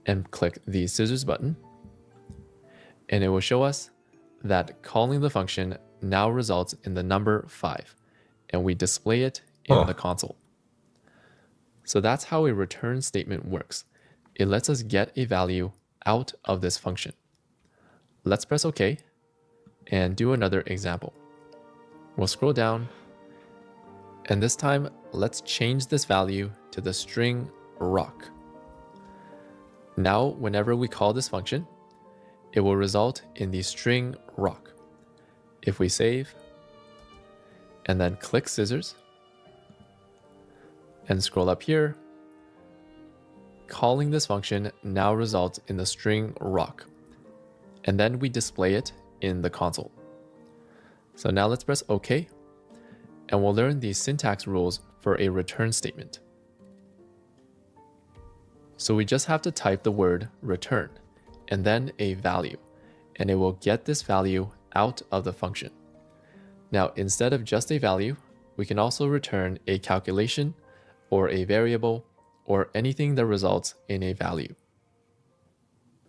And click the scissors button, and it will show us that calling the function now results in the number 5, and we display it in the console. So that's how a return statement works. It lets us get a value out of this function. Let's press OK and do another example. We'll scroll down, and this time let's change this value to the string rock. Now, whenever we call this function, it will result in the string rock. If we save and then click scissors and scroll up here, calling this function now results in the string rock, and then we display it in the console. So now let's press OK, and we'll learn the syntax rules for a return statement. So we just have to type the word return and then a value, and it will get this value out of the function. Now, instead of just a value, we can also return a calculation or a variable or anything that results in a value.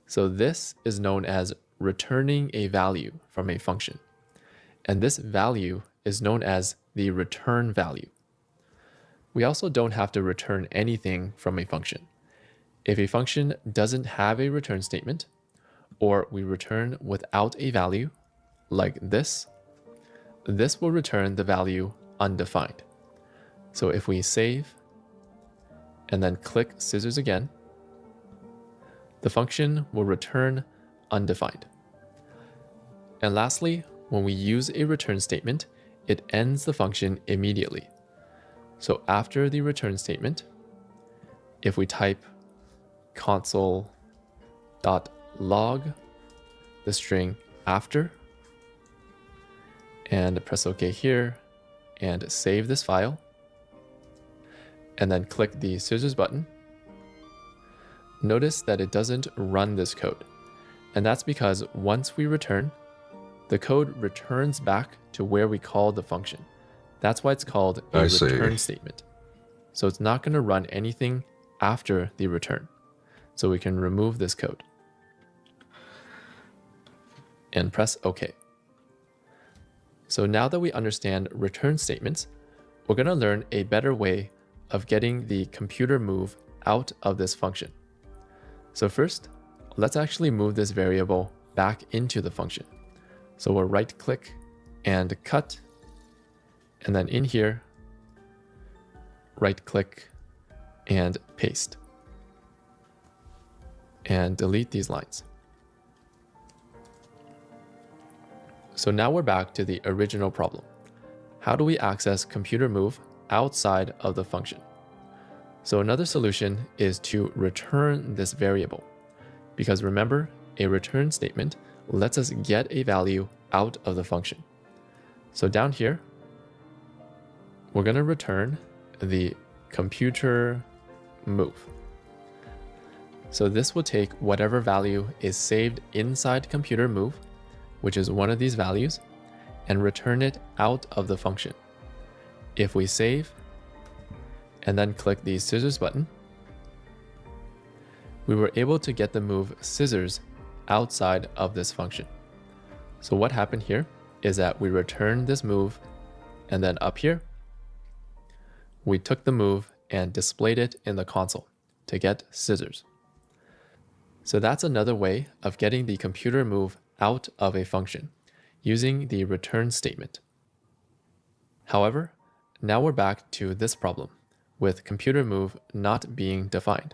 So this is known as returning a value from a function. And this value is known as the return value. We also don't have to return anything from a function. If a function doesn't have a return statement, or we return without a value, like this will return the value undefined. So if we save and then click scissors again, the function will return undefined. And lastly, when we use a return statement, it ends the function immediately. So after the return statement, if we type console.log the string after and press OK here and save this file, and then click the scissors button, notice that it doesn't run this code. And that's because once we return, the code returns back to where we called the function. That's why it's called a return statement. So it's not going to run anything after the return. So we can remove this code and press OK. So now that we understand return statements, we're going to learn a better way of getting the computer move out of this function. So first, let's actually move this variable back into the function. So we'll right click and cut, and then in here, right click and paste, and delete these lines. So now we're back to the original problem. How do we access computer move outside of the function? So another solution is to return this variable, because remember, a return statement lets us get a value out of the function. So down here, we're going to return the computer move. So this will take whatever value is saved inside computer move, which is one of these values, and return it out of the function. If we save and then click the scissors button, we were able to get the move scissors outside of this function. So what happened here is that we returned this move, and then up here, we took the move and displayed it in the console to get scissors. So that's another way of getting the computer move out of a function using the return statement. However, now we're back to this problem with computer move not being defined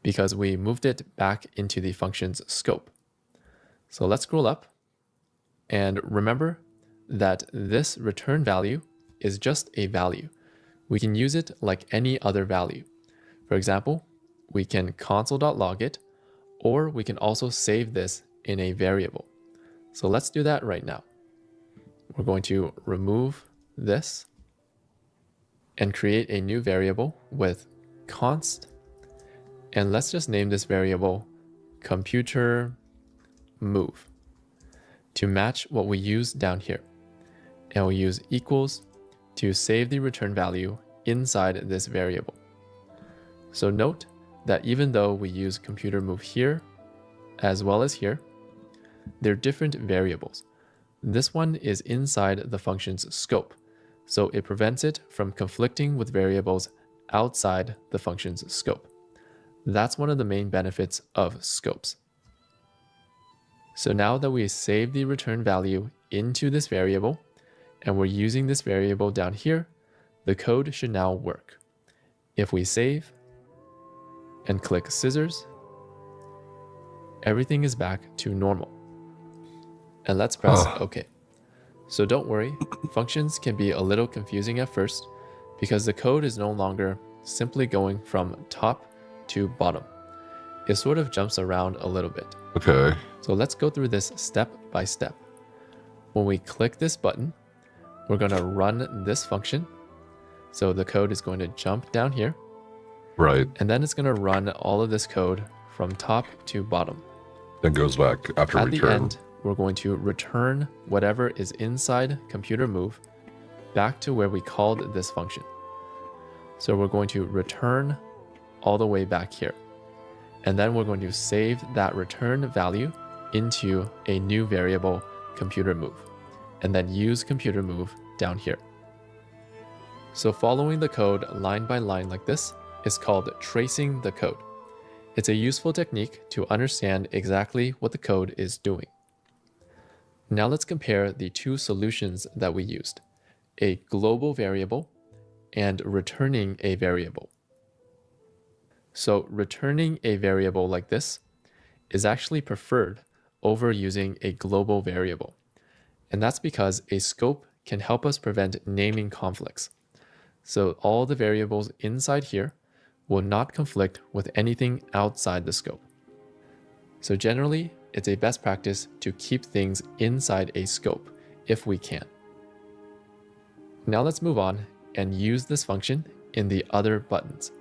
because we moved it back into the function's scope. So let's scroll up and remember that this return value is just a value. We can use it like any other value. For example, we can console.log it, or we can also save this in a variable. So let's do that right now. We're going to remove this and create a new variable with const, and let's just name this variable computer move to match what we use down here. And we'll use equals to save the return value inside this variable. So note that even though we use computer move here as well as here, they're different variables. This one is inside the function's scope, so it prevents it from conflicting with variables outside the function's scope. That's one of the main benefits of scopes. So now that we save the return value into this variable, and we're using this variable down here, the code should now work. If we save and click scissors, everything is back to normal. And let's press OK. So don't worry, functions can be a little confusing at first because the code is no longer simply going from top to bottom. It sort of jumps around a little bit. Okay. So let's go through this step by step. When we click this button, we're going to run this function. So the code is going to jump down here. Right. And then it's going to run all of this code from top to bottom. Then goes back after At return. the end, we're going to return whatever is inside computer move back to where we called this function. So we're going to return all the way back here. And then we're going to save that return value into a new variable, computer move, and then use computer move down here. So following the code line by line like this is called tracing the code. It's a useful technique to understand exactly what the code is doing. Now let's compare the two solutions that we used, a global variable and returning a variable. So returning a variable like this is actually preferred over using a global variable. And that's because a scope can help us prevent naming conflicts. So all the variables inside here will not conflict with anything outside the scope. So generally, it's a best practice to keep things inside a scope if we can. Now let's move on and use this function in the other buttons.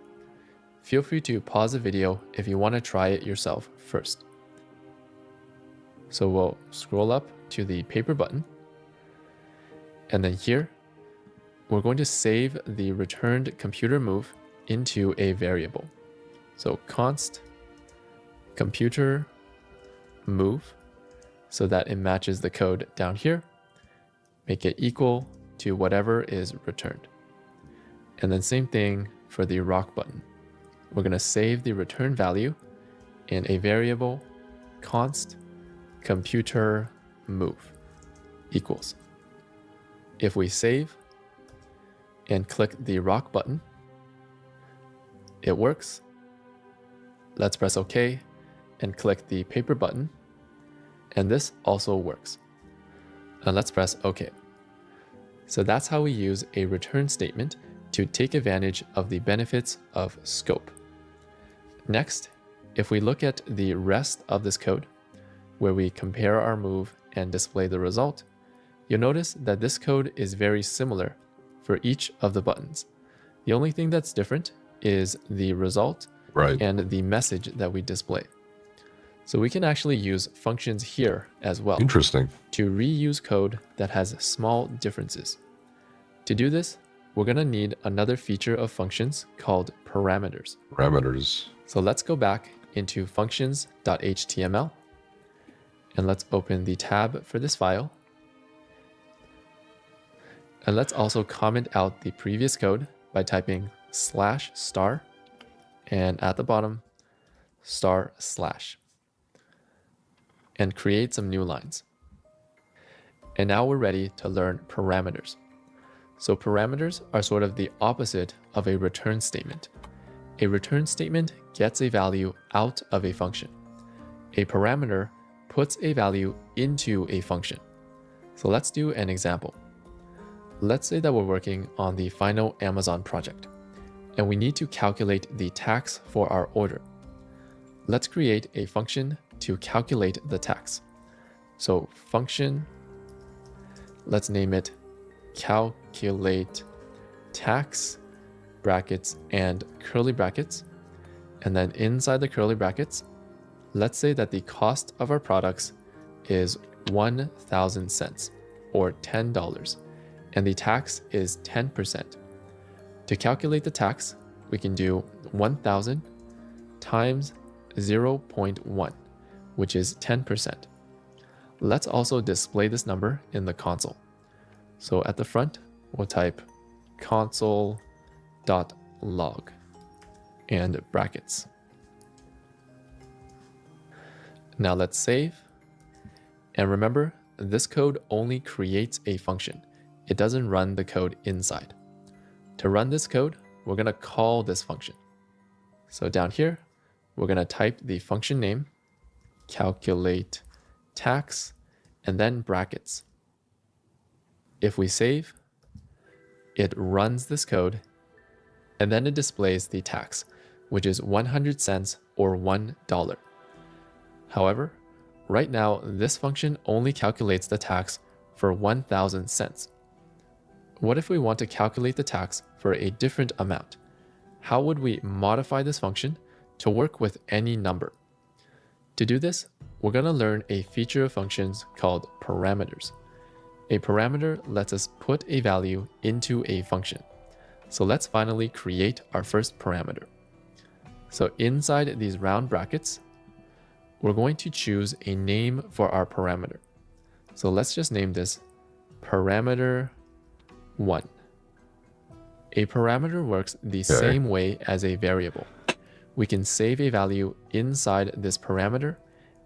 Feel free to pause the video if you want to try it yourself first. So we'll scroll up to the paper button. And then here, we're going to save the returned computer move into a variable. So const computer move so that it matches the code down here. Make it equal to whatever is returned. And then same thing for the rock button. We're going to save the return value in a variable const computer move equals. If we save and click the rock button, it works. Let's press OK and click the paper button, and this also works. And let's press OK. So that's how we use a return statement to take advantage of the benefits of scope. Next, if we look at the rest of this code, where we compare our move and display the result, you'll notice that this code is very similar for each of the buttons. The only thing that's different is the result and the message that we display. So we can actually use functions here as well. Interesting. To reuse code that has small differences. To do this, we're going to need another feature of functions called parameters. Parameters. So let's go back into functions.html and let's open the tab for this file. And let's also comment out the previous code by typing /* and at the bottom // and create some new lines. And now we're ready to learn parameters. So parameters are sort of the opposite of a return statement. A return statement gets a value out of a function. A parameter puts a value into a function. So let's do an example. Let's say that we're working on the final Amazon project, and we need to calculate the tax for our order. Let's create a function to calculate the tax. So function, let's name it calculate tax, brackets and curly brackets. And then inside the curly brackets, let's say that the cost of our products is 1,000 cents or $10, and the tax is 10%. To calculate the tax, we can do 1,000 times 0.1, which is 10%. Let's also display this number in the console. So at the front, we'll type console.log and brackets. Now let's save. And remember, this code only creates a function. It doesn't run the code inside. To run this code, we're going to call this function. So down here, we're going to type the function name, calculate tax, and then brackets. If we save, it runs this code, and then it displays the tax, which is 100 cents or $1. However, right now, this function only calculates the tax for 1,000 cents. What if we want to calculate the tax for a different amount? How would we modify this function to work with any number? To do this, we're going to learn a feature of functions called parameters. A parameter lets us put a value into a function. So let's finally create our first parameter. So inside these round brackets, we're going to choose a name for our parameter. So let's just name this parameter 1. A parameter works the same way as a variable. We can save a value inside this parameter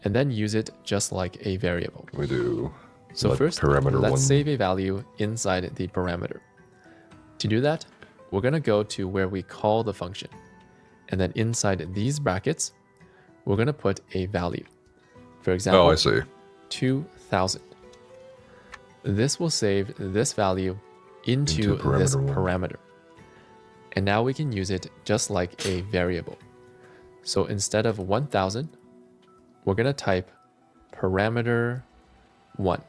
and then use it just like a variable. We do. So first, let's save a value inside the parameter. To do that, we're going to go to where we call the function. And then inside these brackets, we're going to put a value. For example, 2,000. This will save this value into this parameter. And now we can use it just like a variable. So instead of 1,000, we're going to type parameter 1.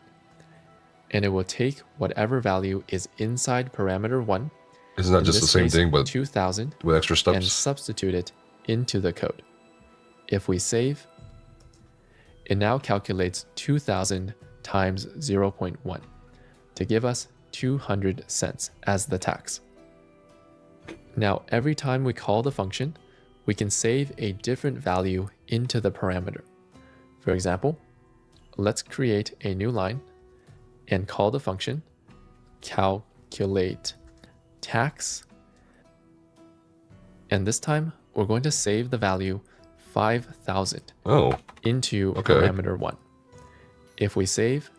And it will take whatever value is inside parameter 1. Isn't that just the same thing, but 2,000 with extra steps? And substitute it into the code. If we save, it now calculates 2,000 times 0.1 to give us 200 cents as the tax. Now, every time we call the function, we can save a different value into the parameter. For example, let's create a new line and call the function calculate tax, And this time, we're going to save the value 5,000 Oh, into okay. parameter 1. If we save,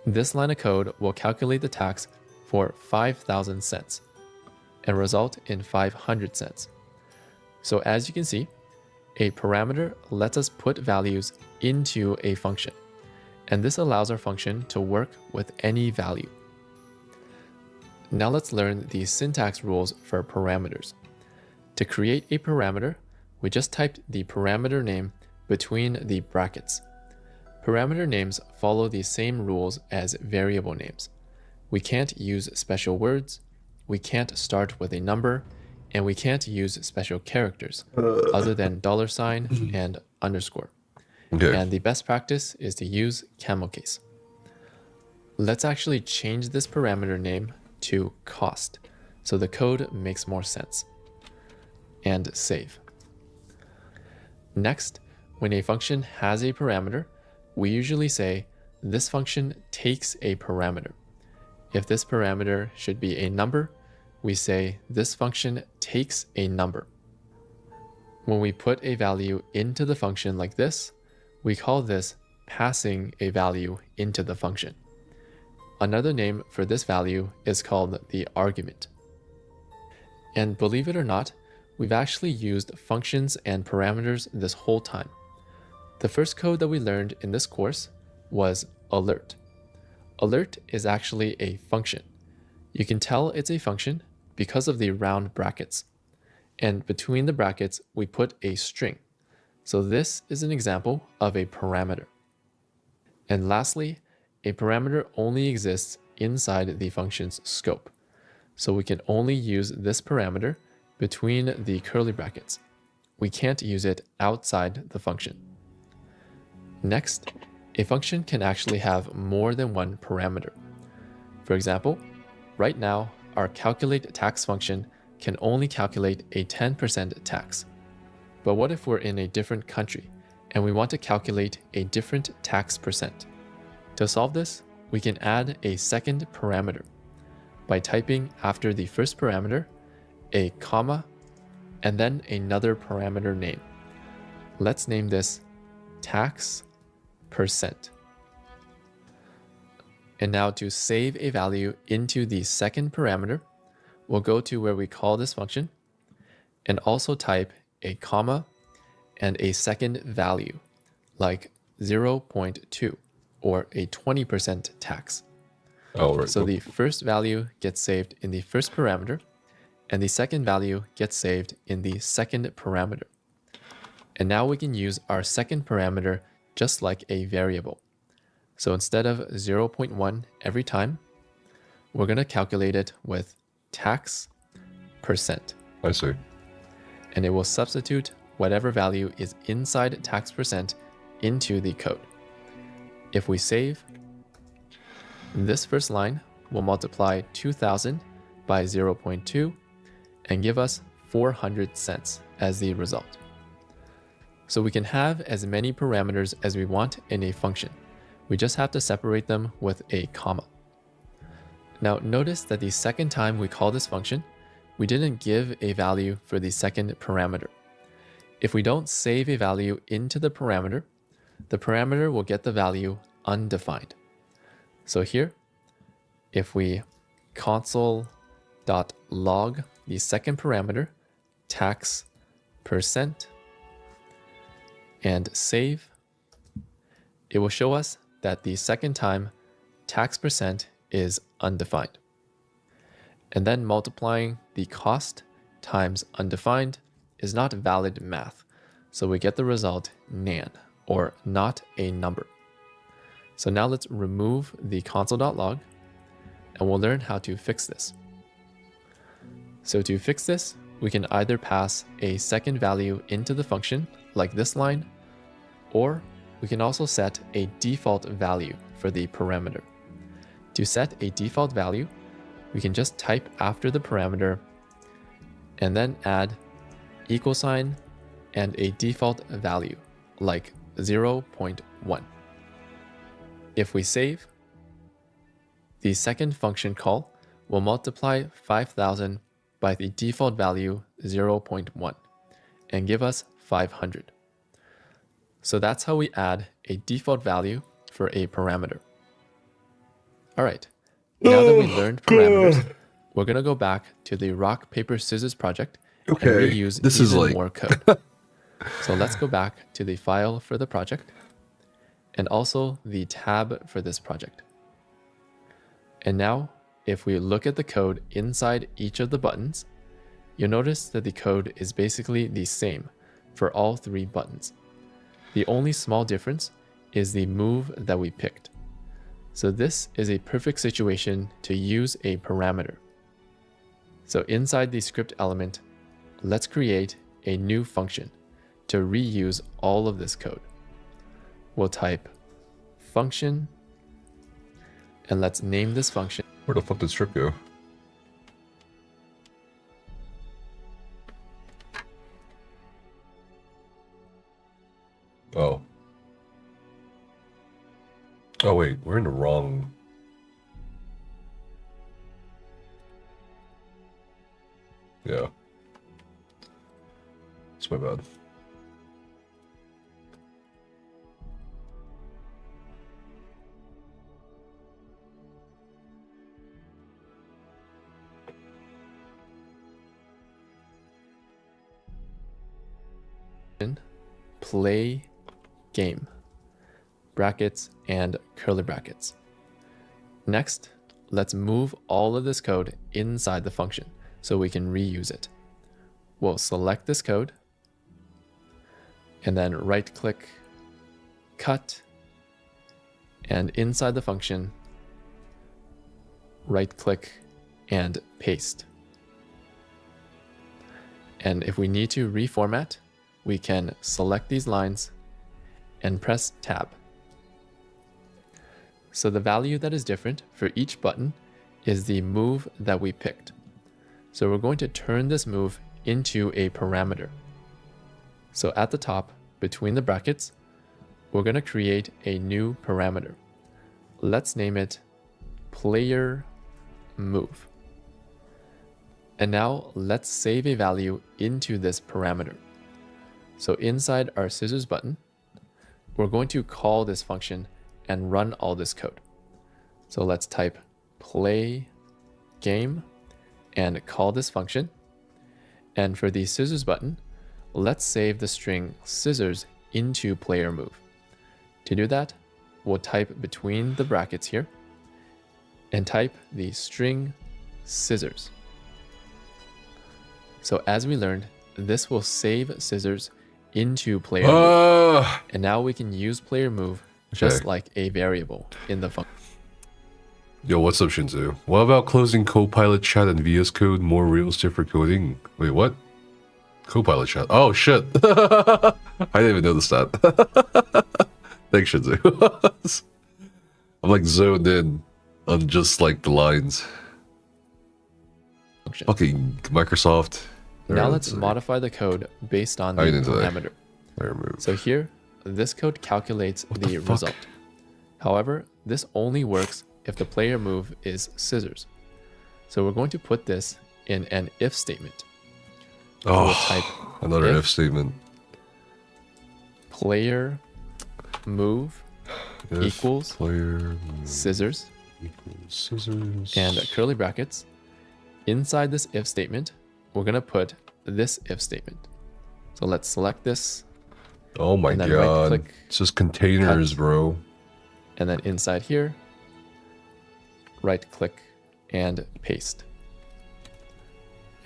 this line of code will calculate the tax for 5,000 cents and result in 500 cents. So as you can see, a parameter lets us put values into a function, and this allows our function to work with any value. Now let's learn the syntax rules for parameters. To create a parameter, we just typed the parameter name between the brackets. Parameter names follow the same rules as variable names. We can't use special words, we can't start with a number, and we can't use special characters other than $ and underscore. Okay. And the best practice is to use camel case. Let's actually change this parameter name to cost so the code makes more sense. And save. Next, when a function has a parameter, we usually say this function takes a parameter. If this parameter should be a number, we say this function takes a number. When we put a value into the function like this, we call this passing a value into the function. Another name for this value is called the argument. And believe it or not, we've actually used functions and parameters this whole time. The first code that we learned in this course was alert. Alert is actually a function. You can tell it's a function because of the round brackets. And between the brackets, we put a string. So this is an example of a parameter. And lastly, a parameter only exists inside the function's scope. So we can only use this parameter between the curly brackets. We can't use it outside the function. Next, a function can actually have more than one parameter. For example, right now, our calculate tax function can only calculate a 10% tax. But what if we're in a different country and we want to calculate a different tax percent? To solve this, we can add a second parameter by typing after the first parameter a comma and then another parameter name. Let's name this tax percent. And now to save a value into the second parameter, we'll go to where we call this function and also type a comma and a second value like 0.2 or a 20% tax. Oh, right. So the first value gets saved in the first parameter and the second value gets saved in the second parameter. And now we can use our second parameter just like a variable. So instead of 0.1 every time, we're going to calculate it with tax percent. I see. And it will substitute whatever value is inside tax percent into the code. If we save, this first line will multiply 2,000 by 0.2 and give us 400 cents as the result. So we can have as many parameters as we want in a function. We just have to separate them with a comma. Now notice that the second time we call this function, we didn't give a value for the second parameter. If we don't save a value into the parameter will get the value undefined. So here, if we console.log the second parameter, tax percent, and save, it will show us that the second time tax percent is undefined. And then multiplying the cost times undefined is not valid math, so we get the result nan, or not a number. So now let's remove the console.log and we'll learn how to fix this. So to fix this, we can either pass a second value into the function, like this line, or we can also set a default value for the parameter. To set a default value, we can just type after the parameter and then add equal sign and a default value, like 0.1. If we save, the second function call will multiply 5,000 by the default value 0.1 and give us 500. So that's how we add a default value for a parameter. All right, now that we learned parameters, we're going to go back to the rock, paper, scissors project and reuse this even is like more code. So let's go back to the file for the project and also the tab for this project. And now, if we look at the code inside each of the buttons, you'll notice that the code is basically the same for all 3 buttons. The only small difference is the move that we picked. So this is a perfect situation to use a parameter. So inside the script element, let's create a new function to reuse all of this code. We'll type function, and let's name this function. Where the fuck did strip go? Oh. Oh wait, we're in the wrong. Yeah. It's my bad. Play game, brackets and curly brackets. Next, let's move all of this code inside the function so we can reuse it. We'll select this code and then right click, cut, and inside the function, right click and paste. And if we need to reformat, we can select these lines and press tab. So the value that is different for each button is the move that we picked. So we're going to turn this move into a parameter. So at the top, between the brackets, we're going to create a new parameter. Let's name it player move. And now let's save a value into this parameter. So inside our scissors button, we're going to call this function and run all this code. So let's type play game and call this function. And for the scissors button, let's save the string scissors into player move. To do that, we'll type between the brackets here and type the string scissors. So as we learned, this will save scissors into player move. And now we can use player move just like a variable in the function. Yo, what's up, Shinzu? What about closing Copilot chat and VS Code more realistic for coding? Wait, what? Copilot chat. Oh, shit. I didn't even notice that. Thanks, Shinzu. I'm like zoned in on just like the lines. Fucking Microsoft. Now let's modify the code based on the parameter. So here, this code calculates the result. However, this only works if the player move is scissors. So we're going to put this in an if statement. Oh, we'll type another if statement. Player move equals player move scissors equals scissors and curly brackets. Inside this if statement, we're going to put this if statement. So let's select this. Oh my god. Right-click, it's just containers, cut, bro. And then inside here, right click and paste.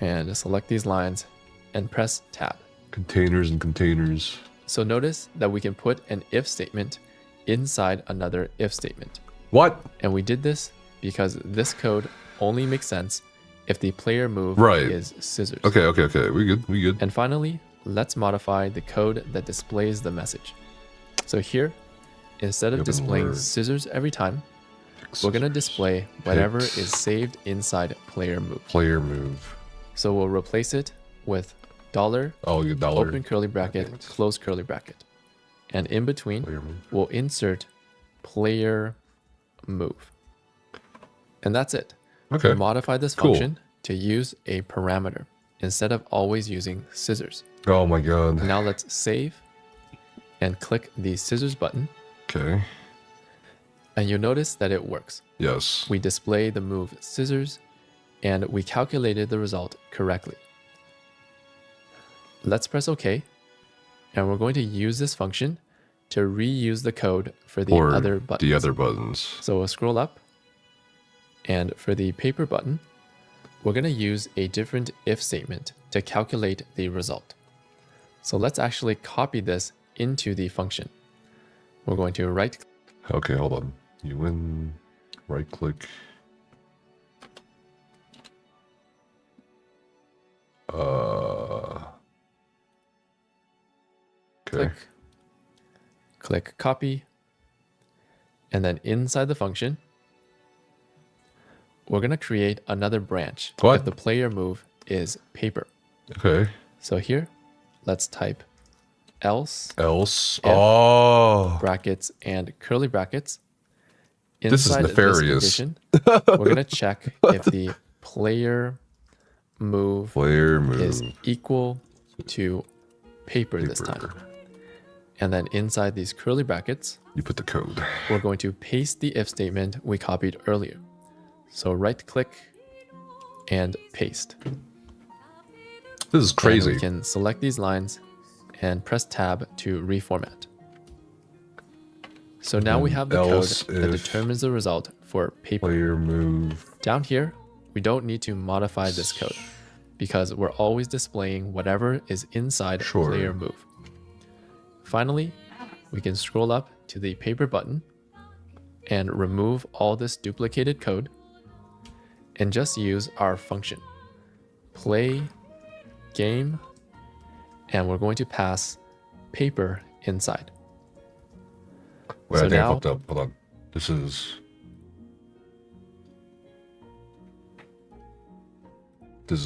And select these lines and press tab. Containers and containers. So notice that we can put an if statement inside another if statement. What? And we did this because this code only makes sense if the player move is scissors. Okay. We good. And finally, let's modify the code that displays the message. So here, instead of displaying scissors every time, we're going to display whatever is saved inside player move. Player move. So we'll replace it with $, open curly bracket, close curly bracket. And in between, we'll insert player move. And that's it. Okay. We'll modify this function to use a parameter instead of always using scissors. Oh my god. Now let's save and click the scissors button, Okay. and you'll notice that it works. Yes. We display the move scissors, and we calculated the result correctly. Let's press OK, and we're going to use this function to reuse the code for the Or other buttons. the other buttons. So we'll scroll up, and for the paper button, we're going to use a different if statement to calculate the result. So let's actually copy this into the function. We're going to right. Okay, hold on. You win. Right click. Okay. Click copy, and then inside the function, we're going to create another branch What? if the player move is paper. Okay. So here, let's type else, Else. If. Oh. brackets and curly brackets. This is Inside nefarious. condition, we're going to check if the player move Player move. is equal to paper this time. And then inside these curly brackets, You put the code. we're going to paste the if statement we copied earlier. So right click and paste. This is And crazy. we can select these lines and press tab to reformat. So now we have the code Else that if determines the result for paper. Player move. Down here, we don't need to modify this code because we're always displaying whatever is inside Sure. player move. Finally, we can scroll up to the paper button and remove all this duplicated code and just use our function, play game, and we're going to pass paper inside. Wait, So I think now- I fucked up. Hold on. This is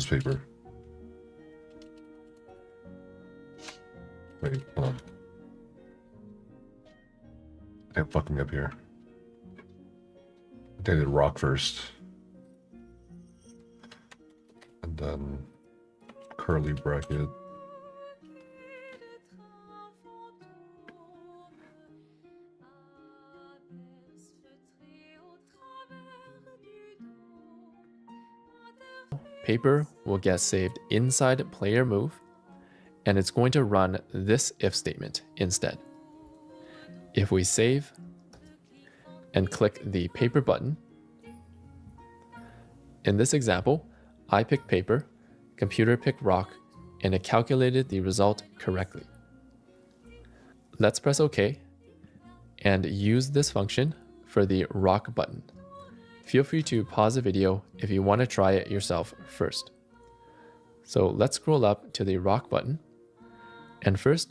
paper. Wait, hold on. I'm fucking up here. I think I did rock first. And then curly bracket. Paper will get saved inside player move, and it's going to run this if statement instead. If we save and click the paper button, in this example, I picked paper, computer picked rock, and it calculated the result correctly. Let's press OK and use this function for the rock button. Feel free to pause the video if you want to try it yourself first. So let's scroll up to the rock button. And first,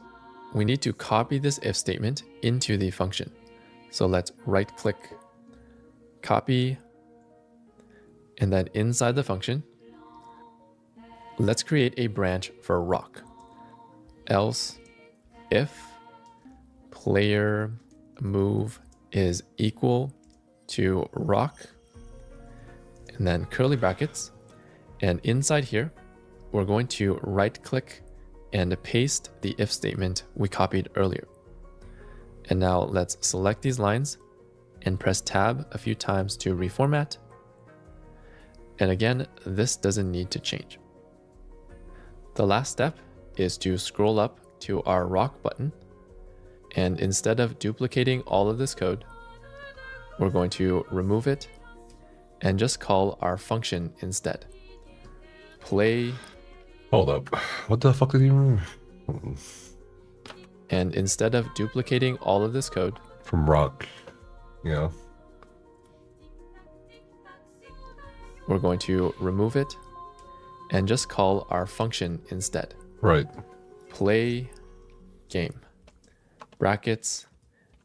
we need to copy this if statement into the function. So let's right click, copy, and then inside the function, let's create a branch for rock. Else if player move is equal to rock, and then curly brackets, and inside here we're going to right click and paste the if statement we copied earlier. And now let's select these lines and press tab a few times to reformat. And again, this doesn't need to change. The last step is to scroll up to our rock button, and instead of duplicating all of this code, we're going to remove it and just call our function instead. Play, Hold up. What the fuck did you remove? and instead of duplicating all of this code, From rock. Yeah. we're going to remove it and just call our function instead. Right. Play game, brackets,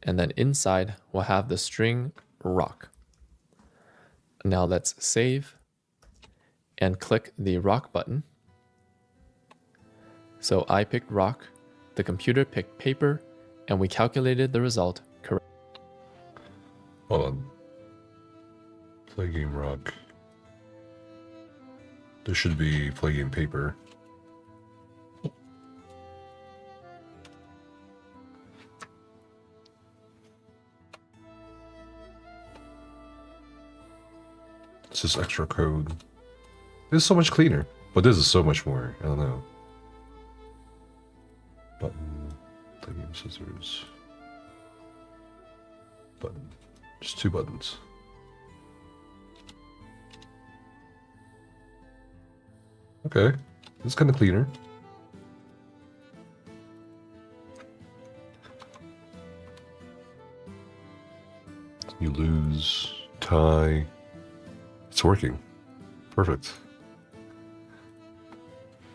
and then inside we'll have the string rock. Now let's save and click the rock button. So I picked rock, the computer picked paper, and we calculated the result correctly. Hold on. Play game rock. There should be play game paper. It's just extra code. This is so much cleaner, but this is so much more. I don't know. Button, play game scissors. Button. Just 2 buttons. Okay, this is kind of cleaner. You lose, tie. It's working. Perfect.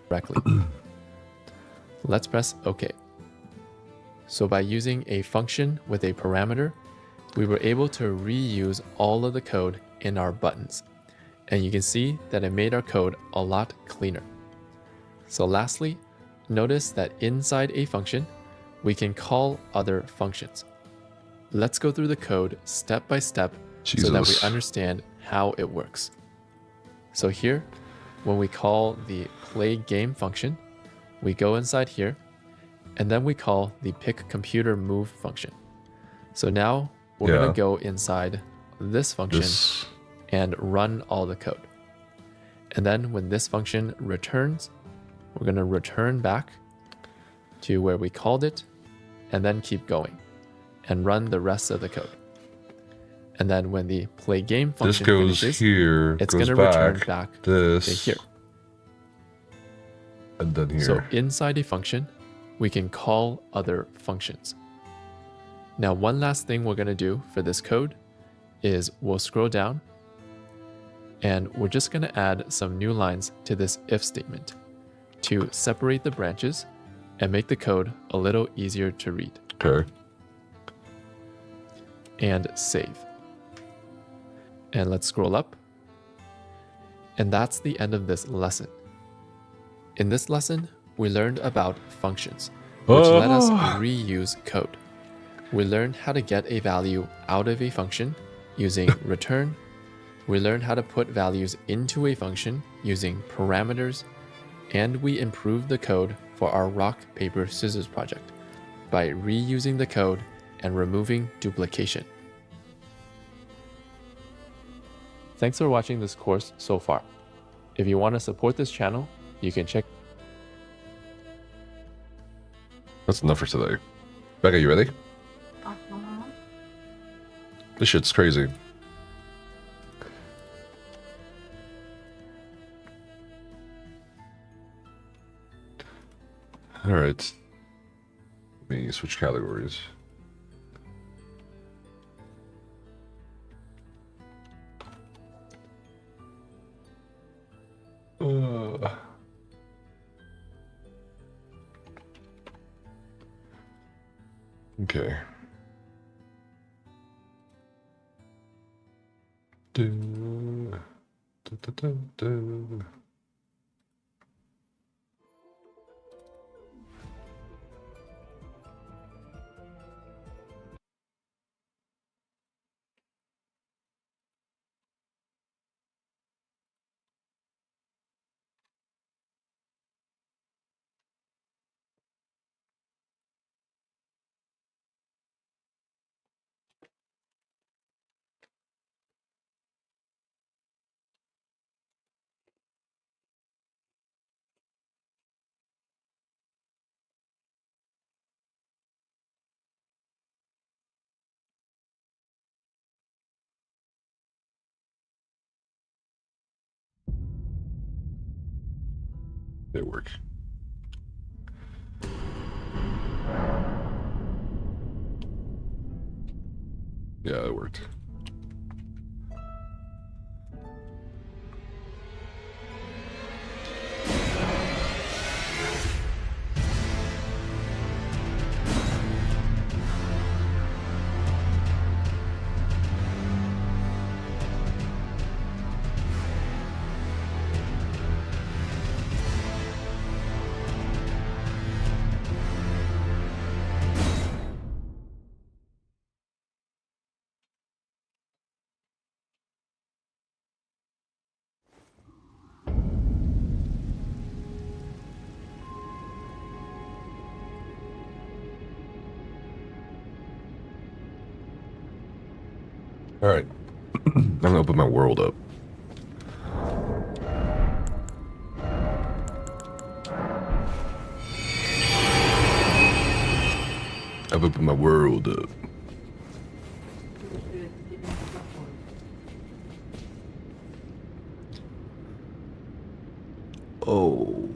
Correctly. Let's press OK. So by using a function with a parameter, we were able to reuse all of the code in our buttons. And you can see that it made our code a lot cleaner. So lastly, notice that inside a function, we can call other functions. Let's go through the code step by step so that we understand how it works. So here, when we call the play game function, we go inside here, and then we call the pick computer move function. So now we're going to go inside this function and run all the code. And then when this function returns, we're going to return back to where we called it, and then keep going and run the rest of the code. And then when the play game function finishes, it's going to return back to here. And then here. So inside a function, we can call other functions. Now, one last thing we're going to do for this code is we'll scroll down, and we're just going to add some new lines to this if statement to separate the branches and make the code a little easier to read. Okay. And save. And let's scroll up. And that's the end of this lesson. In this lesson, we learned about functions, which let us reuse code. We learned how to get a value out of a function using return. We learned how to put values into a function using parameters. And we improved the code for our rock, paper, scissors project by reusing the code and removing duplication. Thanks for watching this course so far. If you want to support this channel, you can check. That's enough for today. Becca, you ready? This shit's crazy. Alright. Let me switch categories. Okay. It worked. Yeah, it worked. gonna open my world up. I've opened my world up. Oh.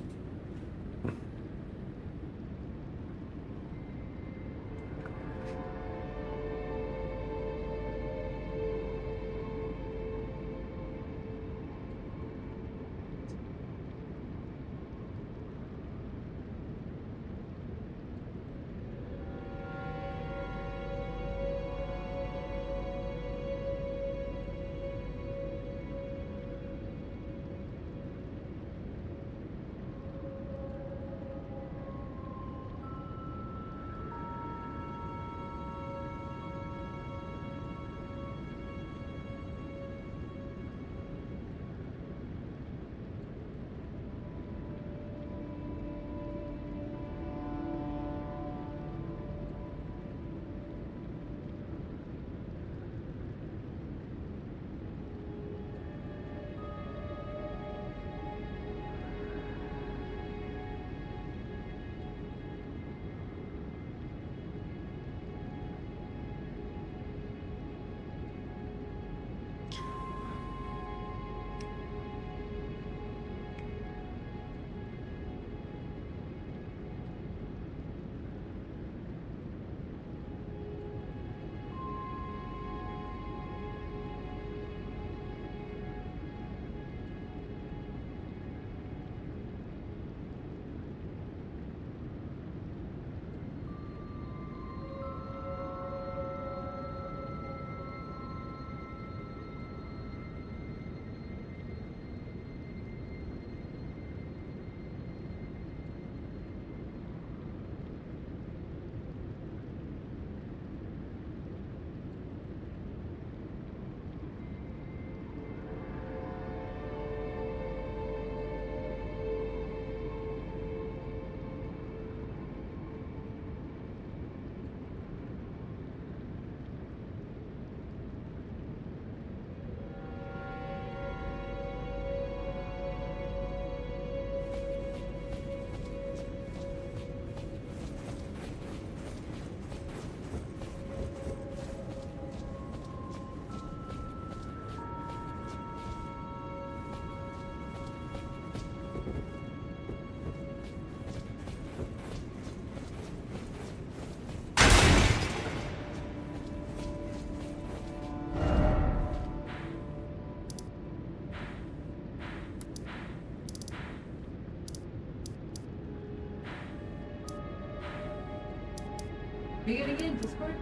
Are you gonna get in Discord?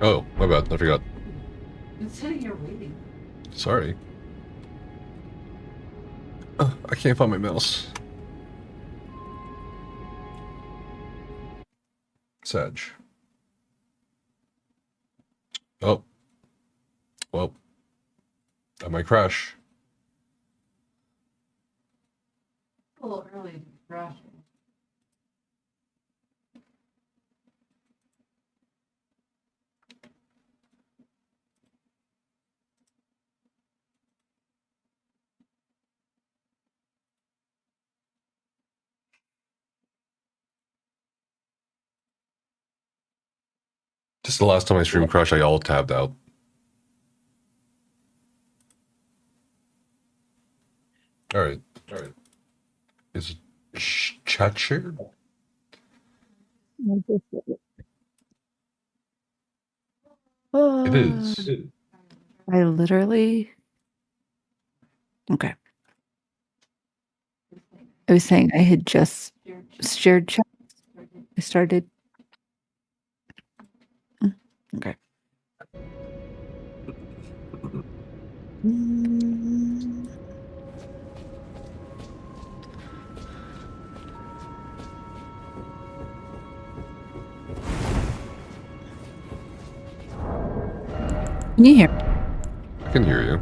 Oh, my bad. I forgot. I'm sitting here waiting. Sorry. I can't find my mouse. Sag. Oh. Well. I might crash. A little early to crash. Just the last time I streamed Crash, I all tabbed out. Alright. Alright. Is it chat shared? It is. I literally. Okay. I was saying I had just shared chat. I started. Okay. Can you hear? I can hear you.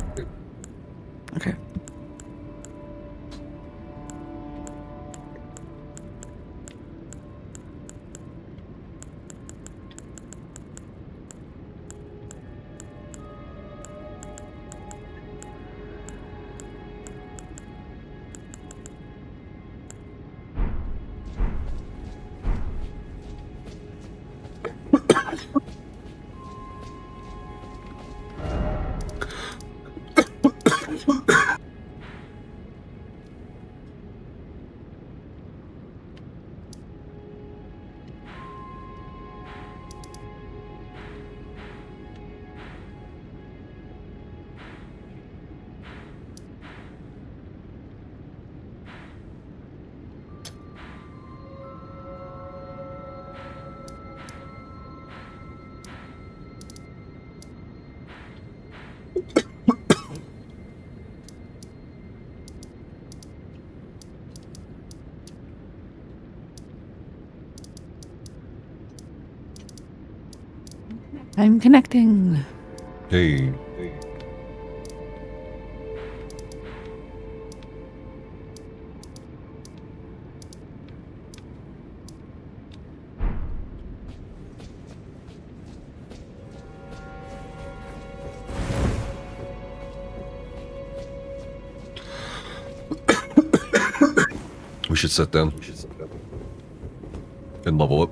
Okay. I'm connecting. Hey. We should sit down and level up.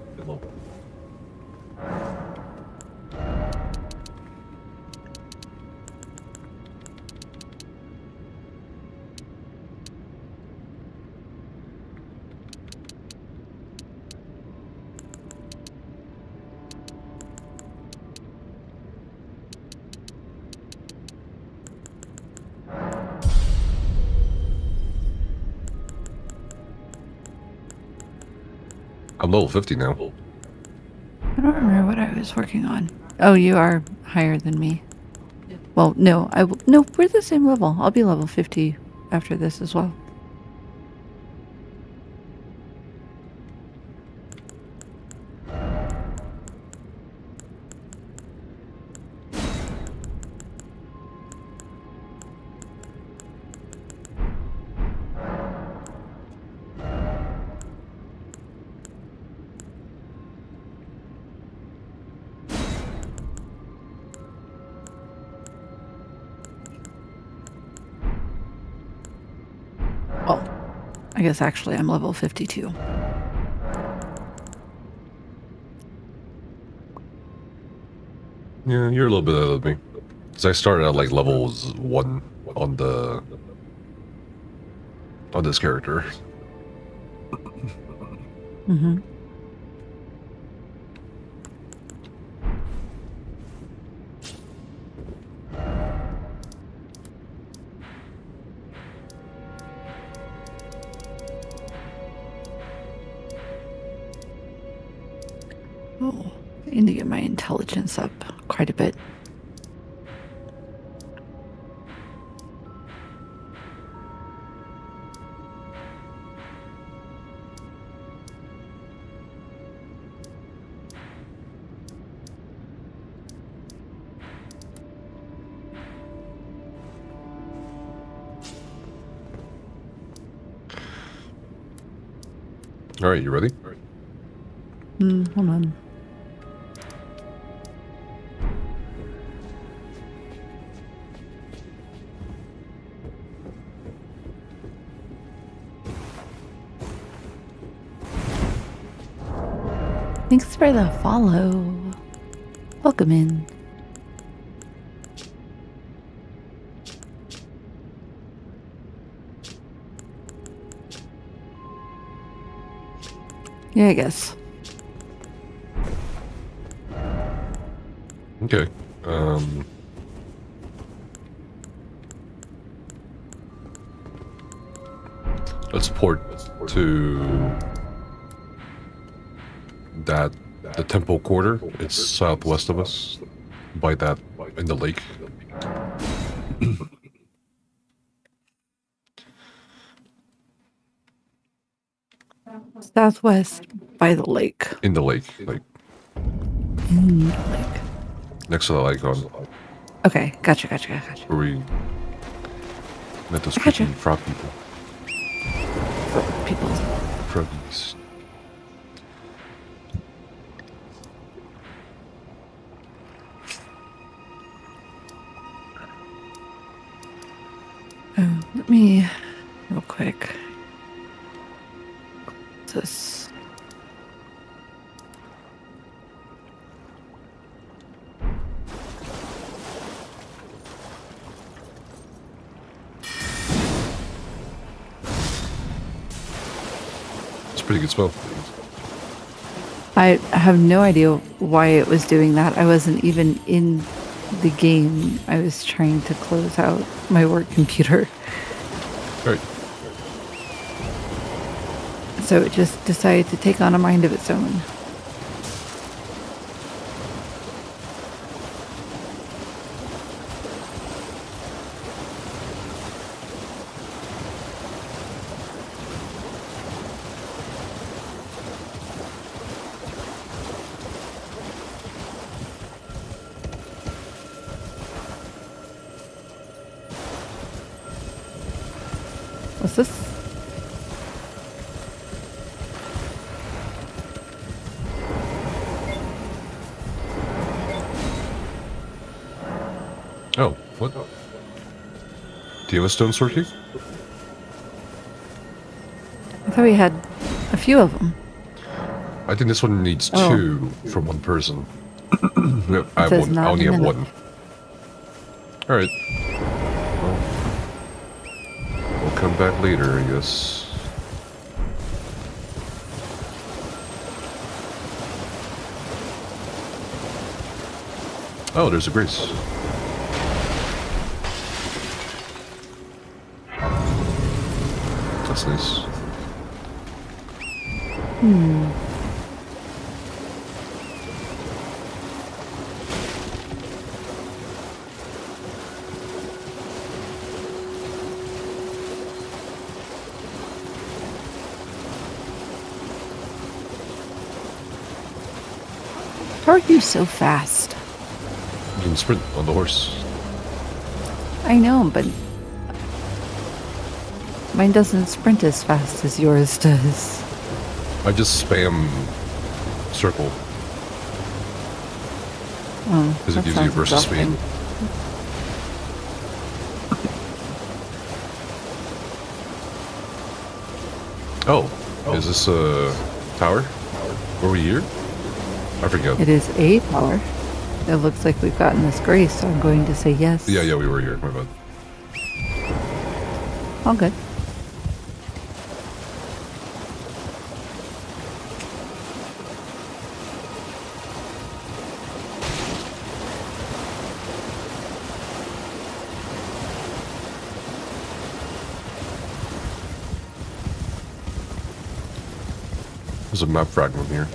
I'm level 50 now. I don't remember what I was working on. Oh, you are higher than me. Yeah. Well, no, no, we're the same level. I'll be level 50 after this as well. Well, I guess actually I'm level 52. Yeah, you're a little bit ahead of me. Because I started at like levels 1 on this character. Mm-hmm. Oh, I need to get my intelligence up quite a bit. All right, you ready? Hold on. Thanks for the follow. Welcome in. Yeah, I guess. Okay. Let's port to the temple quarter. It's southwest of us, by that in the lake. Southwest by the lake. In the lake, like In the lake. next to the icon, Okay, gotcha. where we met those Gotcha. creepy frog people. People. Froggies. Oh, let me real quick. This. It's a pretty good spell. I have no idea why it was doing that. I wasn't even in the game. I was trying to close out my work computer. All right. So it just decided to take on a mind of its own. What's this? Oh, what? Do you have a stone sword key? I thought we had a few of them. I think this one needs Oh. 2 from one person. I have says one. I not only have enough. 1. Alright. Well, we'll come back later, I guess. Oh, there's a grace. That's nice. How are you so fast? You can sprint on the horse. I know, but mine doesn't sprint as fast as yours does. I just spam circle Oh, because it that gives you sounds burst speed. exhausting. Oh, is this a tower? Were we here? I forget. It is a power. It looks like we've gotten this grace, so I'm going to say yes. Yeah, we were here. My bad. All good. There's a map fragment here.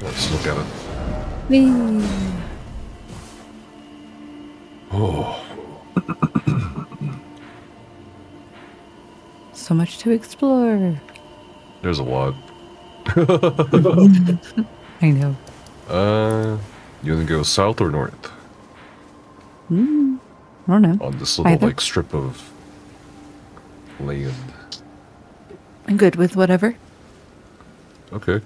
Let's look at it. Whee! Oh, So much to explore. there's a lot. I know. You wanna go south or north I don't know. on this little Either. like strip of land? I'm good with whatever. Okay.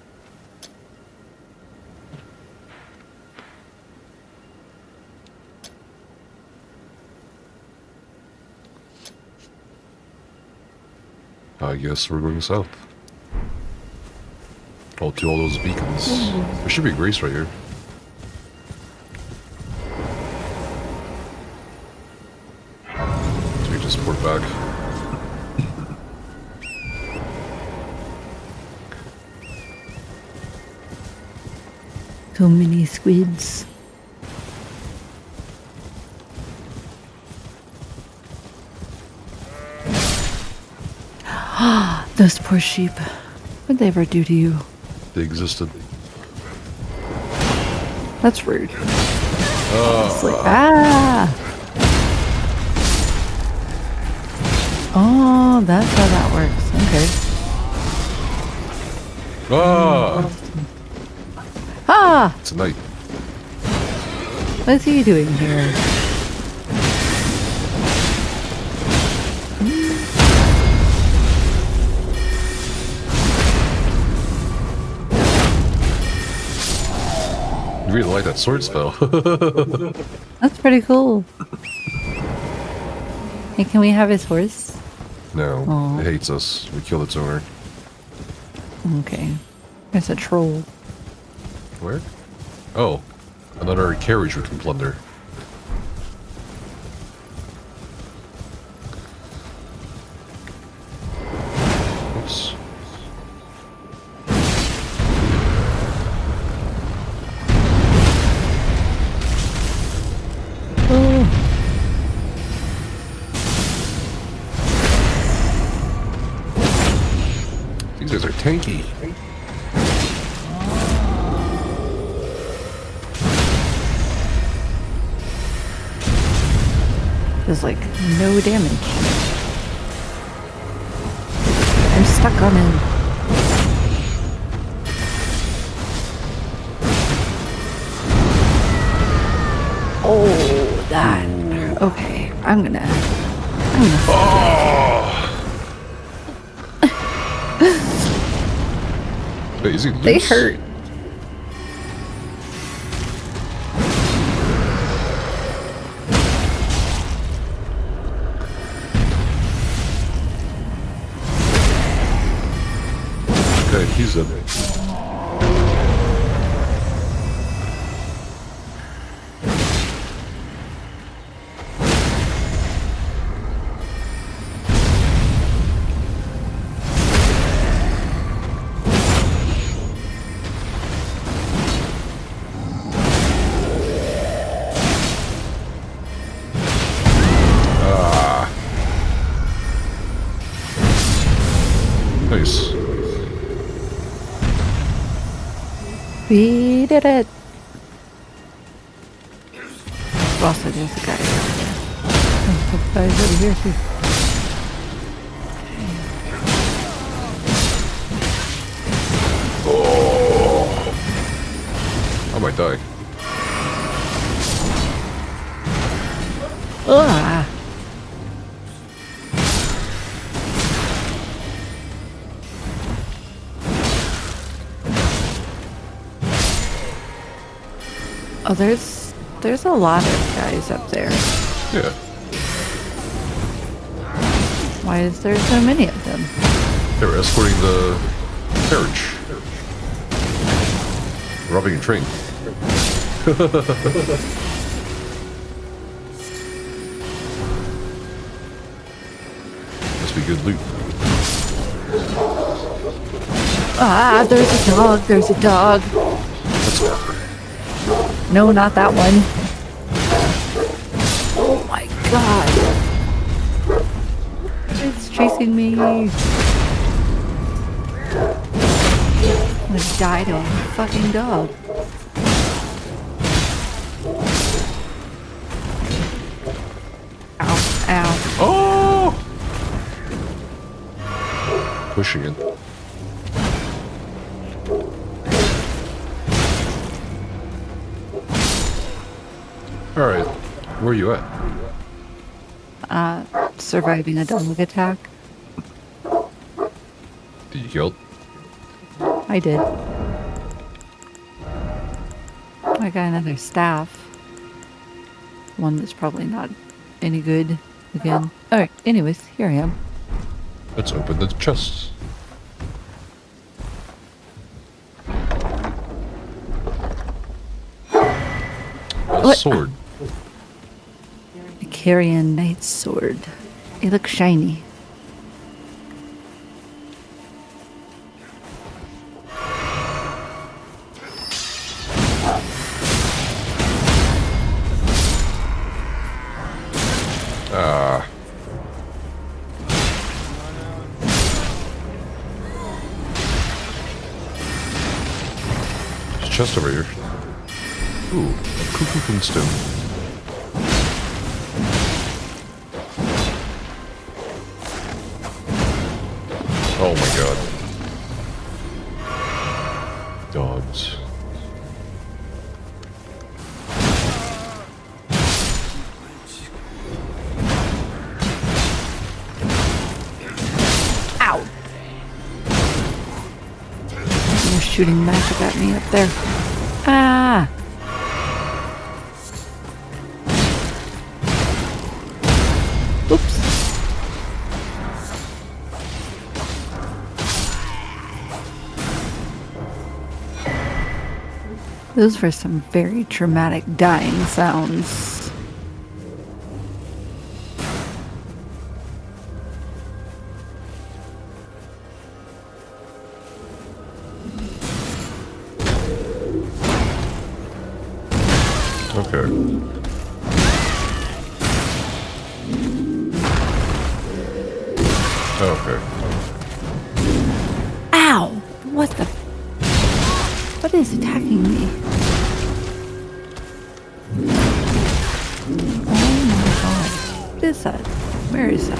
I guess we're going south. Oh, to all those beacons. There should be a grace right here. So we just port back. So many squids. Those poor sheep. What'd they ever do to you? They existed. That's rude. It's like, ah! Oh, that's how that works. Okay. Ah! Ah! It's a knight. What's he doing here? You really like that sword spell. That's pretty cool. Hey, can we have his horse? No, Aw. it hates us. We killed its owner. Okay. There's a troll. Where? Oh, another carriage we can plunder. Oops. Oh. These guys are tanky. There's like no damage. I'm stuck on him. Oh, that. Okay, I'm gonna. Wait, is he They loose? hurt. Okay, he's a... Nice. We did it. Also, there's a guy over there. Oh, the guy's over here too. I might die. Ah. Oh, there's a lot of guys up there. Yeah. Why is there so many of them? They were escorting the carriage. Robbing a train. Must be good loot. Ah, there's a dog. There's a dog. Let's go. No, not that one. Oh my god. It's chasing me. I'm gonna die to a fucking dog. Ow, ow. Oh! Pushing it. Alright, where are you at? Surviving a dog attack. Did you kill it? I did. I got another staff. One that's probably not any good again. Alright, anyways, here I am. Let's open the chests. A What? sword. A Carrion Knight's sword. It looks shiny. Ah. There's a chest over here. Ooh, a cuckoo stone. Oh my god. Dogs. Ow! They're shooting magic at me up there. Ah! Oops. Those were some very traumatic dying sounds. Okay. Okay. Ow! What the? What is attacking me? Oh my god. What is that? Where is that?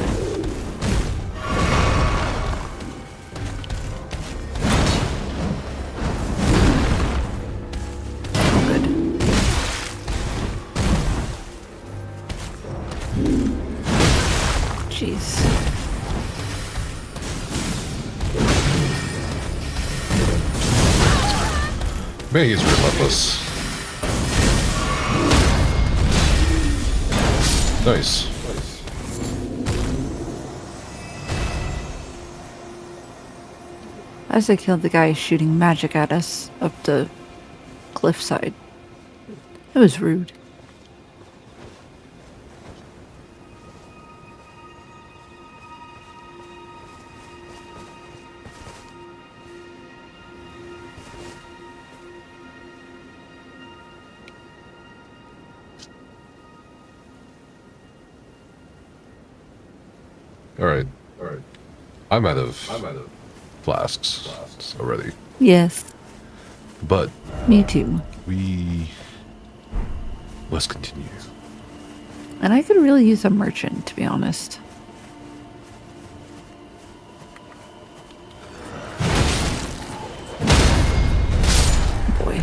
Oh, good. jeez. Man, he's relentless. Nice. As I killed the guy shooting magic at us up the cliffside. It was rude. All right. I'm out of flasks already, Yes, but me too. we must continue. And I could really use a merchant, to be honest. Boy.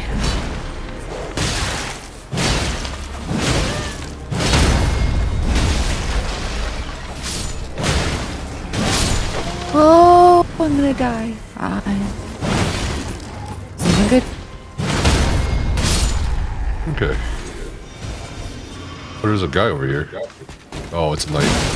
Oh, I'm gonna die. Fine. Something good? Okay. Oh, there's a guy over here. Oh, it's a knight.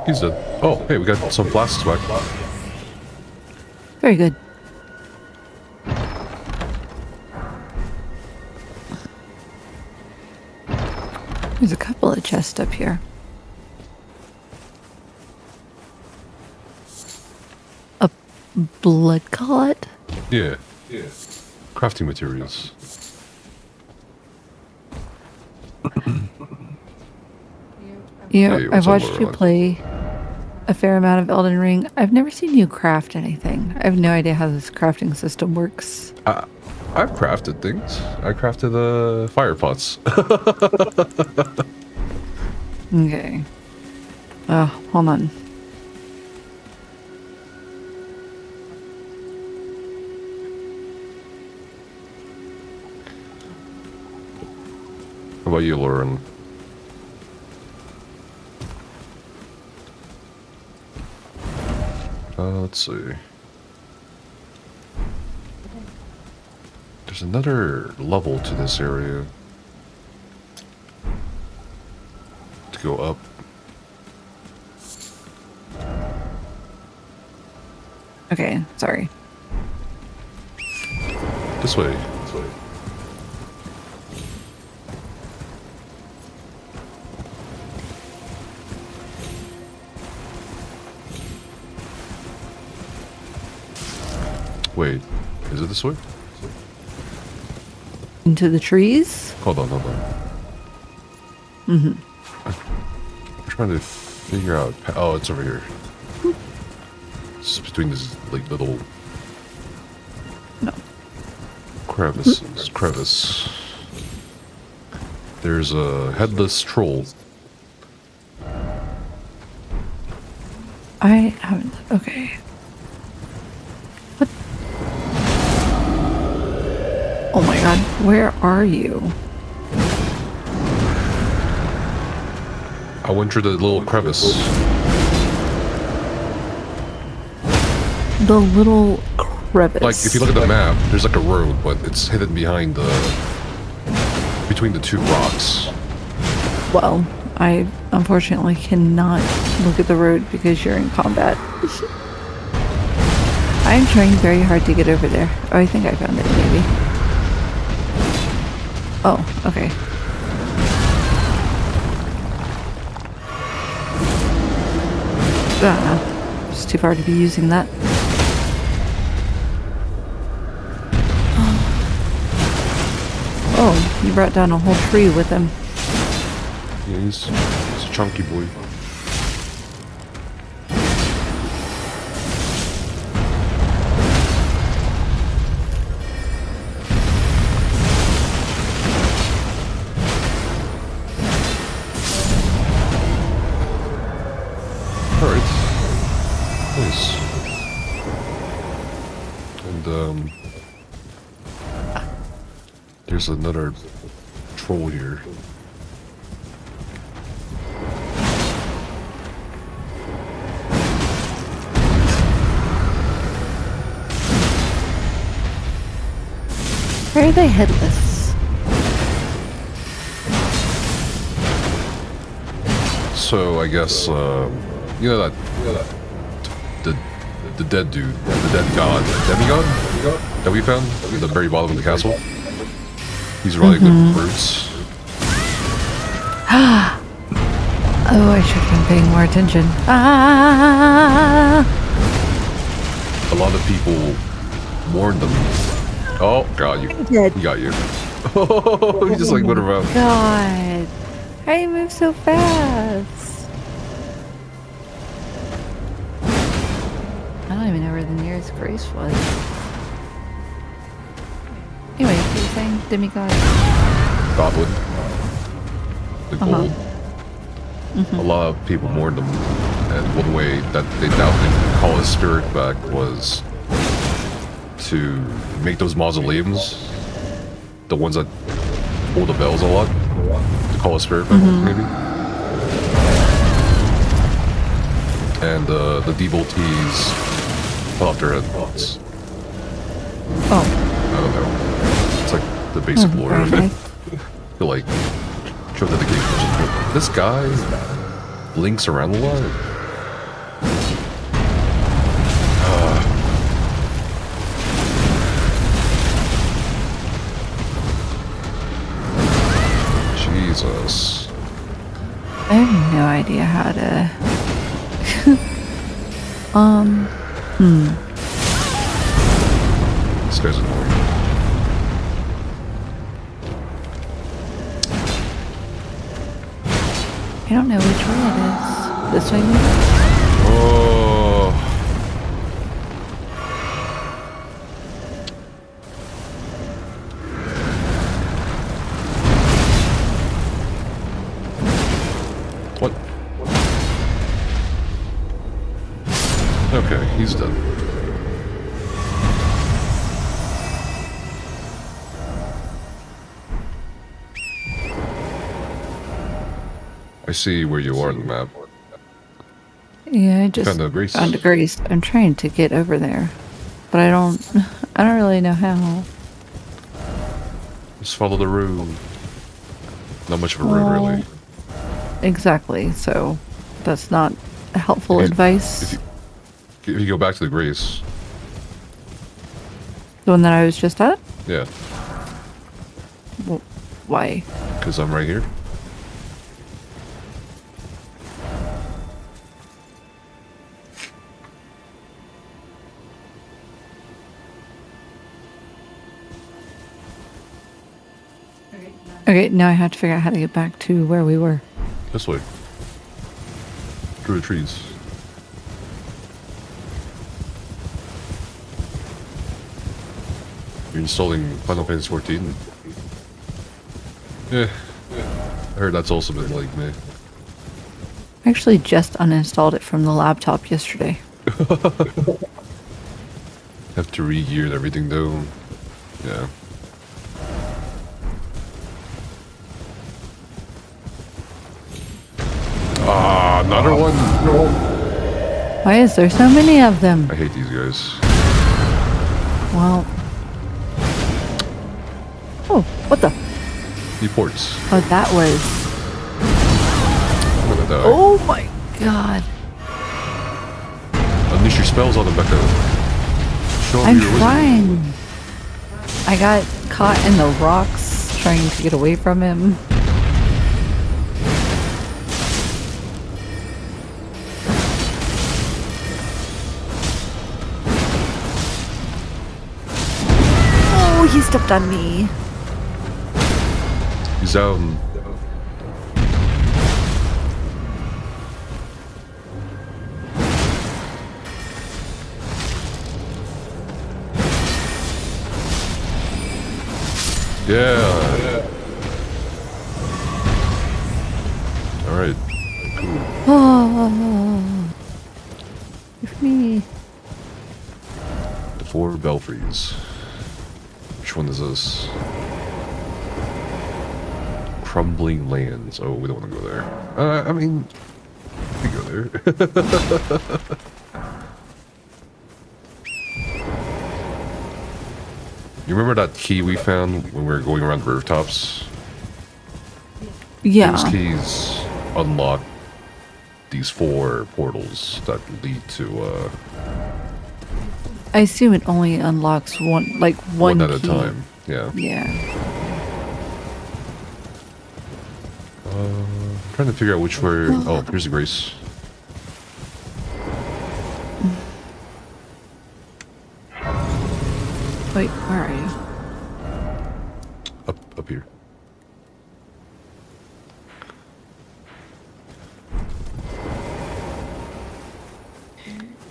He's dead. Oh, hey, we got some flasks back. Very good. There's a couple of chests up here. A blood collet? Yeah. Crafting materials. You know, Hey, I've what's up, watched you Lauren? play a fair amount of Elden Ring. I've never seen you craft anything. I have no idea how this crafting system works. I've crafted things. I crafted fire pots. Okay. Oh, hold on. How about you, Lauren? Let's see. There's another level to this area. To go up. Okay, sorry. This way. Wait, is it this way? Into the trees? Hold on. Mm-hmm. I'm trying to figure out. Oh, it's over here. It's between these like little No. crevice. There's a headless troll. I haven't. Okay. What? Oh my god, where are you? I went through the little crevice. The little crevice. Like, if you look at the map, there's like a road, but it's hidden behind between the two rocks. Well, I unfortunately cannot look at the road because you're in combat. I'm trying very hard to get over there. Oh, I think I found it, maybe. Oh, okay. It's too far to be using that. Oh, you brought down a whole tree with him. Yeah, he's a chunky boy. Alright. there's another troll here. Why are they headless? So I guess you know that the dead dude, the dead god, demigod that we found at the very bottom of the castle. He's riding the brutes. Oh, I should have been paying more attention. Ah! A lot of people warned them. Oh god, he got you. Oh, he just like went around. God, how you move so fast? I don't even know where the nearest grace was. Anyway, you were saying demigod? Goblin. The gold. A lot of people mourned him, and one way that they now can call his spirit back was to make those mausoleums, the ones that hold the bells a lot, to call his spirit back, maybe. And the devotees cut off their heads. Oh. I don't know. It's like the basic lore of it. Feel like show dedication. This guy blinks around a lot. Jesus. I have no idea how to. This guy's annoying. I don't know which way it is. This way, maybe? Oh. What? Okay, he's done. I see where you are on the map. Yeah, I just Found the grace. found a grace. I'm trying to get over there, but I don't really know how. Just follow the road. Not much of a road, really. Exactly. So that's not helpful If advice. If you go back to the grace, The one that I was just at. yeah, Why? because I'm right here. Okay, now I have to figure out how to get back to where we were. This way. Through the trees. You're installing Final Fantasy 14? Yeah. I heard that's also been like me. I actually just uninstalled it from the laptop yesterday. Have to re-gear everything though. Yeah. Ah, another one? Why is there so many of them? I hate these guys. Well. Oh, what the? Deports. Oh, that was. I'm gonna die. Oh my god. Unleash your spells on them, Becca. Show 'em I'm your wisdom. trying. I got caught in the rocks trying to get away from him. Oh, he stepped on me. He's yeah. Alright. Cool. Oh, give me. The 4 belfries. Which one is this? Crumbling lands. Oh, we don't want to go there. I mean, we go there. You remember that key we found when we were going around the rooftops? Yeah. Those keys unlock these 4 portals that lead to I assume it only unlocks one one at key. a time. Yeah. Yeah. I'm trying to figure out which way. Oh, here's a Grace. Wait, where are you? Up here.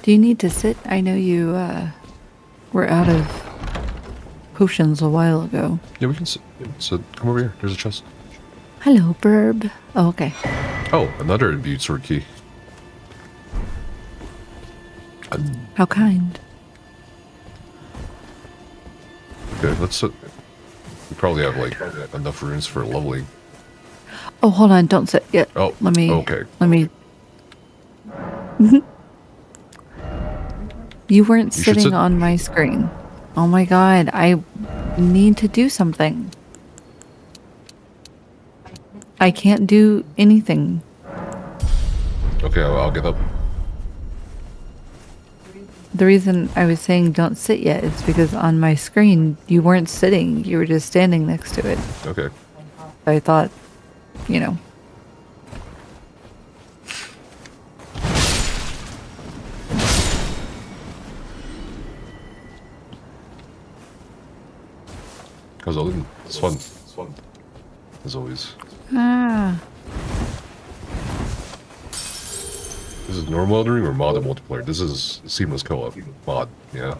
Do you need to sit? I know you were out of potions a while ago. Yeah, we can sit. So come over here. There's a chest. Hello, Burb. Oh, okay. Oh, another imbued sword key. How kind. Okay, let's sit. We probably have like enough runes for leveling. Oh, hold on. Don't sit yet. Oh, Let me. okay. Let me. You weren't You should sitting sit. on my screen. Oh my god. I need to do something. I can't do anything. Okay, I'll get up. The reason I was saying don't sit yet is because on my screen you weren't sitting. You were just standing next to it. Okay. I thought, you know. How's Elden? It's fun. It's fun. As always. Ah. This is normal Elden Ring or modded multiplayer? This is seamless co-op. Mod, yeah.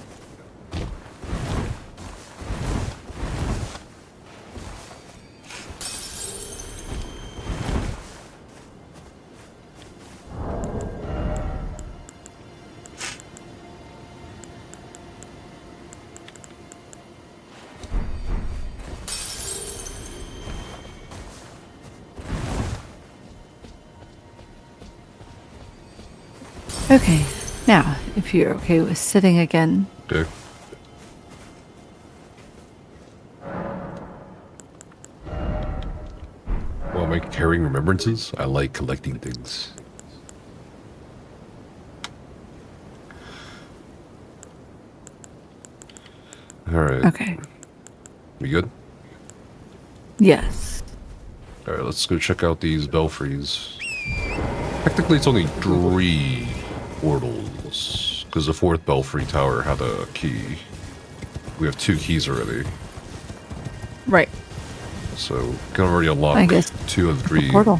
Okay. Now, if you're okay with sitting again. Okay. Well, am I carrying remembrances? I like collecting things. Alright. Okay. We good? Yes. Alright, let's go check out these belfries. Technically, it's only 3 portals, because the 4th belfry tower had a key. We have 2 keys already, Right. so we can already unlock I guess 2 of the 3. Portal.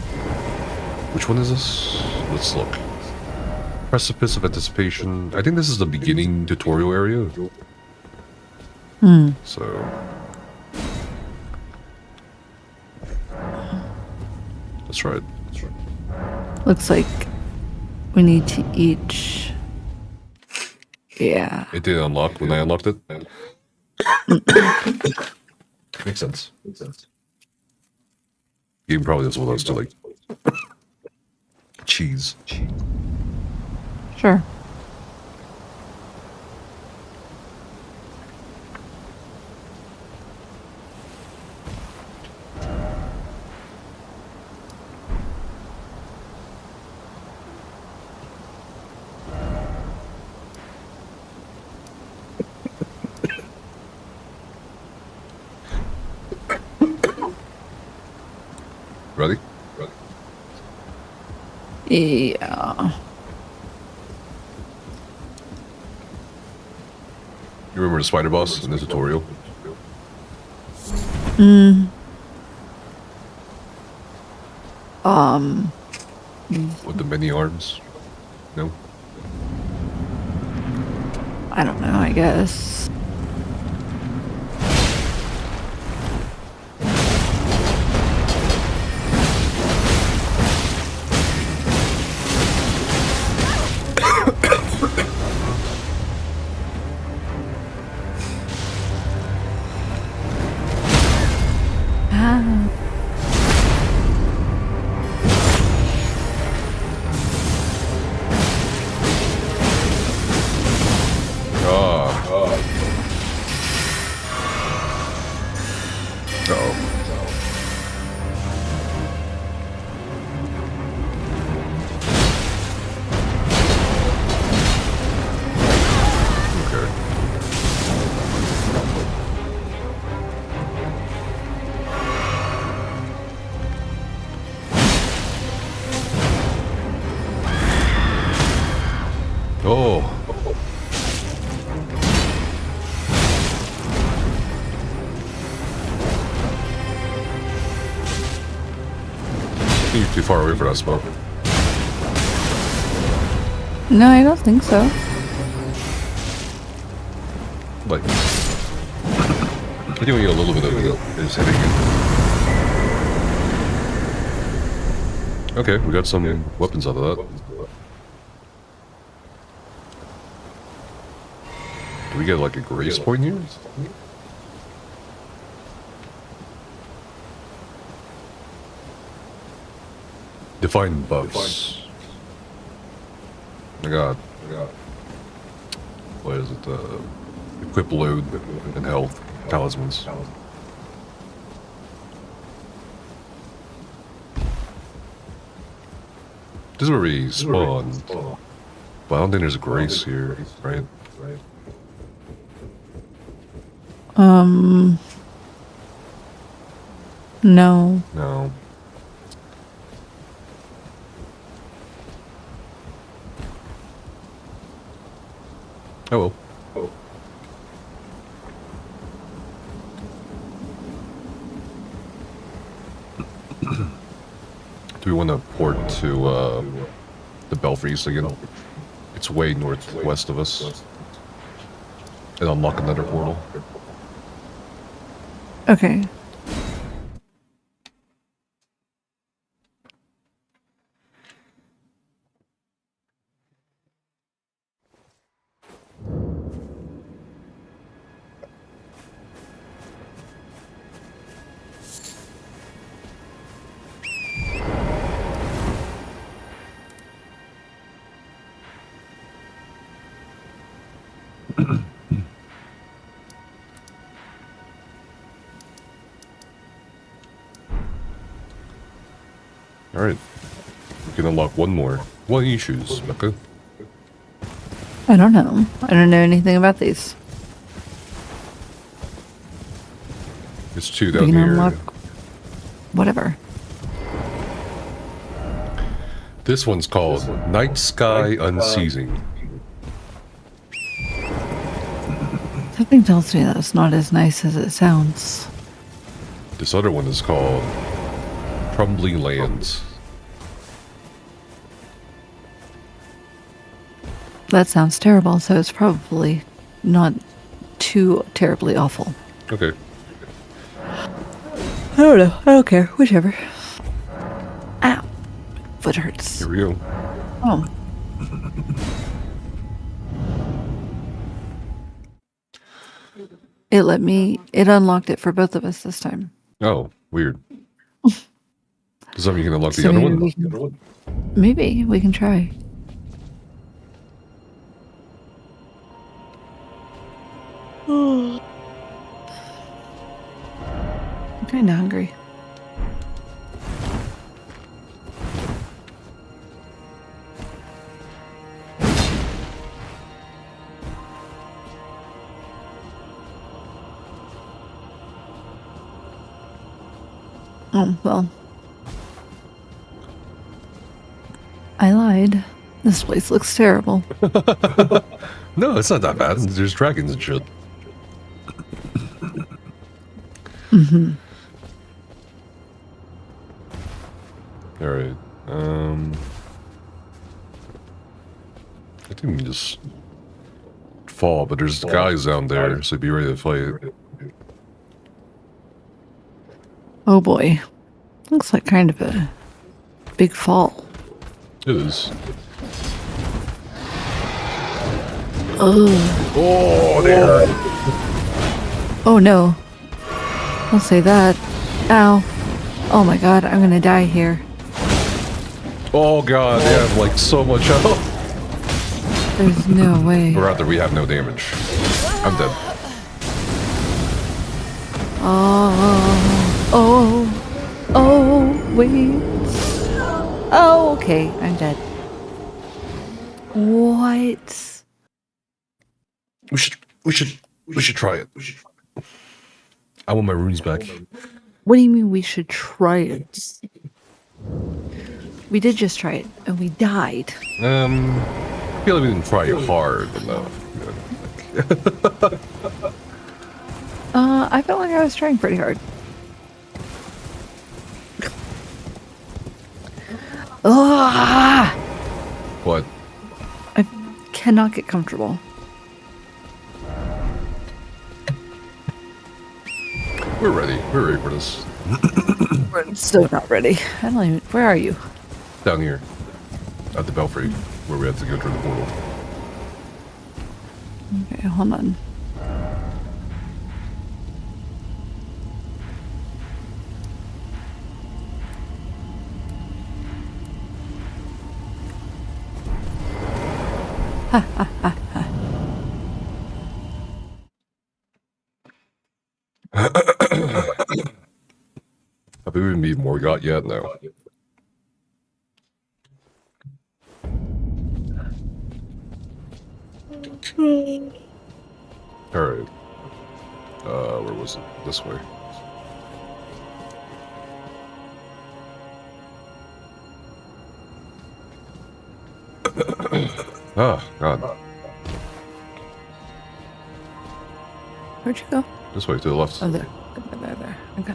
Which one is this? Let's look. Precipice of Anticipation. I think this is the beginning tutorial area. Hmm. So let's try it. Looks like we need to each. Yeah. It didn't unlock when I unlocked it. Makes sense. Makes sense. Game probably doesn't want us to like cheese. Sure. Ready? Ready. Yeah. You remember the spider boss in the tutorial? With the many arms? No? I don't know, I guess. Ah. Oh. I think you're too far away for that smoke. No, I don't think so. Like, doing a little bit of it is hitting you. Okay, we got some weapons out of that. Do we get like a grace point here? Define buffs. I got. What is it? Equip load and health. Talismans. This is where we spawn. But I don't think there's a grace here, right? No. No. Oh well. Do we want to port to the belfries again? It's way northwest of us. And unlock another portal. Okay. Alright. We can unlock one more. What do you choose, Becca? I don't know. I don't know anything about these. It's two We down can here. unlock whatever. This one's called Night Sky Unceasing. Something tells me that's not as nice as it sounds. This other one is called Crumbling Lands. That sounds terrible, so it's probably not too terribly awful. Okay. I don't know. I don't care. Whichever. Ow. Foot hurts. Here we go. Oh. It unlocked it for both of us this time. Oh, weird. Does that mean you can unlock the So other maybe one? we can- Maybe we can try. I'm kind of hungry. Oh, well. I lied. This place looks terrible. No, it's not that bad. There's dragons and shit. Mm-hmm. Alright. I think we can just fall, but there's guys down there, so be ready to fight. Oh boy. Looks like kind of a big fall. It is. Oh. Oh, they hurt. Oh no. Don't say that. Ow. Oh my god, I'm gonna die here. Oh god, they have like so much health. There's no way. Or rather, we have no damage. I'm dead. Oh, wait. Oh, okay, I'm dead. What? We should try it. I want my runes back. What do you mean we should try it? We did just try it, and we died. I feel like we didn't try hard enough. I felt like I was trying pretty hard. Ah! What? I cannot get comfortable. We're ready. We're ready for this. We're so not ready. I don't even. Where are you? Down here. At the belfry, where we had to go through the portal. Okay, hold on. Have we even beat Morgott yet? No. Alright. Where was it? This way. Ah, God. Where'd you go? This way, to the left. Oh, there. There. Okay.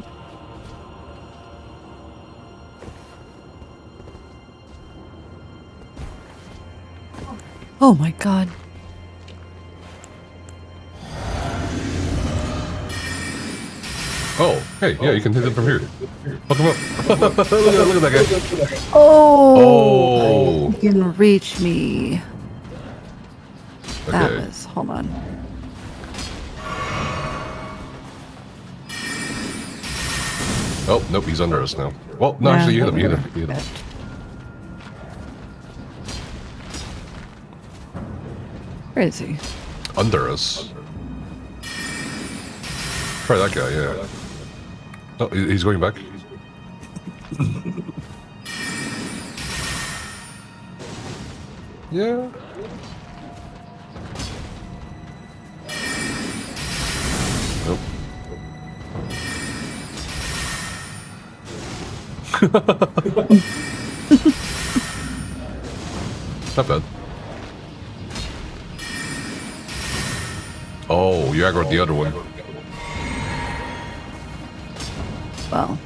Oh my god. Oh, hey, yeah, you can hit it from here. Hook him up. look at that guy. Oh! Oh! You can reach me. That Okay. was. Hold on. Oh, nope, he's under us now. Well, no, actually, you hit him, you hit him, you hit him. Where is he? Under us. Try that guy, yeah. Oh, he's going back. Yeah. Nope. Not bad. Oh, you aggroed the other one. Well,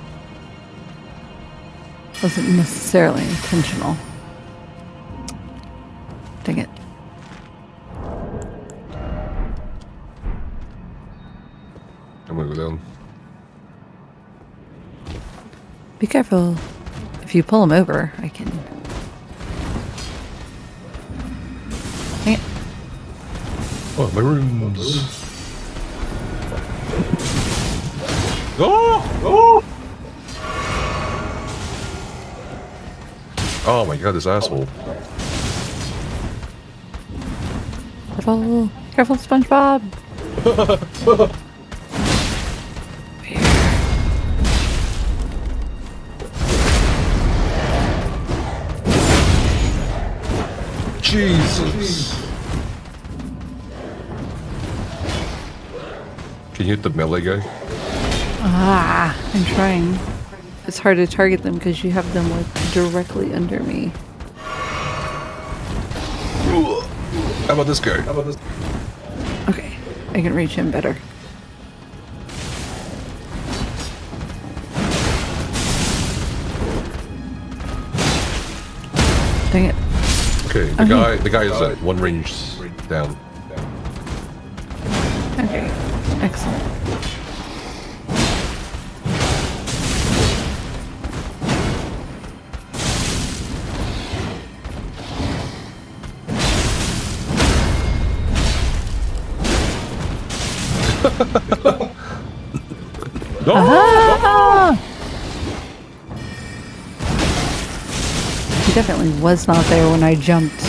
wasn't necessarily intentional. Dang it. I'm gonna go down. Be careful. If you pull him over, I can. Dang it. Oh, my runes. Oh! Oh! Oh my god, this asshole. Careful. Careful, SpongeBob. Jesus. Can you hit the melee guy? Ah, I'm trying. It's hard to target them because you have them like directly under me. How about this guy? Okay, I can reach him better. Dang it. Okay, the guy is at one range down. Okay, excellent. No! Ah! He definitely was not there when I jumped.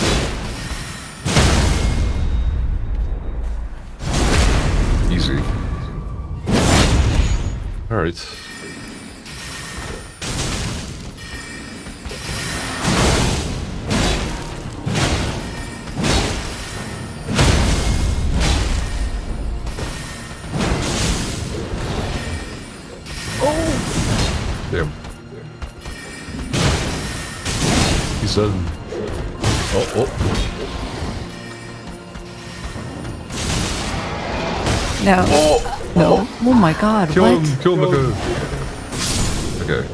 Easy. Alright. Damn. He's done. Oh, oh. No. No. Oh my god, Kill what? him! Kill him! Okay.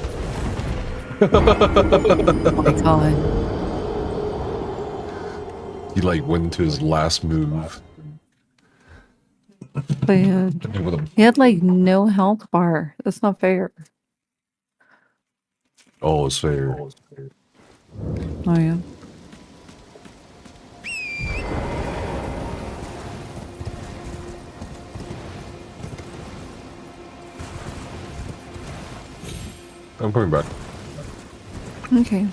Oh my god. He like went into his last move. Dude. With a, He had like no health bar. That's not fair. oh, it's fair. Oh yeah. I'm coming back. Okay.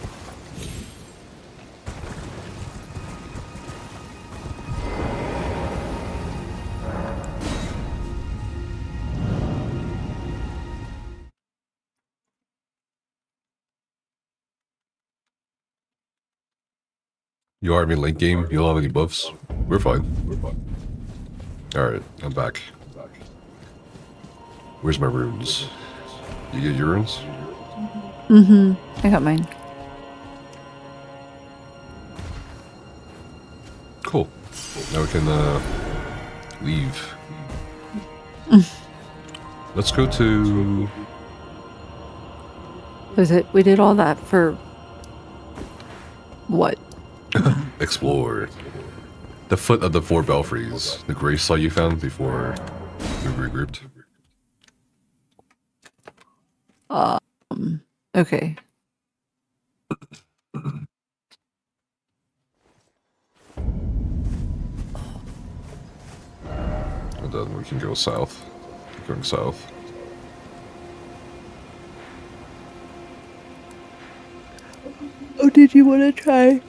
You are in late game. You don't have any buffs. We're fine. Alright, I'm back. Where's my runes? You get your runes? Mm-hmm. I got mine. Cool. Now we can leave. Let's go to... Was it? We did all that for what? explore. The foot of the 4 belfries. The gray saw you found before we regrouped. Okay. And then we can go south. Keep going south. Oh, did you want to try?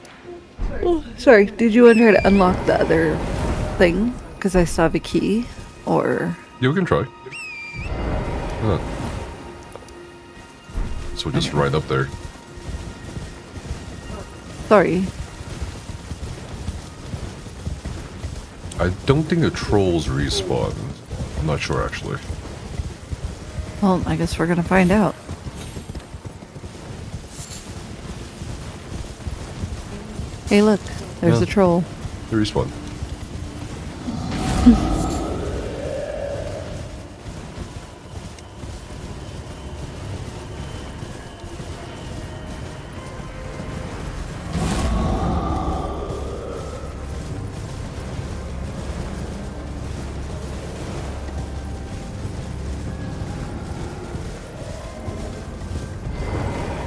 Oh, sorry. Did you want to try to unlock the other thing? Because I still have a key. Or Yeah, we can try. So we're just right up there. sorry. I don't think the trolls respawn. I'm not sure actually. Well, I guess we're gonna find out. Hey, look. There's Yeah. a troll. They respawn.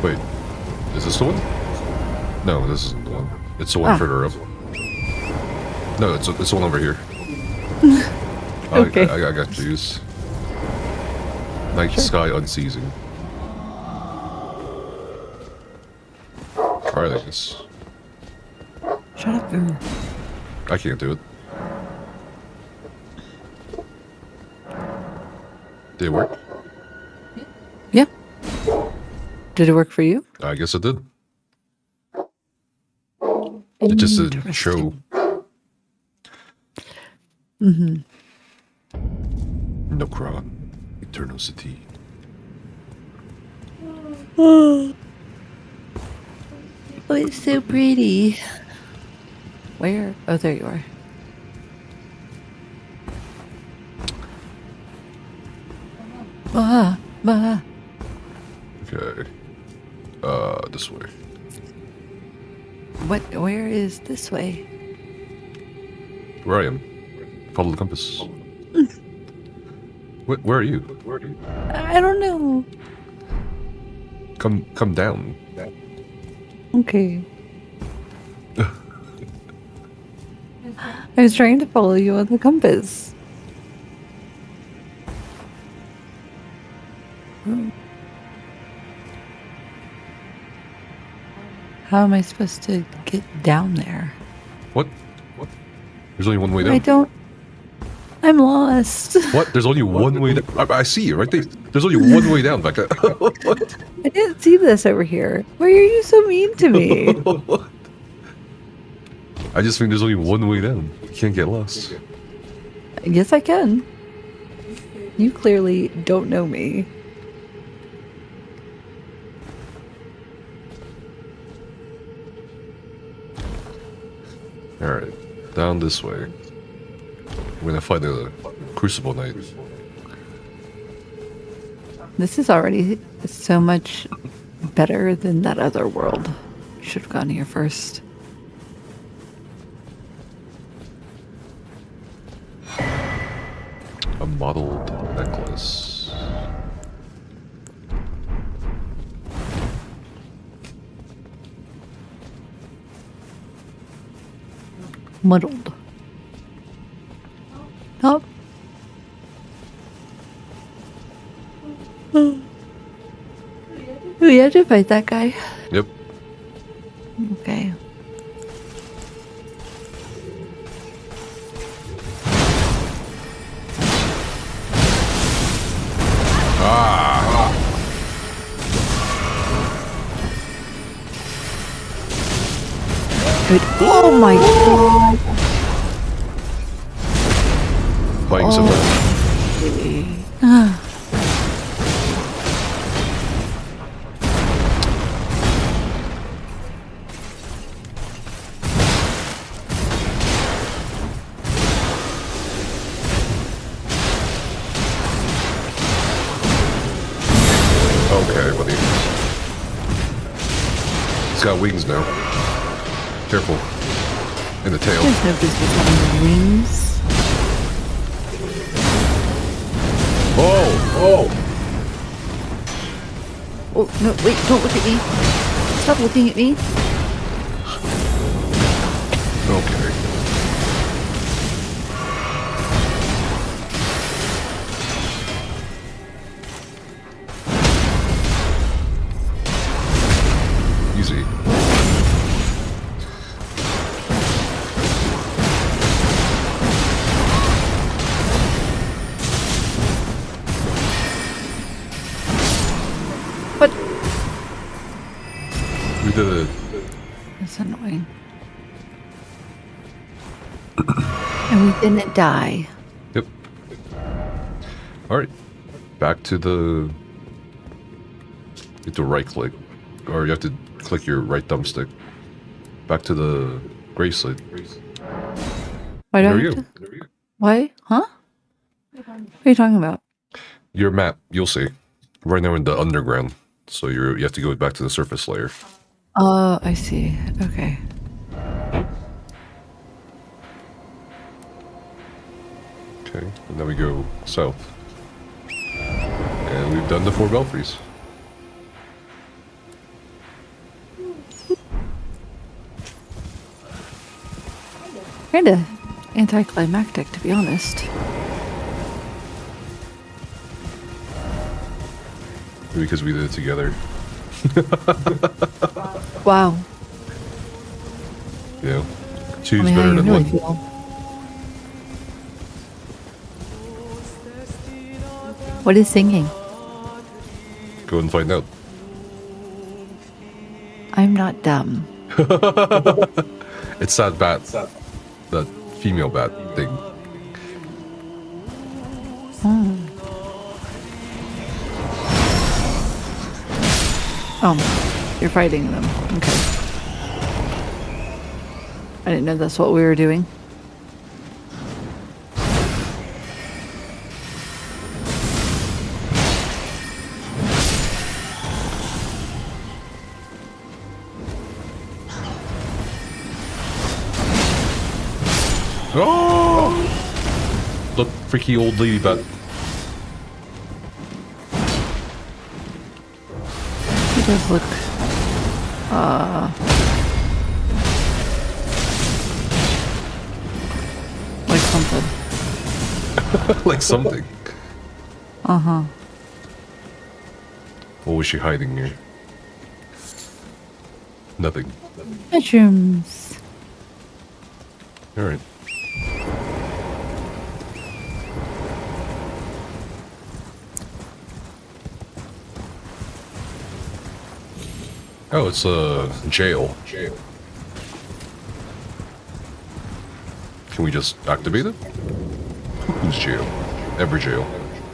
Wait, is this the one? No, this isn't the one. It's the one Ah. further up. No, it's the one over here. Okay. I got juice. Night sky unseizing. Alright, I guess. Shut up, Boo. I can't do it. Did it work? Yeah. Did it work for you? I guess it did. It just didn't show. Mm-hmm. Nokra. Eternal City. Oh, it's so pretty. Where? Oh, there you are. Ah, ah. Okay. This way. What? Where is this way? Where I am. Follow the compass. Where are you? I don't know. Come down. Okay. I was trying to follow you on the compass. How am I supposed to get down there? What? There's only one way down. I don't. I'm lost. What? There's only one way down. I see you right there. There's only one way down, Becca. What? I didn't see this over here. Why are you so mean to me? I just think there's only one way down. You can't get lost. Yes, I can. You clearly don't know me. Alright. Down this way. We're gonna find a Crucible Knight. This is already so much better than that other world. Should have gone here first. A mottled necklace. Muddled. Oh. We had to fight that guy. Yep. Okay. Good. Oh my god. Buying some Ah. Okay, buddy. He's got wings now. Careful. In the tail. There's no business having wings. Oh! Oh, no, wait, don't look at me. Stop looking at me. Okay. Easy. What? We did it. That's annoying. And we didn't die. Yep. Alright. Back to the... You have to right click. Or you have to click your right thumbstick. Back to the bracelet. Why do I There have you to? go. Why? Huh? What are you talking about? Your map, you'll see. Right now in the underground. So you have to go back to the surface layer. Oh, I see. Okay. Okay, and now we go south. And we've done the 4 belfries. Kinda anticlimactic, to be honest. Because we did it together. Wow. Yeah. Tell Two's me how better you than really one. feel. What is singing? Go and find out. I'm not dumb. It's that bat. That female bat thing. Oh, you're fighting them. Okay. I didn't know that's what we were doing. Oh! Look, freaky old lady bat. He does look, like something. Like something. Uh-huh. What was she hiding here? Nothing. Mushrooms. Alright. Oh, it's a jail. Can we just activate it? Who's jail? Every jail.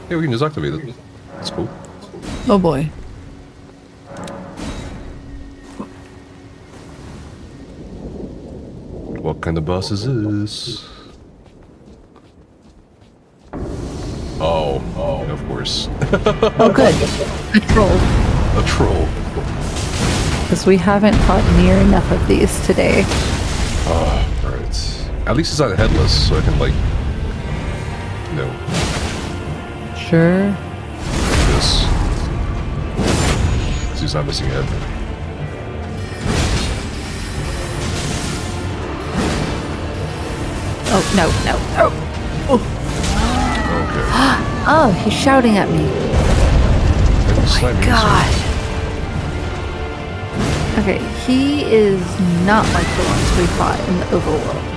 Yeah, we can just activate it. That's cool. Oh boy. What kind of boss is this? course. Oh, good. A troll. A troll. Because we haven't fought near enough of these today. Alright. At least it's not headless, so I can, like, you know, Sure. do this. So he's not missing a head. Oh, no, no, no. Okay. Oh, he's shouting at me. Oh my God. Okay, he is not like the ones we fought in the overworld.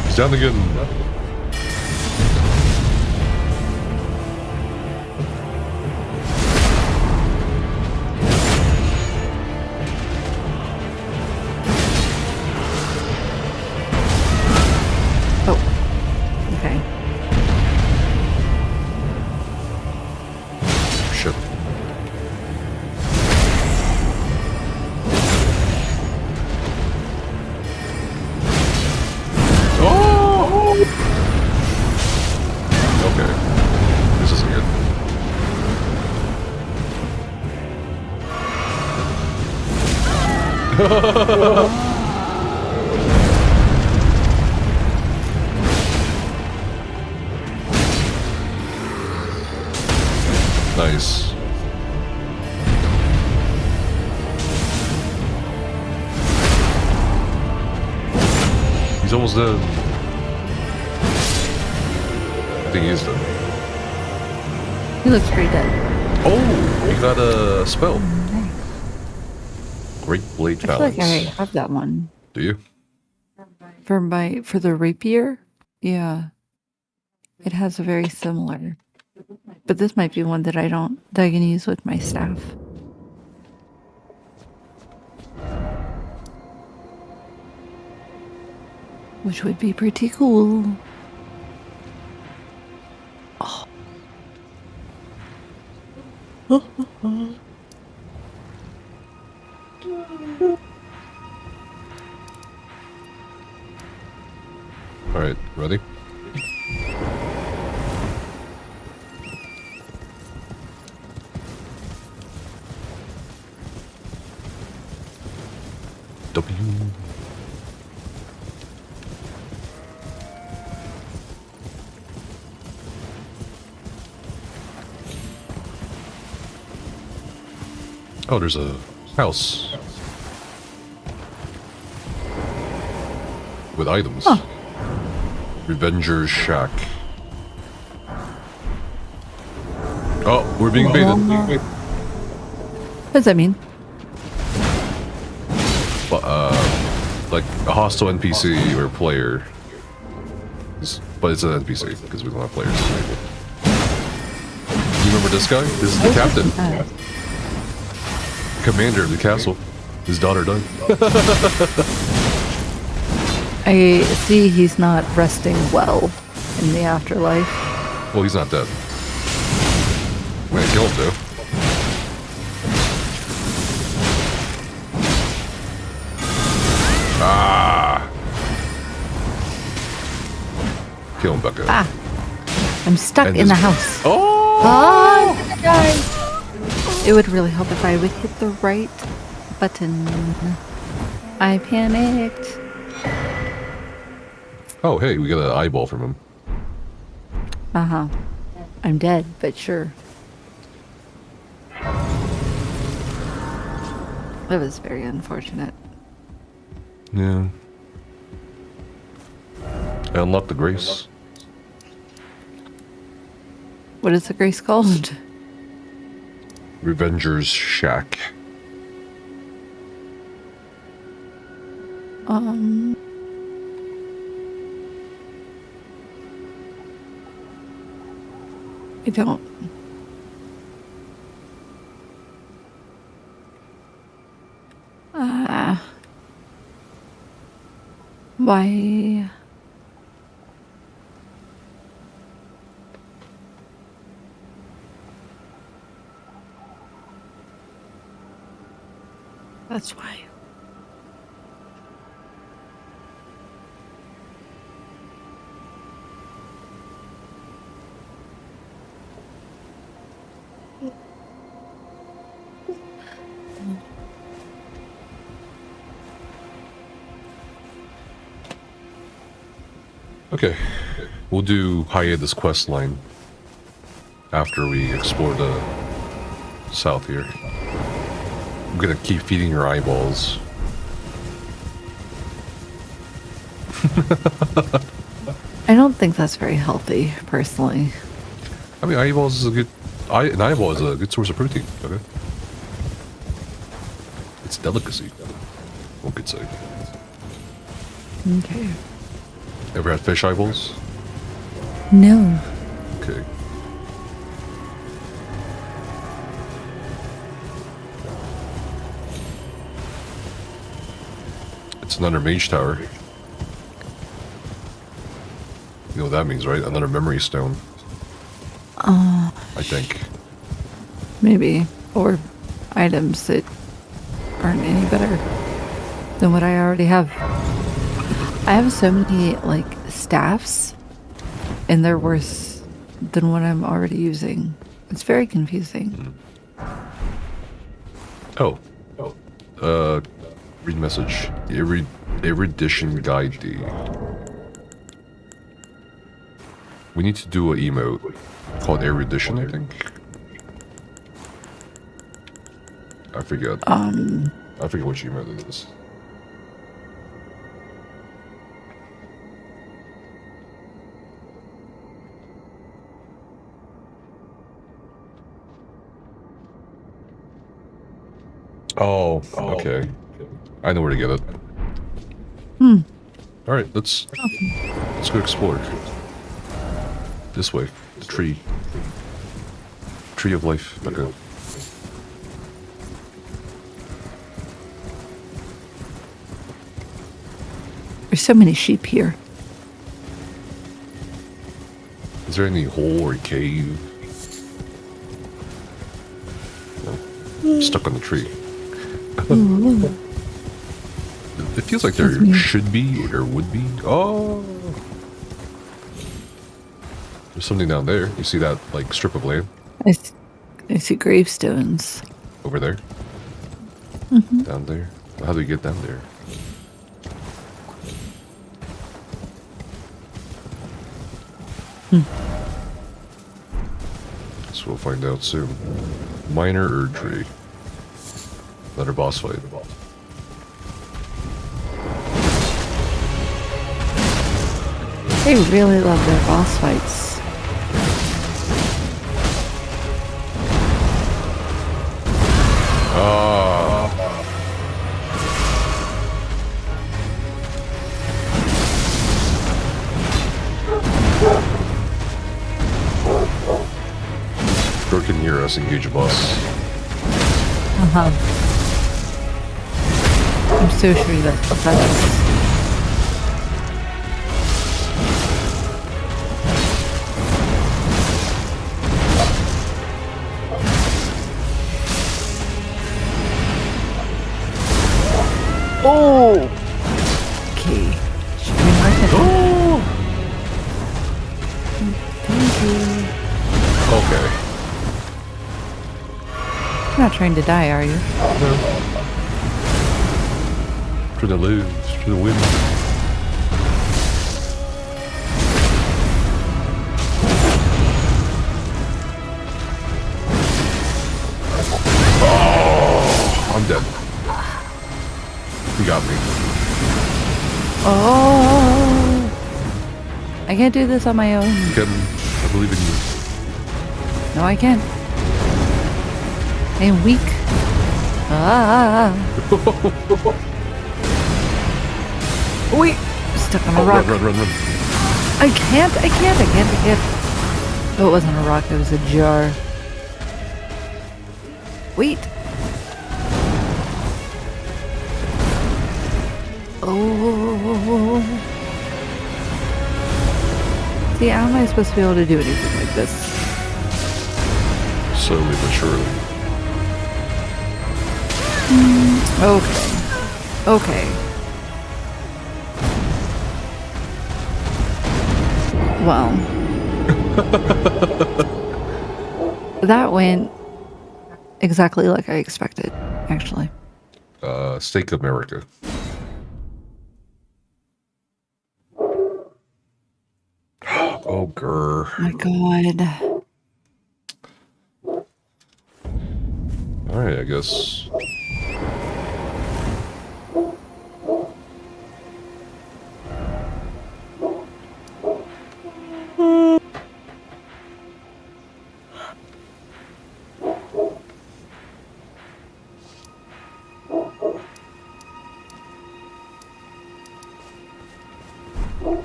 He's down again. Oh, okay. Shit. Oh! Okay. This isn't good. Nice. He's almost dead. I think he is dead. He looks pretty dead. Oh, you got a spell. Nice. Great Blade I feel like Balance. I have that one. Do you? For the rapier? Yeah. It has a very similar. But this might be one that I can use with my staff. Which would be pretty cool. Oh. Alright, ready? W. Oh, there's a house with items. Huh. Revenger's Shack. Oh, we're being baited. What does that mean? Like a hostile NPC or player. But it's an NPC because we don't have players. You remember this guy? This is the captain. Commander of the castle. His daughter died. I see he's not resting well in the afterlife. Well, he's not dead. Man, kill him though. Ah! Kill him, Becca. Ah! I'm stuck And in the this- house. Oh! Oh, I'm gonna die. It would really help if I would hit the right button. I panicked. Oh, hey, we got an eyeball from him. Uh-huh. I'm dead, but sure. That was very unfortunate. Yeah. I unlocked the grace. What is the grace called? Revenger's Shack. I don't. Why? That's why. Okay, we'll do hiatus quest line after we explore the south here. I'm gonna keep feeding your eyeballs. I don't think that's very healthy, personally. I mean, eyeballs is a good. An eyeball is a good source of protein. Okay, it's a delicacy. One could say. Okay. Ever had fish eyeballs? No. Okay. It's another mage tower. You know what that means, right? Another memory stone. I think. Maybe. Or items that aren't any better than what I already have. I have so many, like, staffs, and they're worse than what I'm already using. It's very confusing. Oh. Read message. Erudition guide D. We need to do an emote called erudition, I think. I forget. I forget which emote it is. Oh, okay. I know where to get it. All right, let's go explore. This way, the tree of life. Okay. There's so many sheep here. Is there any hole or cave? No. Stuck on the tree. It feels like there should be or would be. Oh, there's something down there. You see that like strip of land I see gravestones. over there? Down there. How do we get down there? So we'll find out soon. Minor Erdtree. Another boss fight. They really love their boss fights. Bro can hear us engage a boss. I'm so sure that's what that is. Oh! Okay. Should we mark it? Oh! Thank you. Okay. You're not trying to die, are you? No. For the lose, for the win. Oh, I'm dead. You got me. Oh! I can't do this on my own. You can. I believe in you. No, I can't. I am weak. Ah! Wait! Stuck on a rock. Run. I can't. Oh, it wasn't a rock, it was a jar. Wait. Oh. See, how am I supposed to be able to do anything like this? Slowly but surely. Okay. Okay. Well. That went exactly like I expected, actually. Steak America. Oh, grr. My God. Alright, I guess.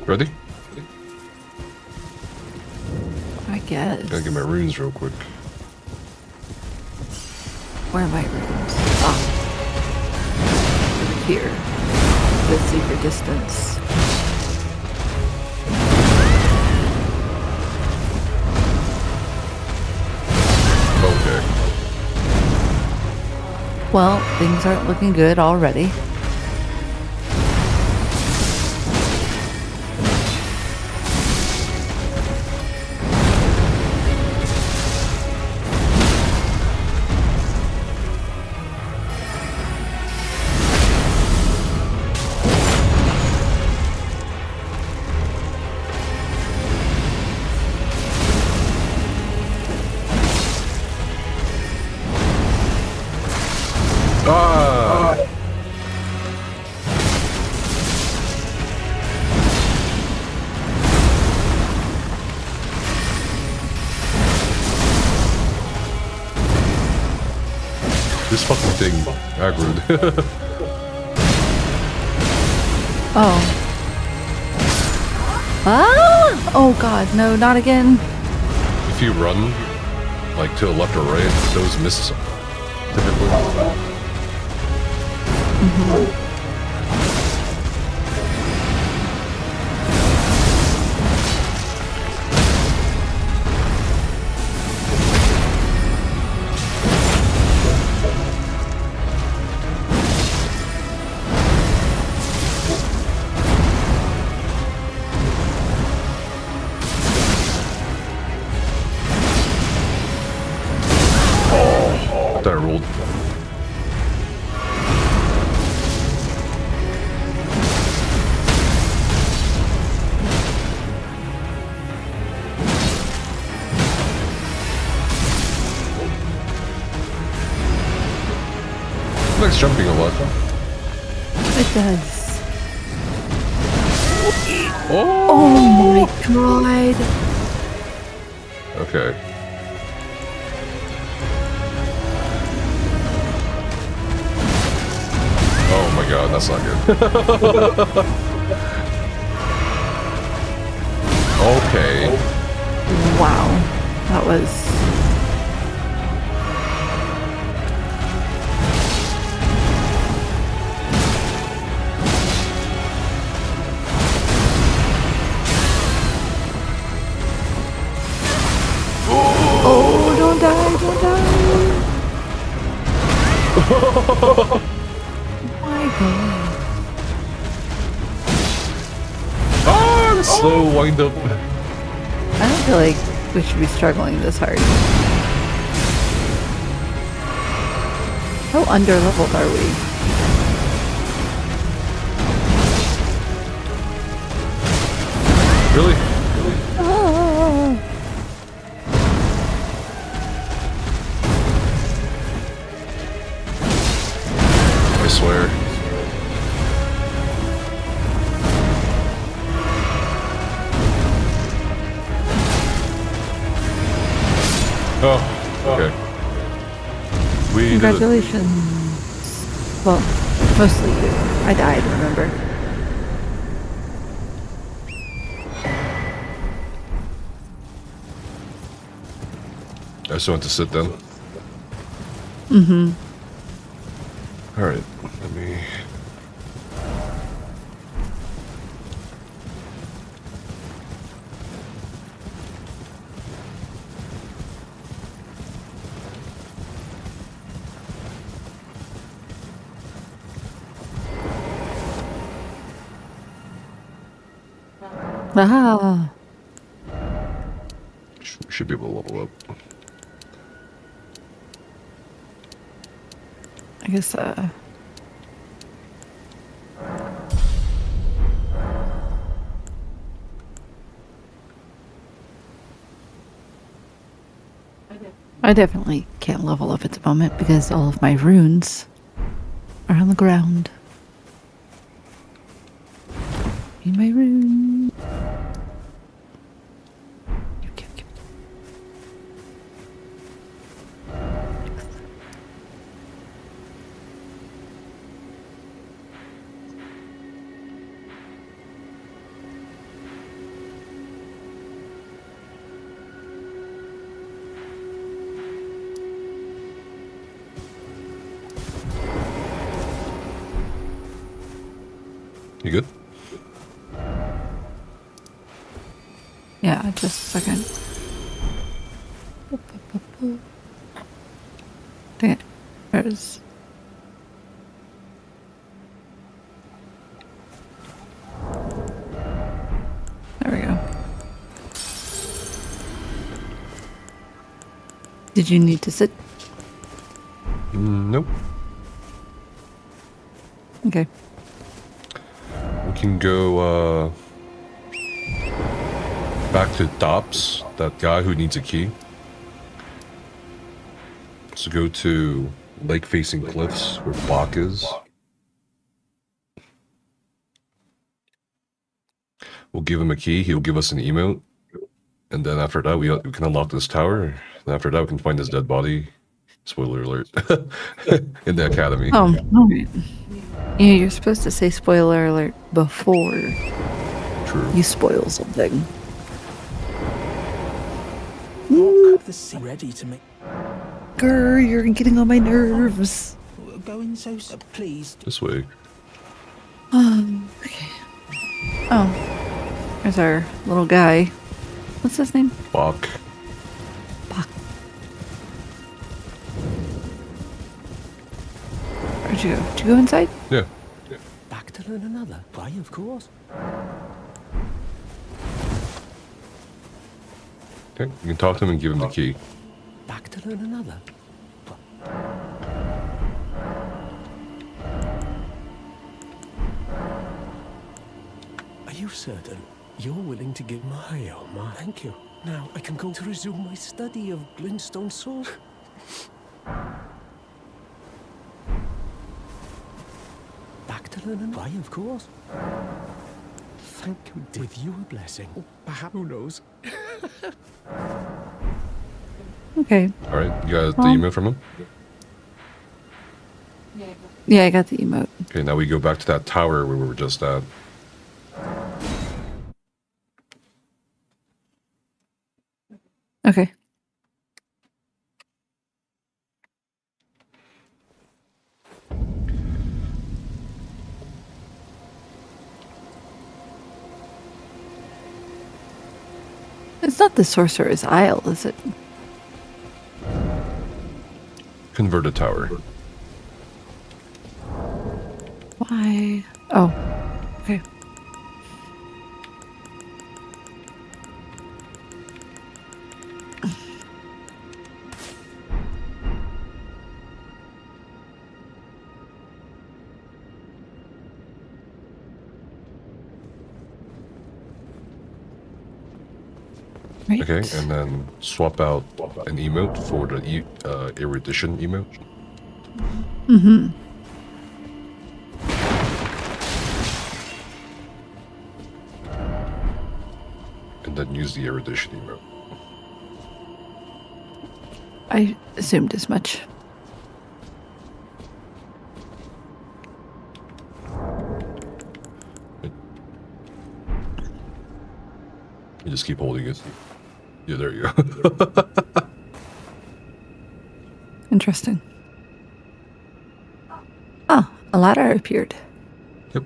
Ready? I guess. Gotta get my runes real quick. Where are my rooms? Ah. Over here. The secret distance. Okay. Well, things aren't looking good already. Ah! This fucking thing aggroed. Oh. Ah! Oh God, no, not again. If you run, like, to the left or right, those miss typically. I thought I rolled. Likes jumping a lot. It does. Oh! Oh my God. Okay. Oh my god, that's not good. Okay. Wow. That was... Oh, don't die, don't die. My God. Ah, slow wind up. I don't feel like we should be struggling this hard. How under-leveled are we? Really? Ah. I swear. Oh, okay. We did it. Congratulations. Well, mostly you. I died, remember? I just want to sit down. Mm-hmm. Alright, let me... Ah, Should be able to level up. I guess, I definitely can't level up at the moment because all of my runes are on the ground. Need my rune. Okay. You good? Yeah, just a second. Dang it. There's. There we go. Did you need to sit? Nope. Okay. We can go back to Dops, that guy who needs a key. So go to lake-facing cliffs where Bach is. We'll give him a key. He'll give us an emote. And then after that, we can unlock this tower. And after that, we can find his dead body. Spoiler alert. In the academy. Oh, all right. Yeah, you're supposed to say spoiler alert before True. you spoil something. Walk the sea ready to make. Grr, you're getting on my nerves. Going so please. This way. Okay. Oh, there's our little guy. What's his name? Bach. Bach. Where'd you go? Did you go inside? Yeah. Back to learn another. Why, of course. Okay. You can talk to him and give him the key. Back to learn another. Are you certain you're willing to give my my thank you? Now I can go to resume my study of glintstone sword. Back to learn why, of course. Thank you. With you a blessing. Perhaps who knows? Okay. All right. You got the email from him? Yeah, I got the emote. Okay, now we go back to that tower where we were just at. Okay. It's not the Sorcerer's Isle, is it? Converted tower. Why? Oh, okay. Right. Okay, and then swap out an emote for the erudition emote. Mm-hmm. And then use the erudition emote. I assumed as much. You just keep holding it. Yeah, there you go. Interesting. Oh, a ladder appeared. Yep.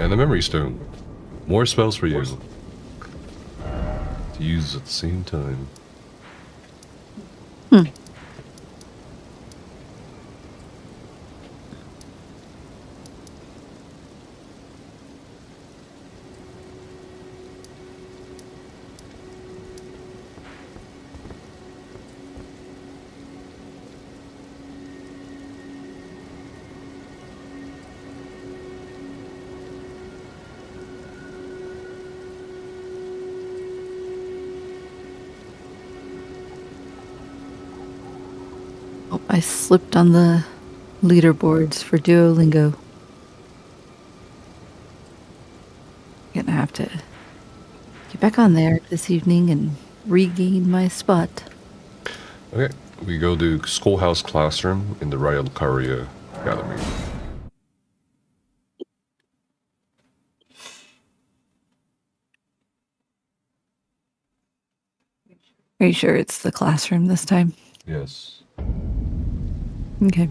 And a memory stone. More spells for you. To use at the same time. Oh, I slipped on the leaderboards for Duolingo. Gonna have to get back on there this evening and regain my spot. Okay, we go to Schoolhouse Classroom in the Rayalkaria Academy. Are you sure it's the classroom this time? Yes. Okay.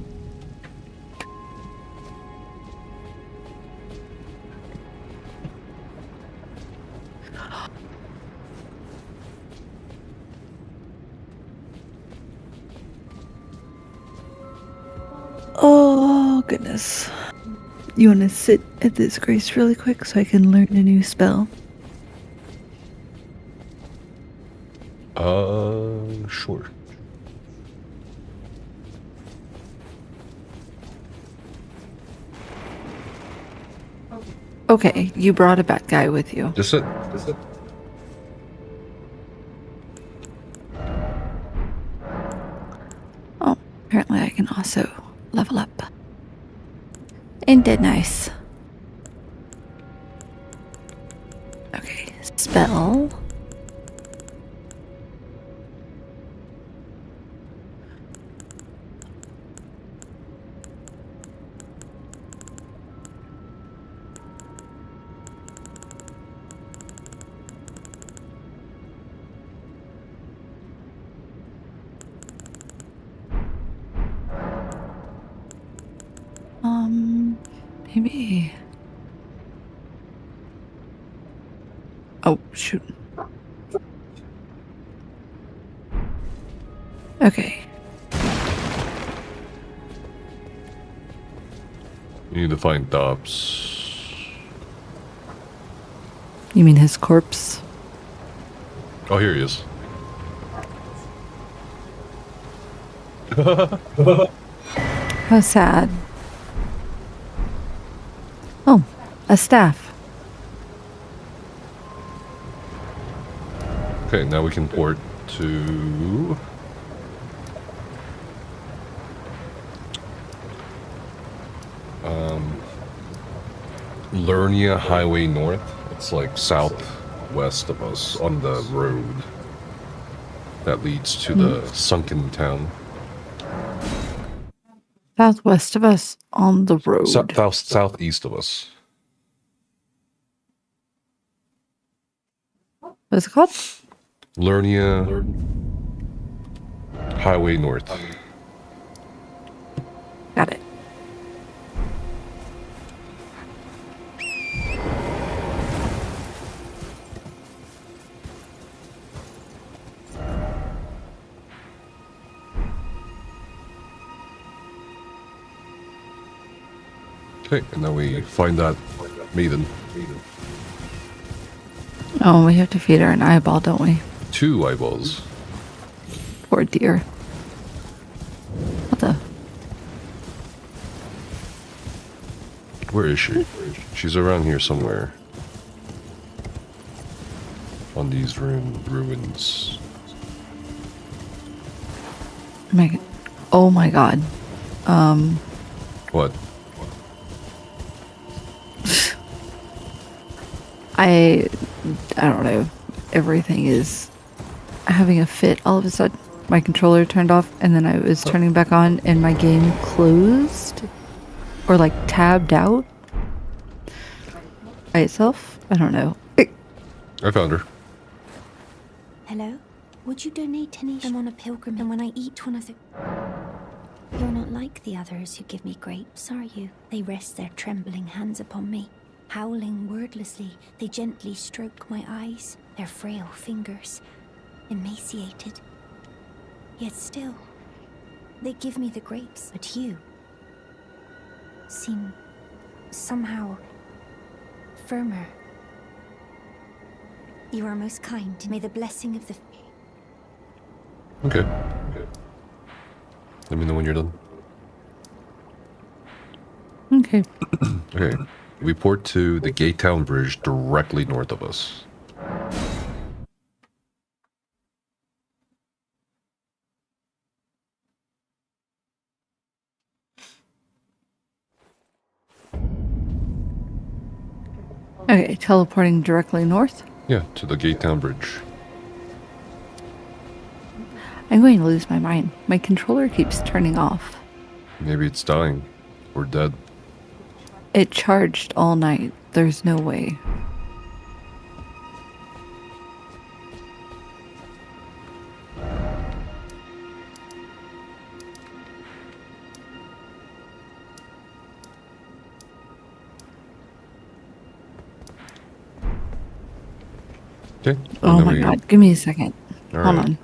Oh, goodness. You want to sit at this grace really quick so I can learn a new spell? Sure. Okay, you brought a bad guy with you. Just sit. Just sit. Oh, apparently I can also level up. Ain't that nice? Okay, spell. Maybe. Oh, shoot. Okay. You need to find Dobbs. You mean his corpse? Oh, here he is. How sad. Oh, a staff. Okay, now we can port to... Lernia Highway North. It's like southwest of us on the road that leads to the sunken town. Southwest of us on the road. Southeast of us. What's it called? Lernia Highway North. Got it. Okay, and now we find that maiden. Oh, we have to feed her an eyeball, don't we? 2 eyeballs. Poor dear. What the? Where is she? She's around here somewhere. On these ruins. Oh my god. What? I don't know. Everything is having a fit. All of a sudden, my controller turned off, and then I was turning back on, and my game closed or like tabbed out by itself. I don't know. I found her. Hello? Would you donate any? I'm on a pilgrim, and when I eat one of the... You're not like the others who give me grapes, are you? They rest their trembling hands upon me. Howling wordlessly, they gently stroke my eyes, their frail fingers, emaciated. Yet still, they give me the grapes. But you seem somehow firmer. You are most kind. May the blessing of the... Okay. Let me know when you're done. Okay. Okay. We port to the Gate Town Bridge directly north of us. Okay, teleporting directly north. Yeah, to the Gate Town Bridge. I'm going to lose my mind. My controller keeps turning off. Maybe it's dying. Or dead. It charged all night. There's no way. Okay. Oh my god, give me a second. All Hold right. on.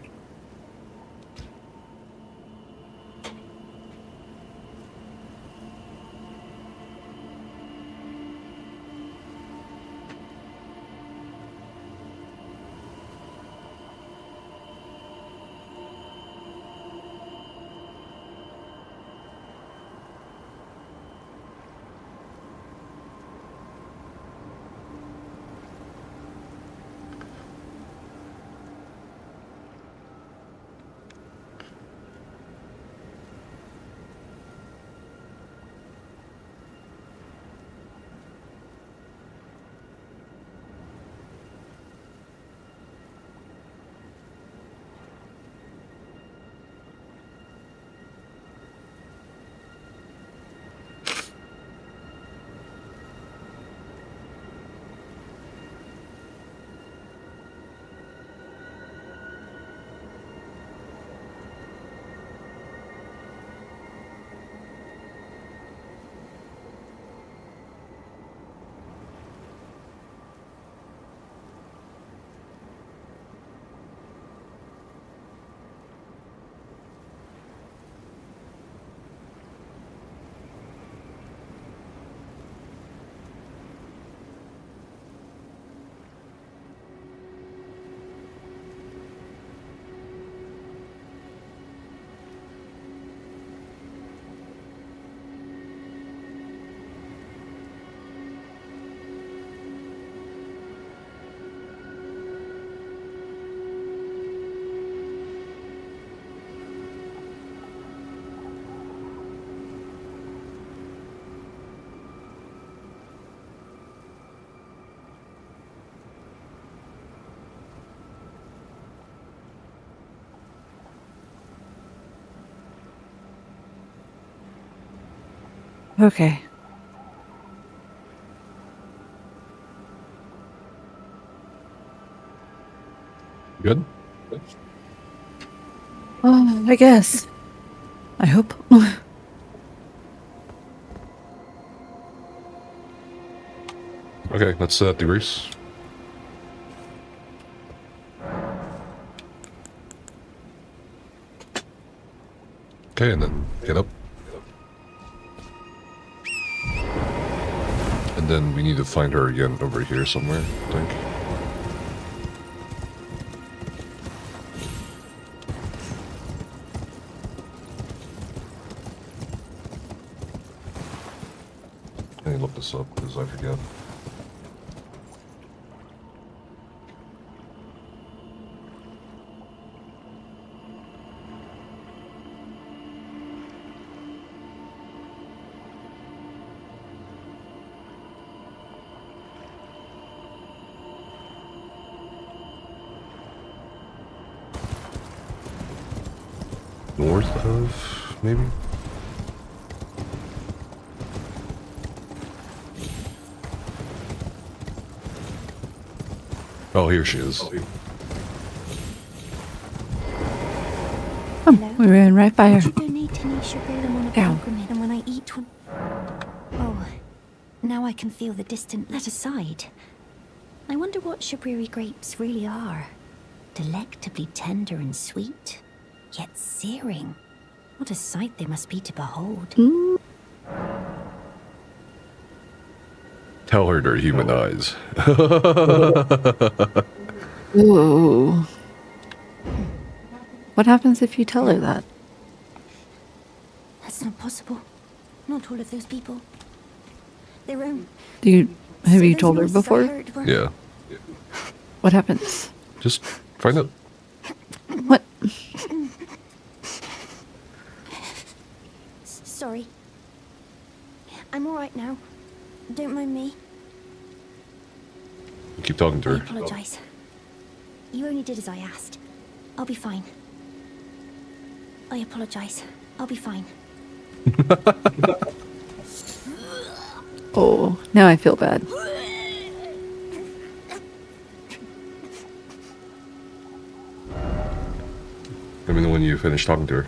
Okay. Good? Oh, I guess. I hope. Okay, let's set the grease. Okay, and then get up. And then we need to find her again over here somewhere, I think. Let me look this up because I forget. North of, maybe? Oh, here she is. Oh, we ran right by Would her. you donate any sugar? I'm on a Ow. pilgrimage, and when I eat one... Oh, now I I can feel the distant let aside. I wonder what Shabriri grapes really are. Delectably tender and sweet, yet searing. What a sight they must be to behold. Tell her they're human eyes. Ooh. What happens if you tell her that? That's not possible. Not all of those people. Their own. Have you those told her voices I before? heard were- Yeah. What happens? Just find out. What? Sorry. I'm alright now. Don't mind me. Keep talking to I her. apologize. You only did as I asked. I'll be fine. I apologize. I'll be fine. Oh, now I feel bad. Let me know when you finish talking to her.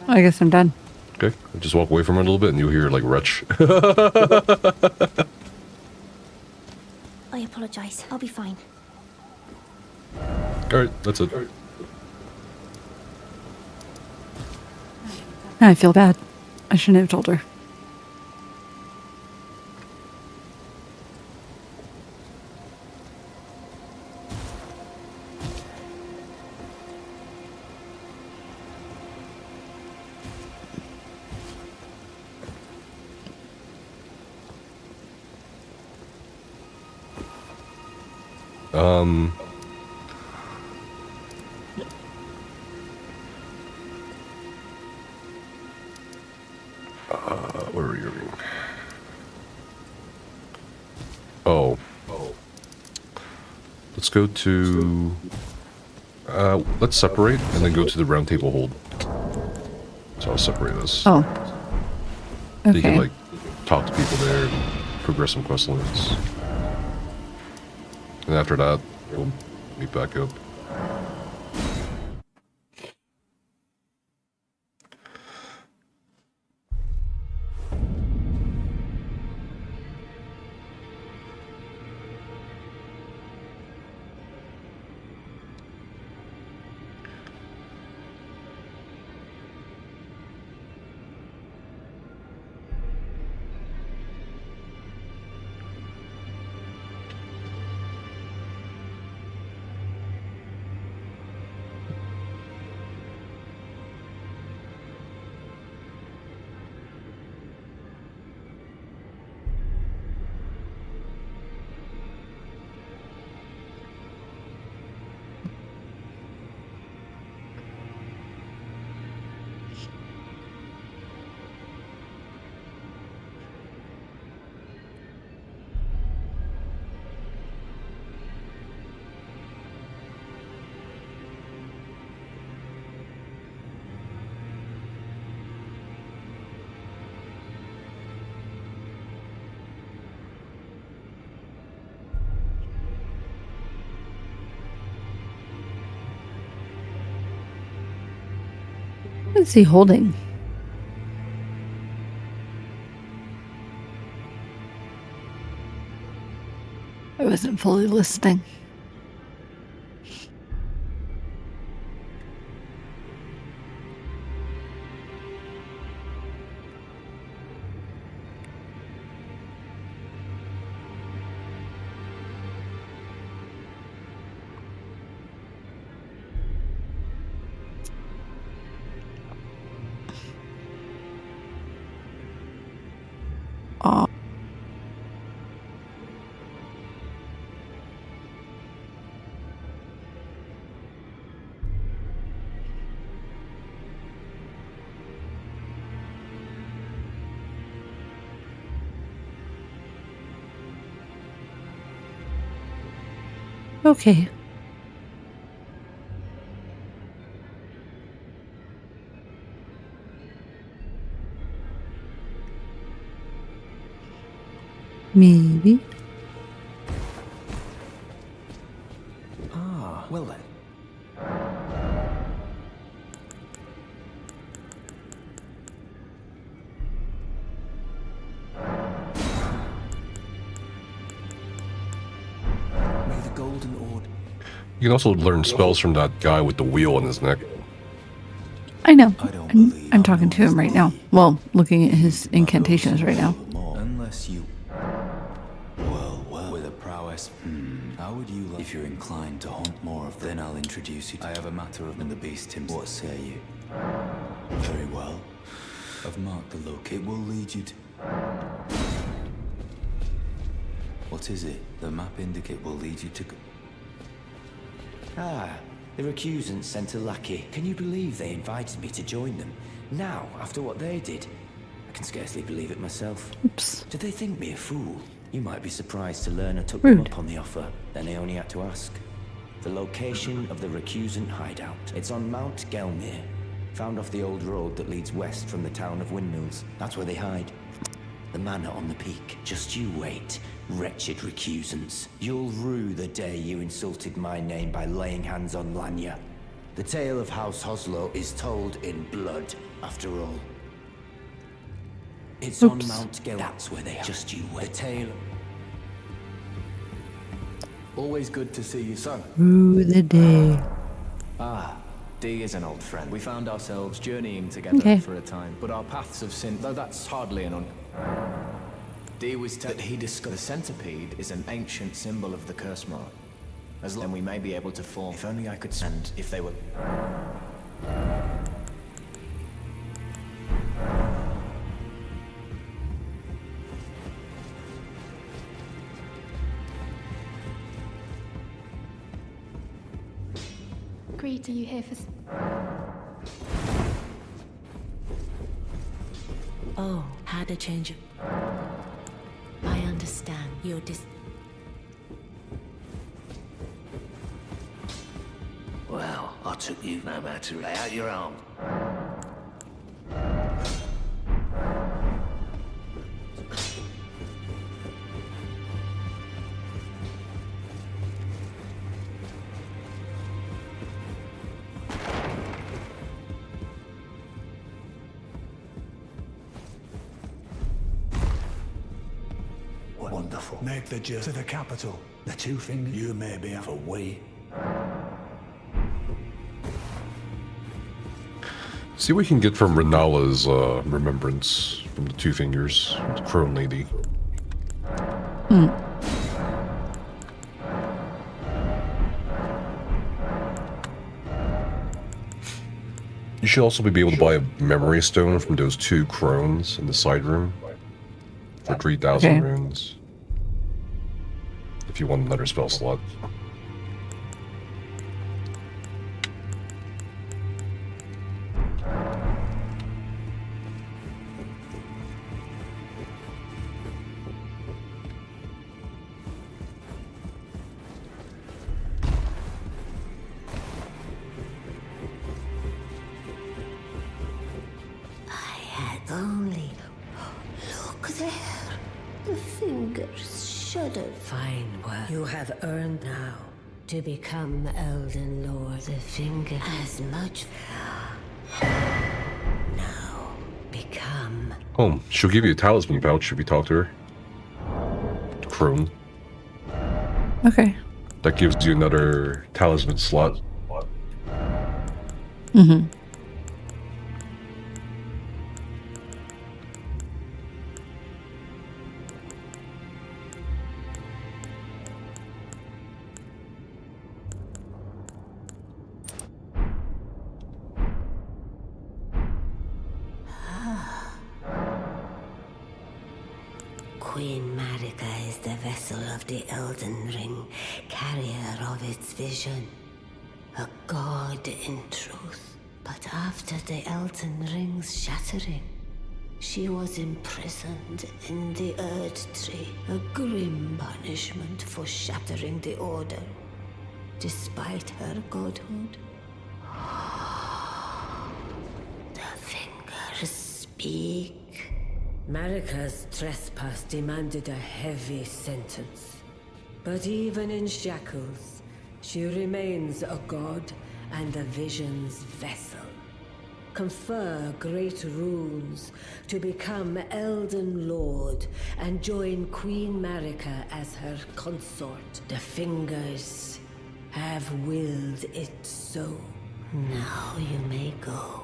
I guess I'm done. Okay? Just walk away from her a little bit and you'll hear like retch. I apologize. I'll be fine. Alright, that's it. Now I feel bad. I shouldn't have told her. Where are you? Oh. Let's go to... let's separate and then go to the round table hold. So I'll separate us. Oh. So you can, Okay. like, talk to people there and progress some quest lines. And after that, we'll meet back up. What is he holding? I wasn't fully listening. Aw. Okay. Maybe. Ah, well then. Elden Order. You can also learn spells from that guy with the wheel on his neck. I know. I don't I'm, believe I'm talking to him right now. Well, looking at his incantations right now. Unless you... Well, with a prowess... How would you like... If you're inclined to hunt more of them, then I'll introduce you to... I have a matter of the beast himself. What say you? Very well. I've marked the locate. Will lead you to... What is it? The map indicate will lead you to... Ah, the recusants sent a lackey. Can you believe they invited me to join them? Now, after what they did? I can scarcely believe it myself. Oops. Did they think me a fool? You might be surprised to learn I took Rude. them up on the offer. Then I only had to ask. The location of the recusant hideout. It's on Mount Gelmir. Found off the old road that leads west from the town of Windmills. That's where they hide. The manor on the peak. Just you wait, wretched recusants. You'll rue the day you insulted my name by laying hands on Lanya. The tale of House Hoslo is told in blood, after all. It's on Oops. Mount Gel. That's where they are. Just you wait. The tale. Always good to see you, son. Through the day. Ah, Dee is an old friend. We found ourselves journeying together Okay. for a time, but our paths have since... Though that's hardly an Dee was that he discovered the centipede is an ancient symbol of the curse mark. As long we may be able to form... If only I could... And if they were... Greet, are you here for... Oh, had a change of... I understand. You're Well, I took you no matter. Lay out your arm. Wonderful. Make the journey to the capital. The two fingers. You may be for we. See what we can get from Renala's remembrance from the Two Fingers, the crone lady. You should also be able to buy a memory stone from those two crones in the side room for 3,000 Okay. runes. If you want another spell slot. Only look there. The fingers shuddered. fine work. You have earned now to become Elden Lord. The finger As much. now become. Oh, she'll give you a talisman pouch if you talk to her. Crone. Okay. That gives you another talisman slot. Mm-hmm. Queen Marika is the vessel of the Elden Ring, carrier of its vision. A god in truth. But after the Elden Ring's shattering, she was imprisoned in the Earth Tree, a grim punishment for shattering the Order, despite her godhood. The fingers speak. Marika's trespass demanded a heavy sentence. But even in shackles, she remains a god and the vision's vessel. confer great runes to become Elden Lord and join Queen Marika as her consort. The Fingers have willed it so. Now you may go.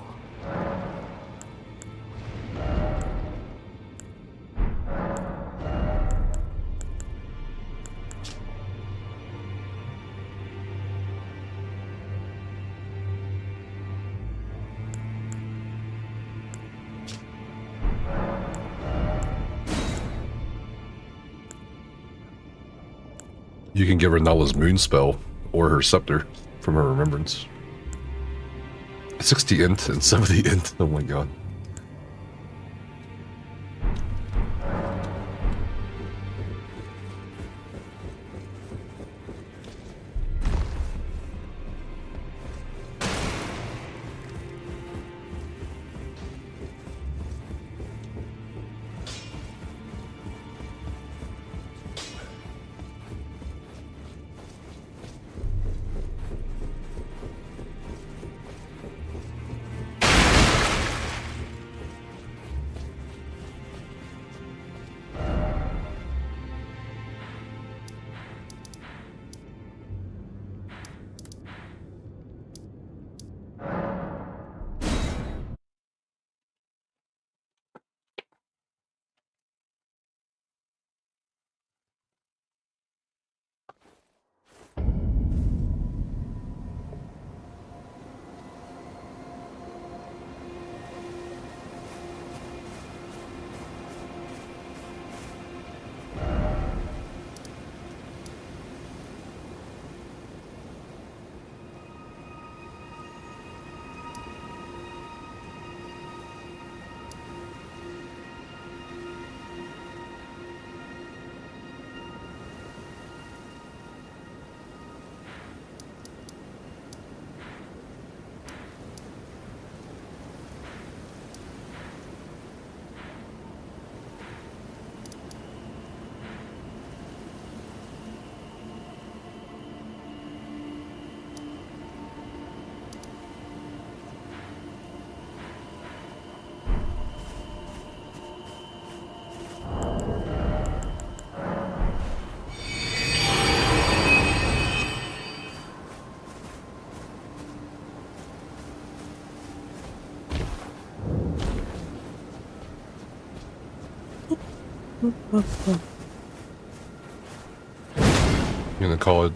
You can give her Nala's moon spell or her scepter from her remembrance. 60 int and 70 int. Oh my god. You gonna call it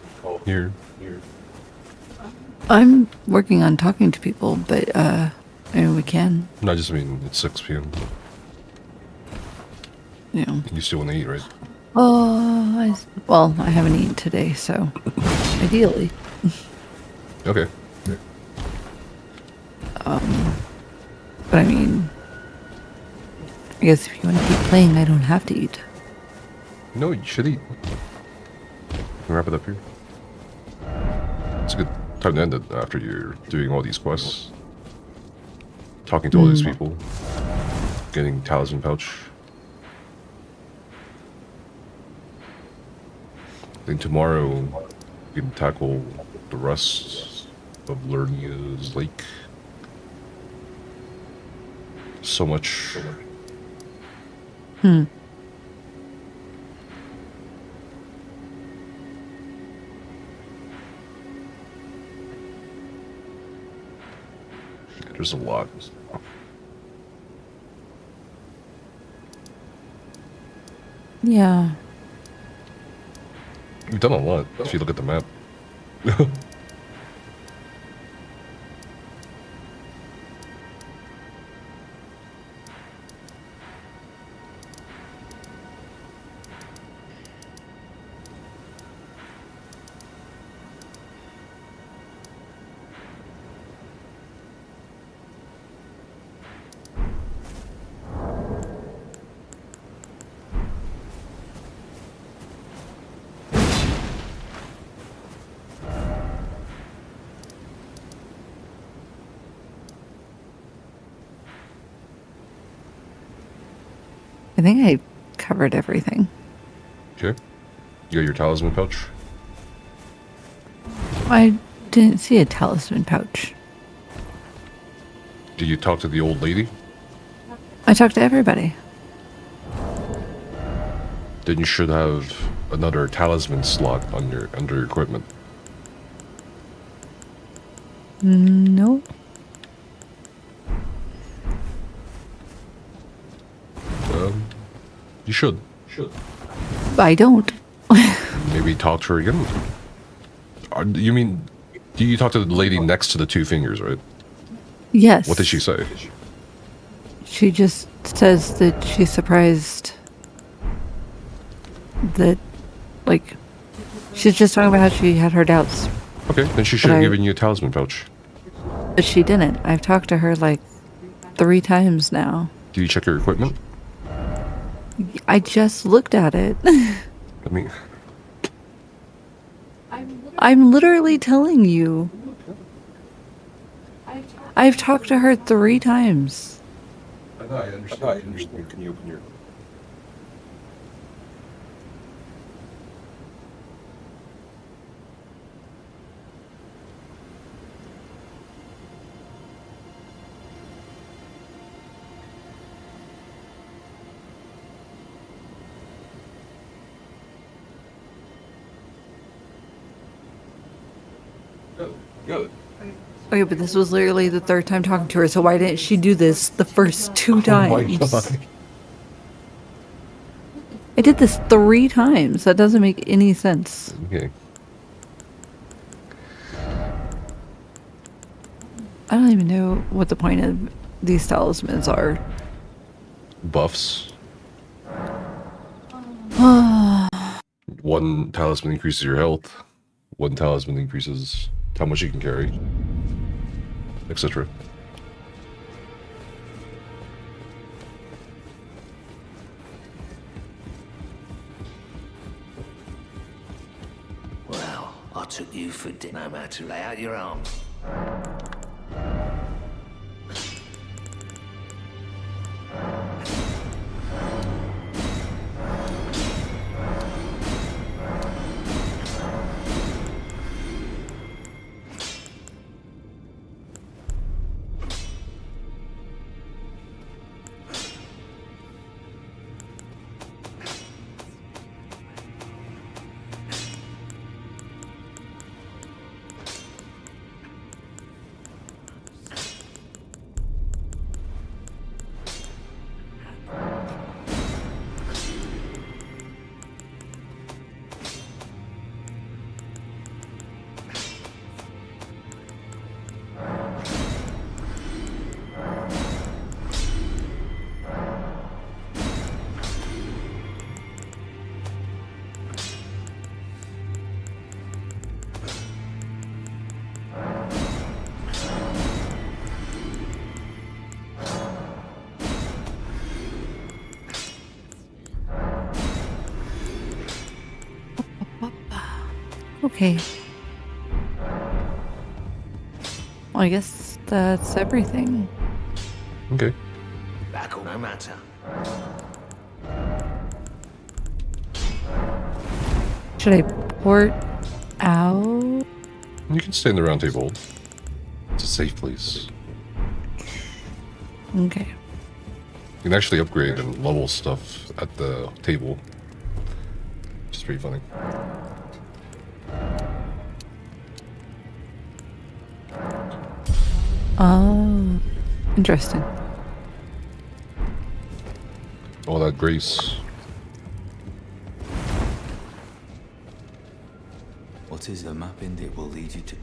here? I'm working on talking to people, but I mean, we can. No, I just mean it's 6 p.m. Yeah. You still want to eat, right? Oh, well, I haven't eaten today, so ideally. Okay. But I mean, I guess if you want to keep playing, I don't have to eat. No, you should eat. Can wrap it up here. It's a good time to end it after you're doing all these quests. Talking to all these people. Getting talisman pouch. Then tomorrow we can tackle the rest of Lernia's lake. So much. There's a lot. Yeah. We've done a lot, if you look at the map. I think I covered everything. Okay. You got your talisman pouch? I didn't see a talisman pouch. Do you talk to the old lady? I talked to everybody. Then you should have another talisman slot on your under your equipment. No. You should. I don't. Maybe talk to her again. You mean, do you talk to the lady next to the two fingers, right? Yes. What did she say? She just says that she's surprised that, like, she's just talking about how she had her doubts, Okay, then she should have given you a talisman pouch. but she didn't. I've talked to her like 3 times now. Do you check your equipment? I just looked at it. I mean, I'm literally telling you. I've talked to her 3 times. I understand. Can you open your... Good. Okay, but this was literally the 3rd time talking to her, so why didn't she do this the first 2 times? Oh my God. I did this 3 times. That doesn't make any sense. Okay. I don't even know what the point of these talismans are. Buffs. One talisman increases your health. One talisman increases how much you can carry, etc. Well, I took you for dinner, no matter. Lay out your arms. Okay. Well, I guess that's everything. Okay. Back or no matter. Should I port out? You can stay in the round table. It's a safe place. Okay. You can actually upgrade and level stuff at the table. Which is pretty funny. Oh, interesting. All that grace. What is the map in that will lead you to?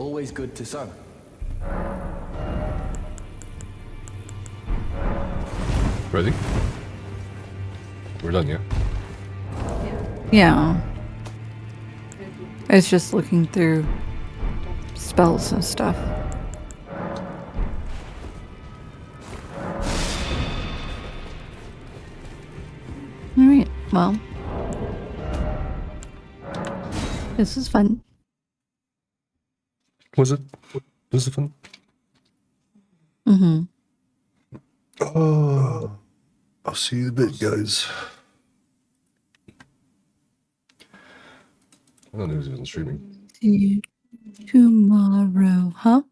Always good to sow. Ready? We're done, yeah? Yeah. It's just looking through spells and stuff. Alright, well. This was fun. Was it? Was it fun? Mm-hmm. Oh, I'll see you in a bit, guys. I don't know who's even streaming. See you tomorrow, huh?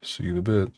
See you in a bit.